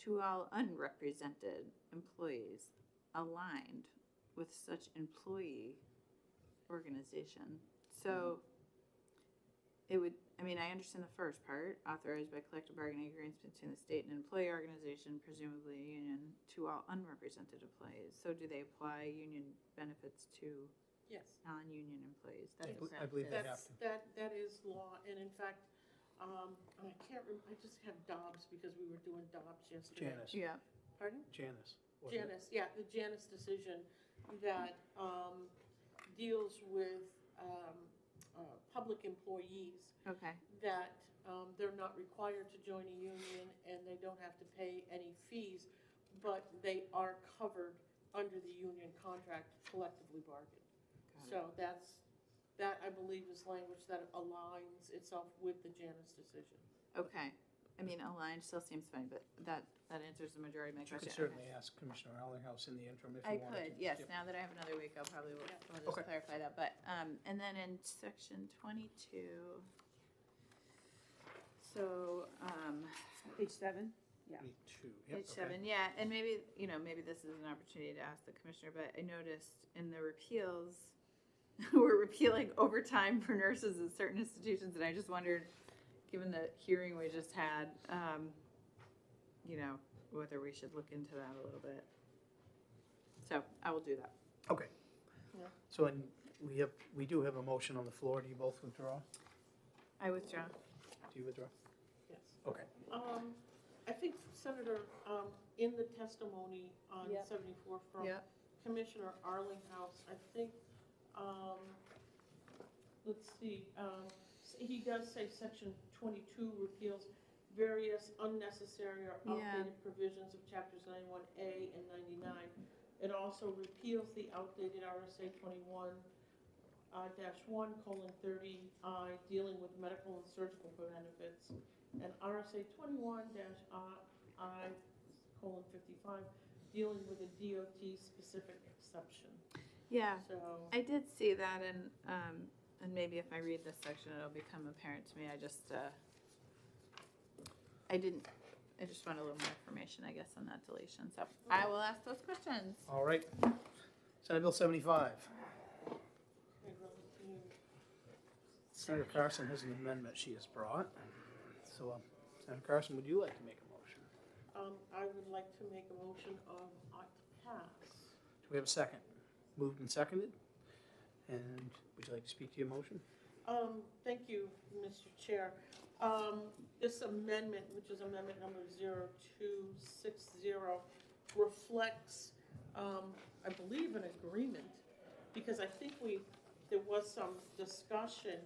to all unrepresented employees aligned with such employee organization. So it would, I mean, I understand the first part, authorized by collective bargaining agreements between the state and an employee organization, presumably a union, to all unrepresented employees. So do they apply union benefits to Yes. non-union employees? I believe they have That's, to. that is law, and in fact, and I can't remember, I just have Dobbs because we were doing Dobbs yesterday. Janice. Yeah. Pardon? Janice. wasn't it? Janice, yeah, the Janice decision that deals with public employees. Okay. That they're not required to join a union and they don't have to pay any fees, but they are covered under the union contract collectively bargained. So that I believe is language that aligns itself with the Janice decision. Okay. I mean, aligned still seems fine, but that answers the majority of my You could question. certainly ask Commissioner Allenhouse in the interim if I you wanted to. could, yes. Yep. Now that I have another week, I'll probably will just Okay. clarify that. But and then in section 22, so Page 7? Yeah. 22. Yep, page okay. 7, yeah, and maybe maybe this is an opportunity to ask the commissioner, but I noticed in the repeals, we're repealing overtime for nurses at certain institutions, and I just wondered, given the hearing we just had, whether we should look into that a little bit. So I will do that. Okay. Yeah. So, and we do have a motion on the floor. Do you both withdraw? I withdraw. Do you withdraw? Yes. Okay. I think Senator, in the testimony on Yep. 74 from Yep. Commissioner Arlinghouse, I think, let's see, he does say section 22 repeals various unnecessary or Yeah. outdated provisions of chapters 91A and 99. It also repeals the outdated RSA 21-1:30I dealing with medical and surgical benefits, and RSA 21-I:55 dealing with a DOT specific exception. Yeah, So I did see that, and maybe if I read this section, it'll become apparent to me. I just want a little more information, I guess, on that deletion. So I will ask those questions. All right. Senate Bill 75. Senator Carson has an amendment she has brought. So, Senator Carson, would you like to make a motion? I would like to make a motion ought to pass. Do we have a second? Moved and seconded. And would you like to speak to your motion? Thank you, Mr. Chair. This amendment, which is amendment number 0260, reflects, I believe, an agreement, because I think there was some discussion.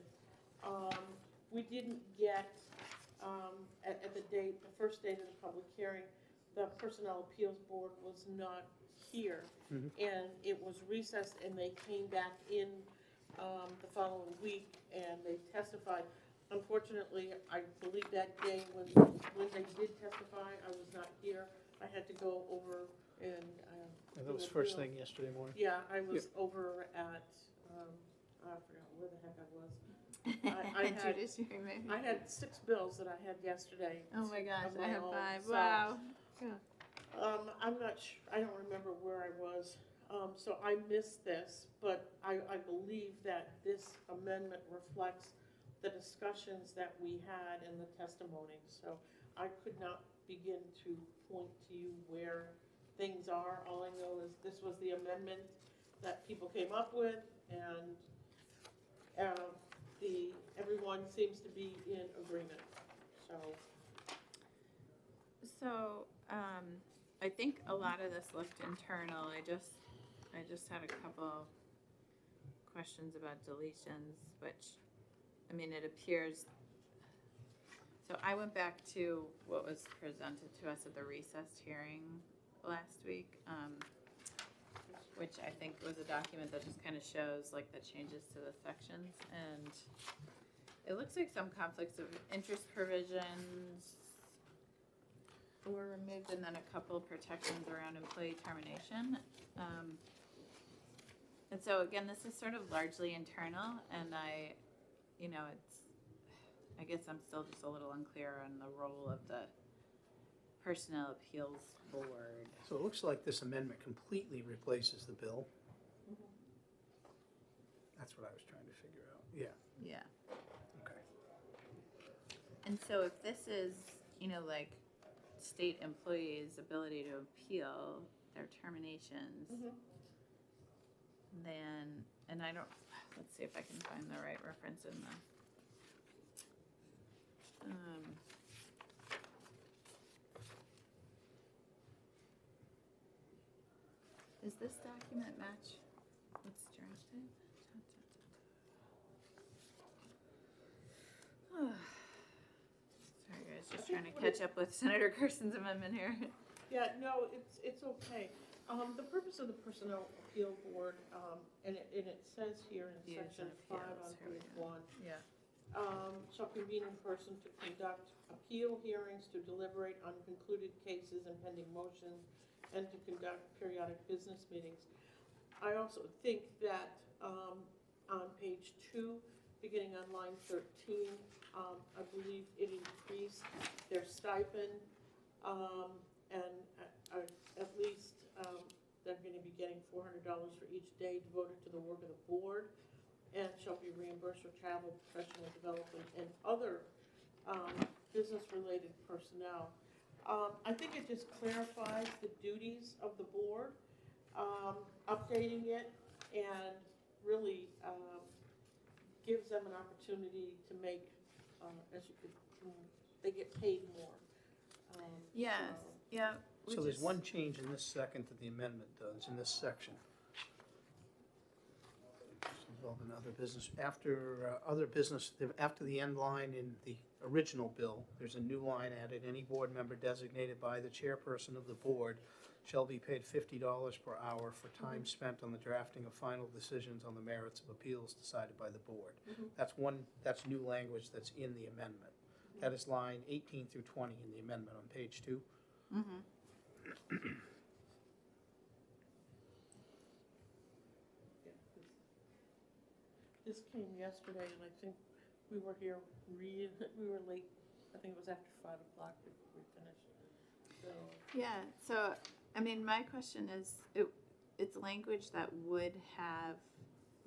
We didn't get, at the first date of the public hearing, the Personnel Appeals Board was not here. Mhm. And it was recessed, and they came back in the following week, and they testified. Unfortunately, I believe that day when they did testify, I was not here. I had to go over and. That was first thing yesterday morning. Yeah, I was over at, I forgot where the heck I was. Judiciary, maybe. I had 6 bills that I had yesterday. Oh my gosh, of I my have own, 5. so, Wow. Yeah. I'm not sure, I don't remember where I was. So I missed this, but I believe that this amendment reflects the discussions that we had in the testimony. So I could not begin to point to you where things are. All I know is this was the amendment that people came up with, and everyone seems to be in agreement. So, I think a lot of this looked internal. I just had a couple questions about deletions, which, I mean, it appears. So I went back to what was presented to us at the recessed hearing last week, which I think was a document that just kind of shows like the changes to the sections, and it looks like some conflicts of interest provisions were removed, and then a couple protections around employee termination. And so again, this is sort of largely internal, and I guess I'm still just a little unclear on the role of the Personnel Appeals Board. So it looks like this amendment completely replaces the bill. That's what I was trying to figure out. Yeah. Yeah. Okay. And so if this is, like state employees' ability to appeal their terminations, then, and I don't, let's see if I can find the right reference in the, does this document match what's drafted? Sorry guys, just trying to catch up with Senator Carson's amendment here. Yeah, no, it's okay. The purpose of the Personnel Appeal Board, and it says here in section 5 on page 1. Yeah. Shall convene in person to conduct appeal hearings, to deliberate on concluded cases and pending motions, and to conduct periodic business meetings. I also think that on page 2, beginning on line 13, I believe it increased their stipend, and at least they're going to be getting $400 for each day devoted to the work of the board, and shall be reimbursed for travel, professional development, and other business-related personnel. I think it just clarifies the duties of the board, updating it, and really gives them an opportunity to make, they get paid more. Yes, yeah. So there's one change in this second that the amendment does, in this section. Involving other business, after the end line in the original bill, there's a new line added. Any board member designated by the chairperson of the board shall be paid $50 per hour for time spent on the drafting of final decisions on the merits of appeals decided by the board. That's new language that's in the amendment. That is line 18 through 20 in the amendment on page 2. This came yesterday, and I think we were here we were late. I think it was after 5 o'clock before we finished. So. Yeah, so, I mean, my question is, it's language that would have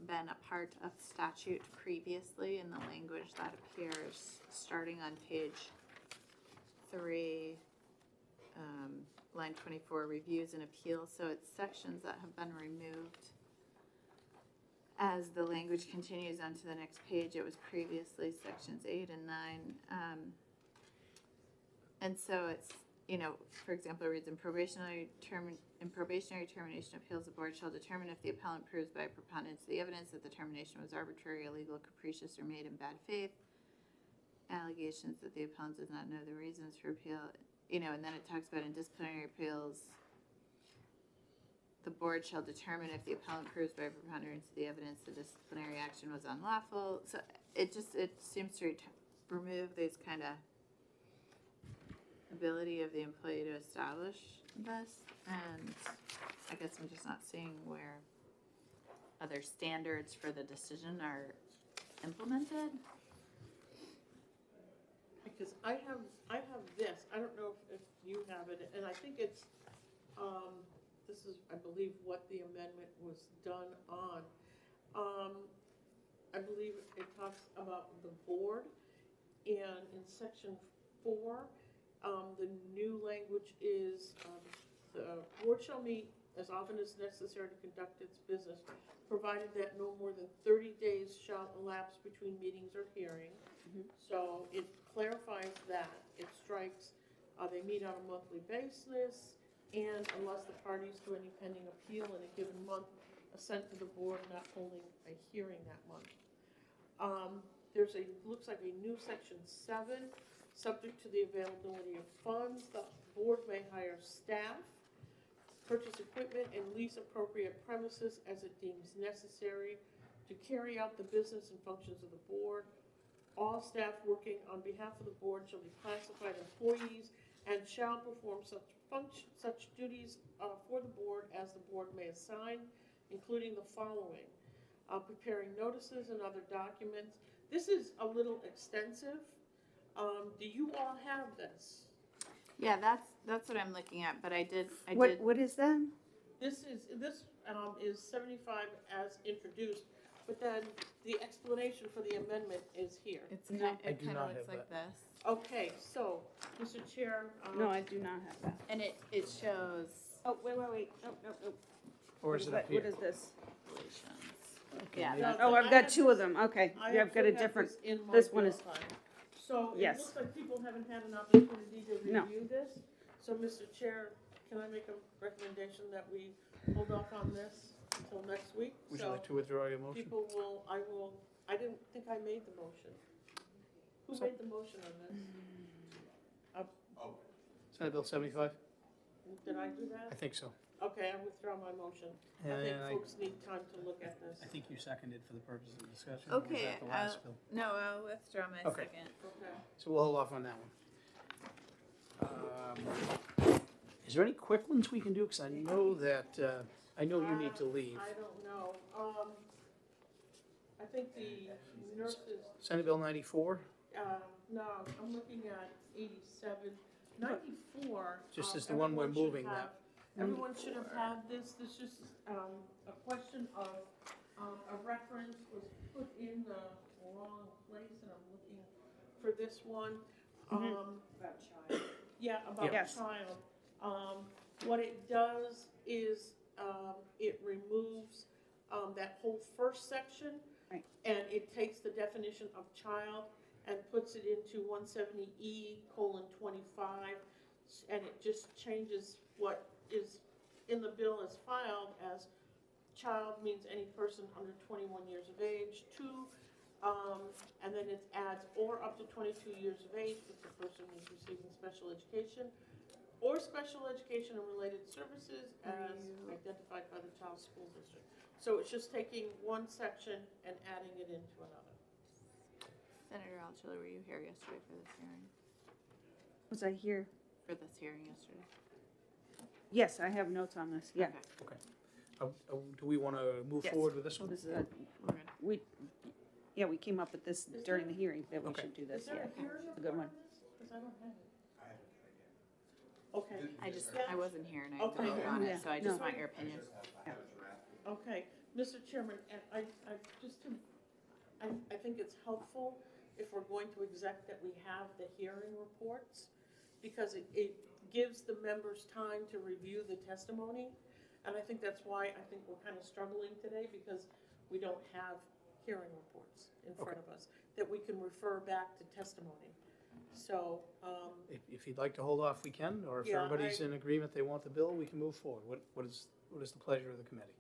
been a part of statute previously, and the language that appears starting on page 3, line 24, reviews and appeals. So it's sections that have been removed. As the language continues onto the next page, it was previously sections 8 and 9. And so it's, for example, it reads, in probationary termination appeals, the board shall determine if the appellant proves by preponderance of the evidence that the termination was arbitrary, illegal, capricious, or made in bad faith. Allegations that the appellant does not know the reasons for appeal, and then it talks about in disciplinary appeals, the board shall determine if the appellant proves by preponderance of the evidence the disciplinary action was unlawful. So it seems to remove this kind of ability of the employee to establish this, and I guess I'm just not seeing where other standards for the decision are implemented. Because I have this. I don't know if you have it, and I think it's this is, I believe, what the amendment was done on. I believe it talks about the board, and in section 4, the new language is, the board shall meet as often as necessary to conduct its business, provided that no more than 30 days shall elapse between meetings or hearings. So it clarifies that. It strikes, they meet on a monthly basis, and unless the parties to any pending appeal in a given month assent to the board not holding a hearing that month. There's a, looks like a new section 7, subject to the availability of funds. The board may hire staff, purchase equipment, and lease appropriate premises as it deems necessary to carry out the business and functions of the board. All staff working on behalf of the board shall be classified employees and shall perform such duties for the board as the board may assign, including the following: preparing notices and other documents. This is a little extensive. Do you all have this? Yeah, that's what I'm looking at, but I did. What is that? This is 75 as introduced, but then the explanation for the amendment is here. It kind of looks like this. Okay, so, Mr. Chair. No, I do not have that. And it shows. Oh, wait. Nope. Or is it up here? What is this? Okay, Yeah. maybe- Oh, I've got two of them. Okay. I Yeah, I've got a actually have different, in my this one bill is, file. So it Yes. looks like people haven't had an opportunity to No. review this. So, Mr. Chair, can I make a recommendation that we hold off on this until next week? Would you So like to withdraw your motion? people will, I didn't think I made the motion. Who made the motion on this? Senate Bill 75? Did I do that? I think so. Okay, I withdraw my motion. I think And I- folks need time to look at this. I think you seconded for the purpose of discussion. or was Okay. that the last bill? No, I'll withdraw my Okay. second. Okay. So we'll hold off on that one. Is there any quick ones we can do? Because I know that, I know you need to leave. I don't know. I think the nurses, Senate Bill 94, no, I'm looking at 87. 94. just as the one we're everyone should moving have- now. Everyone should have had this. This is a question of, a reference was put in the wrong place, and I'm looking for this one. About child. Yeah, about Yes. child. What it does is, it removes, that whole first section. Right. And it takes the definition of child and puts it into 170E:25, and it just changes what is in the bill as filed as child means any person under 21 years of age, and then it adds or up to 22 years of age if the person is receiving special education or special education and related services as identified by the child school district. So it's just taking one section and adding it into another. Senator Altshuler, were you here yesterday for this hearing? was I here? For this hearing yesterday? Yes, I have notes on this, yeah. Okay. Do we want to move Yes. forward with this one? This is we came up with this during the hearing, that we Okay. should do this, Is there yeah. a hearing It's a good one. Because I don't have it. Okay. I wasn't here and I Okay. voted on Yeah. it, so I just No. want your opinion. Okay, Mr. Chairman, and I think it's helpful if we're going to exec that we have the hearing reports, because it gives the members time to review the testimony. And I think that's why I think we're kind of struggling today, because we don't have hearing reports in front of us that we can refer back to testimony. So, If you'd like to hold off, we can, or if Yeah, everybody's in agreement they want the bill, we can move forward. What is the pleasure of the committee?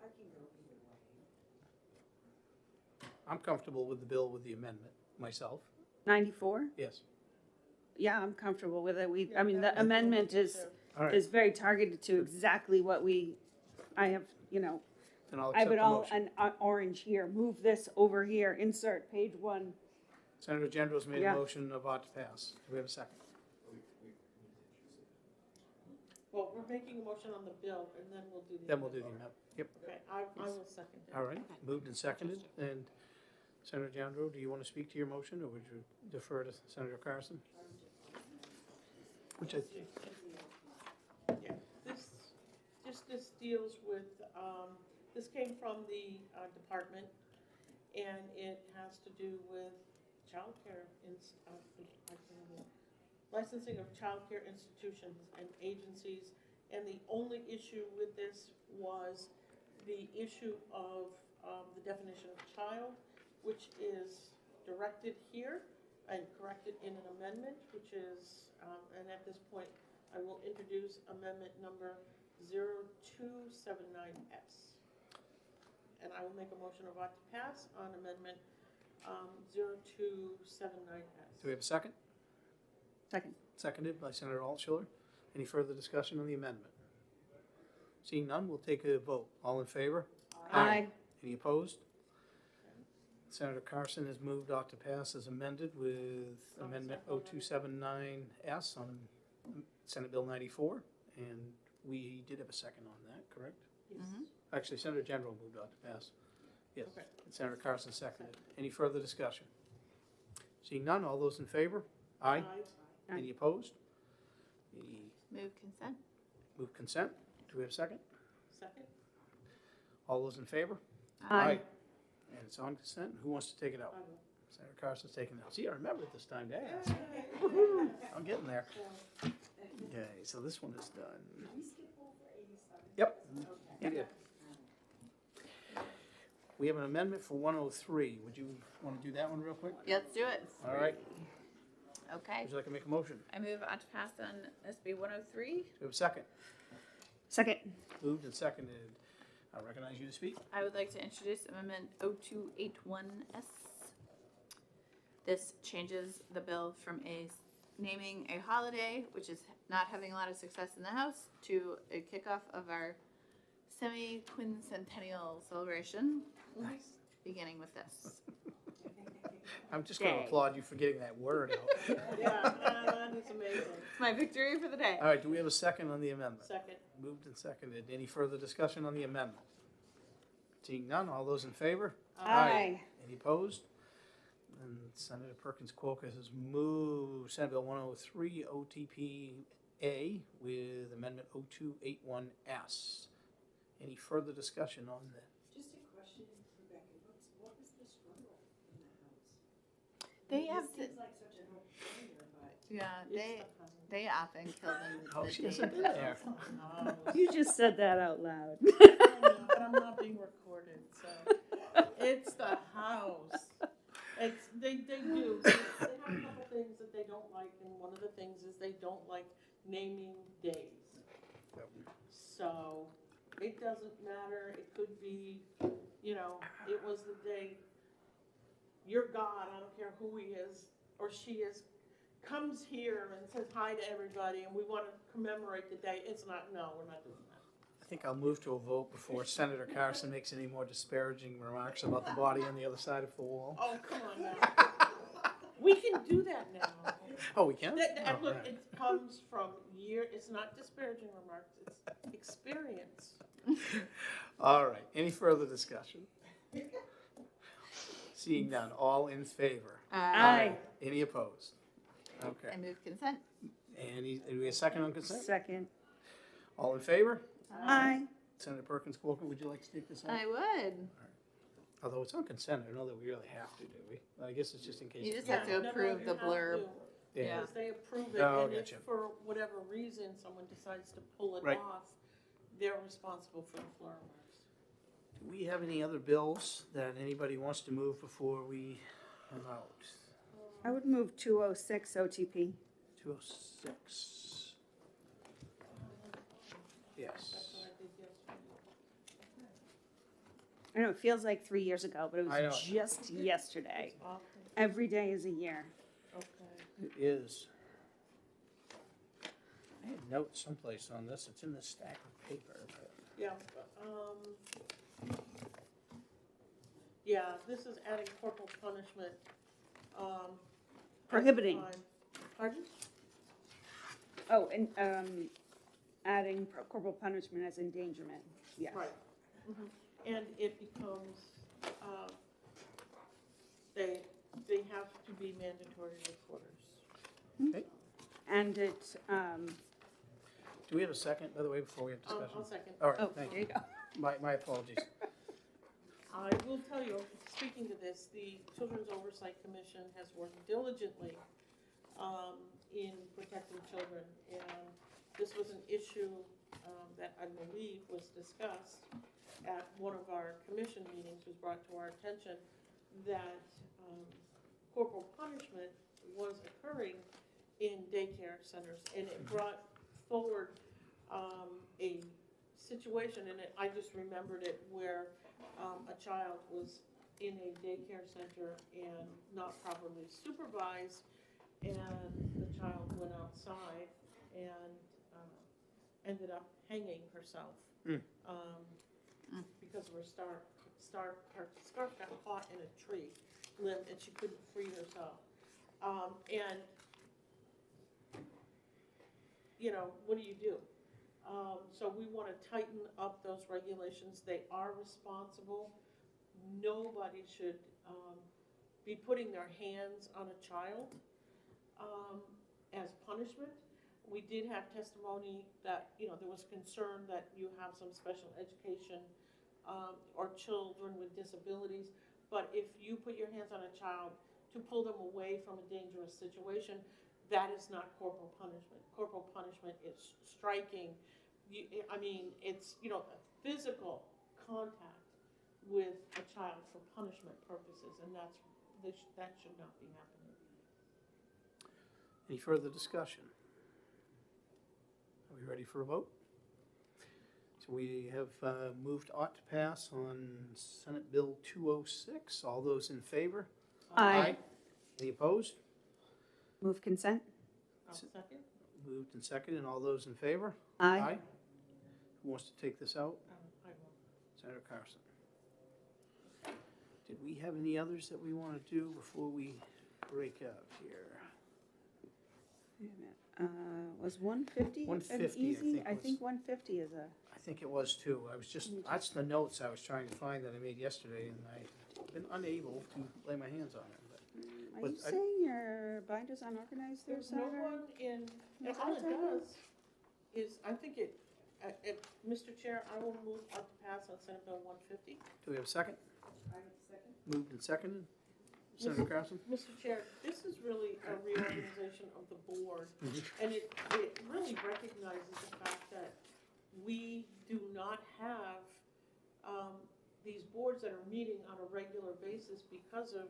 I can go either way. I'm comfortable with the bill with the amendment, myself. 94? Yes. Yeah, I'm comfortable with it. I mean, the amendment is All right. is very targeted to exactly what I have, Then I'll I accept would the all, motion. an orange here, move this over here, insert page 1. Senator Gendro's made a Yeah. motion about to pass. Do we have a second? well, we're making a motion on the bill, and then we'll do the. Then we'll do the amendment. Yep. Okay, I will second it. All right, moved and seconded. And Senator Gendro, do you want to speak to your motion, or would you defer to Senator Carson? Which I, Yeah, this deals with, this came from the department, and it has to do with childcare, licensing of childcare institutions and agencies. And the only issue with this was the issue of the definition of child, which is directed here and corrected in an amendment, which is, and at this point, I will introduce amendment number 0279S. And I will make a motion of ought to pass on amendment 0279S. Do we have a second? Second. Seconded by Senator Altshuler. Any further discussion on the amendment? Seeing none, we'll take a vote. All in favor? Aye. Any opposed? Senator Carson has moved ought to pass as amended with Amendment 0279S on Senate Bill 94. And we did have a second on that, correct? Yes. Actually, Senator General moved ought to pass. Yes. Okay. And Senator Carson seconded. Any further discussion? Seeing none, all those in favor? Aye. Any opposed? Any Move consent. move consent? Do we have a second? Second? All those in favor? Aye. And it's on consent. Who wants to take it out? I will. Senator Carson's taking it out. See, I remembered this time to ask. I'm getting there. Okay, so this one is done. Yep. We did. We have an amendment for 103. Would you want to do that one real quick? Yeah, let's do it. All right. Okay. Would you like to make a motion? I move ought to pass on SB 103. Do we have a second? Second. Moved and seconded. I recognize you to speak. I would like to introduce Amendment 0281S. This changes the bill from naming a holiday, which is not having a lot of success in the House, to a kickoff of our semi-quincentennial celebration. Nice. Beginning with this. I'm just going to Day. applaud you for getting that word out. Yeah, that is amazing. It's my victory for the day. All right, do we have a second on the amendment? Second. Moved and seconded. Any further discussion on the amendment? Seeing none, all those in favor? Aye. Any opposed? And Senator Perkins Quokka has moved Senate Bill 103 OTP-A with Amendment 0281S. Any further discussion on that? Just a question, Rebecca, what was the struggle in the House? They This have to, seems like such a no-brainer, but. yeah, they often kill them. Oh, she hasn't been there. You just said that out loud. But I'm not being recorded, so it's the House. It's they do. They have a couple things that they don't like, and one of the things is they don't like naming days. So it doesn't matter. It could be, it was the day your God, I don't care who he is or she is, comes here and says hi to everybody, and we want to commemorate the day. It's not. No, we're not doing that. I think I'll move to a vote before Senator Carson makes any more disparaging remarks about the body on the other side of the wall. Oh, come on now. We can do that now. Oh, we can? That, Oh, look, all right. it comes from it's not disparaging remarks, it's experience. All right, any further discussion? Seeing none, all in favor? Aye. Any opposed? Okay. I move consent. Do we have a second on consent? Second. All in favor? Aye. Senator Perkins Quokka, would you like to take this on? I would. Although it's on consent, I don't know that we really have to, do we? I guess it's just in case. You just have to approve the blurb. Yeah. Because they approve it, Oh, and if gotcha. for whatever reason someone decides to pull it Right. off, they're responsible for the floor marks. Do we have any other bills that anybody wants to move before we head out? I would move 206 OTP. 206. Yes. That's what I did yesterday. I know, it feels like 3 years ago, but it I know. was just yesterday. It's awful. Every day is a year. Okay. It is. I had notes someplace on this. It's in this stack of paper. But Yeah, yeah, this is adding corporal punishment. Prohibiting. at the time. Pardon? Oh, and adding corporal punishment as endangerment, yes. Right. And it becomes, they have to be mandatory reporters. Okay. And it Do we have a second, by the way, before we have discussion? I'll second. All right, Oh, thank there you. you go. My apologies. I will tell you, speaking to this, the Children's Oversight Commission has worked diligently in protecting children. And this was an issue that I believe was discussed at one of our commission meetings, was brought to our attention that corporal punishment was occurring in daycare centers. And it brought forward a situation, and I just remembered it, where a child was in a daycare center and not properly supervised, and the child went outside and ended up hanging herself because of her her scarf got caught in a tree limb and she couldn't free herself. And you know, what do you do? So we want to tighten up those regulations. They are responsible. Nobody should be putting their hands on a child as punishment. We did have testimony that, you know, there was concern that you have some special education or children with disabilities, but if you put your hands on a child to pull them away from a dangerous situation, that is not corporal punishment. Corporal punishment is striking. I mean, it's, you know, physical contact with a child for punishment purposes, and that should not be happening. Any further discussion? Are we ready for a vote? So we have moved ought to pass on Senate Bill 206. All those in favor? Aye. Any opposed? Move consent? I'll second. Moved and seconded. All those in favor? Aye. Who wants to take this out? I will. Senator Carson. Did we have any others that we want to do before we break up here? Wait a minute. Was 150 150, easy? I think 150 is a. I think it was too. I was just, that's the notes I was trying to find that I made yesterday, and I've been unable to lay my hands on it. Are But you I- saying your binder's unorganized there, There's no Senator? one in, No, and all it I don't. does is, I think it, Mr. Chair, I will move up to pass on Senate Bill 150. Do we have a second? I have a second. Moved and seconded. Senator Carson? Mr. Chair, this is really a reorganization of the board, and it really recognizes the fact that we do not have these boards that are meeting on a regular basis because of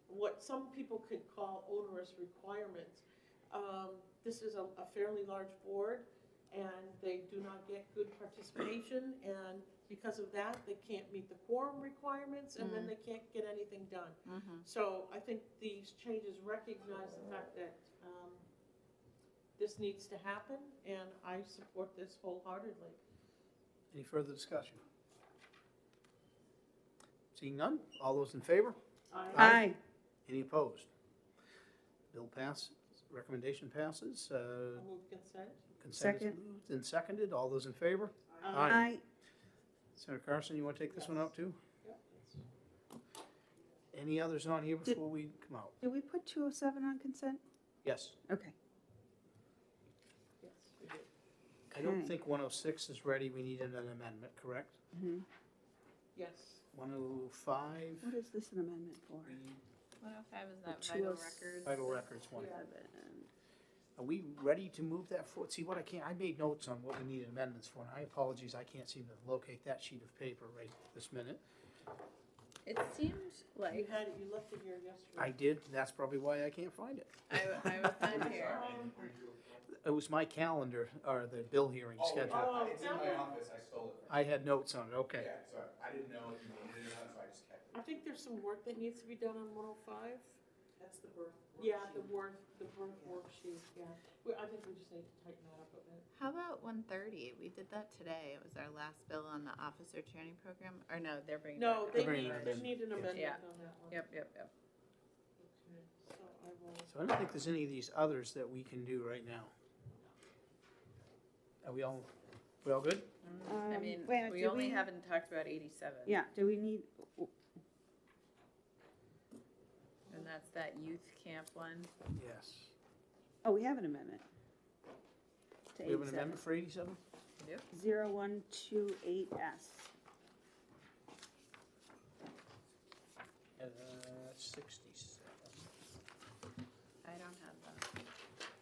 what some people could call onerous requirements. This is a fairly large board, and they do not get good participation, and because of that, they can't meet the quorum requirements, and then they can't get anything done. So I think these changes recognize the fact that this needs to happen, and I support this wholeheartedly. Any further discussion? Seeing none, all those in favor? Aye. Any opposed? Bill passes, recommendation passes. I'll move consent. Consent is Second. moved and seconded. All those in favor? Aye. Senator Carson, you want to take this one out too? Yep. Any others on here before we come out? Did we put 207 on consent? Yes. Okay. Yes, we did. I don't Okay. think 106 is ready. We need an amendment, correct? Yes. 105, What is this an amendment for? 105 is that The vital 206 records. vital records one. Yeah. Are we ready to move that forward? See, what I made notes on what we needed amendments for, and I apologize, I can't seem to locate that sheet of paper right this minute. It seemed You like you left it here yesterday. I did, that's probably why I can't find it. I was not here. It was my calendar, or the bill hearing schedule. Oh, It's in my office, I stole it. I had notes on it, okay. Yeah, so I didn't know if you needed it or not, so I just kept it. I think there's some work that needs to be done on 105. That's the birth. Yeah, the birth worksheet, yeah. I think we just need to tighten that up a bit. How about 130? We did that today. It was our last bill on the officer training program. Or no, they're bringing No, that they up. need, they need an amendment Yeah. on that one. Yep. Okay, so I will. So I don't think there's any of these others that we can do right now. Are we all good? I mean, wait a minute, we do only we- haven't talked about 87. Yeah, do we need, And that's that youth camp one. Yes. oh, we have an amendment. We have an amendment for 87? 0128S. 67. I don't have that.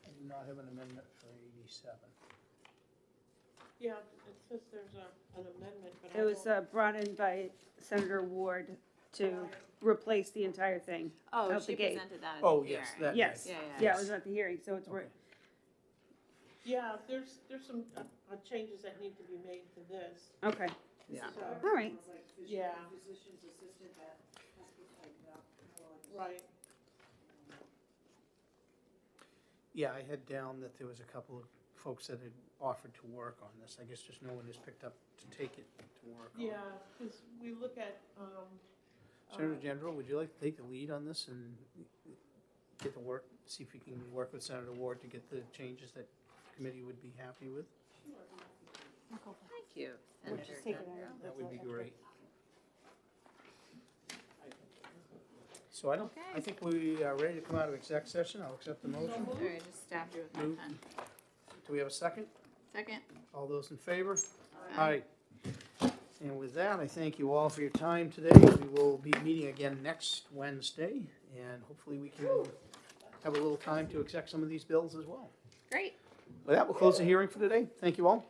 I do not have an amendment for 87. Yeah, it says there's an amendment, but I It was don't- brought in by Senator Ward to replace the entire thing. Oh, out she the gate. presented that at Oh, the yes, hearing. that- Yes, Yeah, yeah, yeah, it was at the hearing, so it's, Okay. Yeah, there's some changes that need to be made to this. okay, Yeah. So- all right. Yeah. Right. Yeah, I had down that there was a couple of folks that had offered to work on this. I guess just no one has picked up to take it to work on. Yeah, because we look at, Senator General, would you like to take the lead on this and get the work, see if we can work with Senator Ward to get the changes that the committee would be happy with? Thank you, We'll Senator just take it General. That would be great. So I don't, I think we are ready to come out of exec session. I'll accept the motion. All right, just stab you with my Move. pen. Do we have a second? Second. All those in favor? Aye. And with that, I thank you all for your time today. We will be meeting again next Wednesday, and hopefully we can have a little time to accept some of these bills as well. Great. With that, we'll close the hearing for today. Thank you all.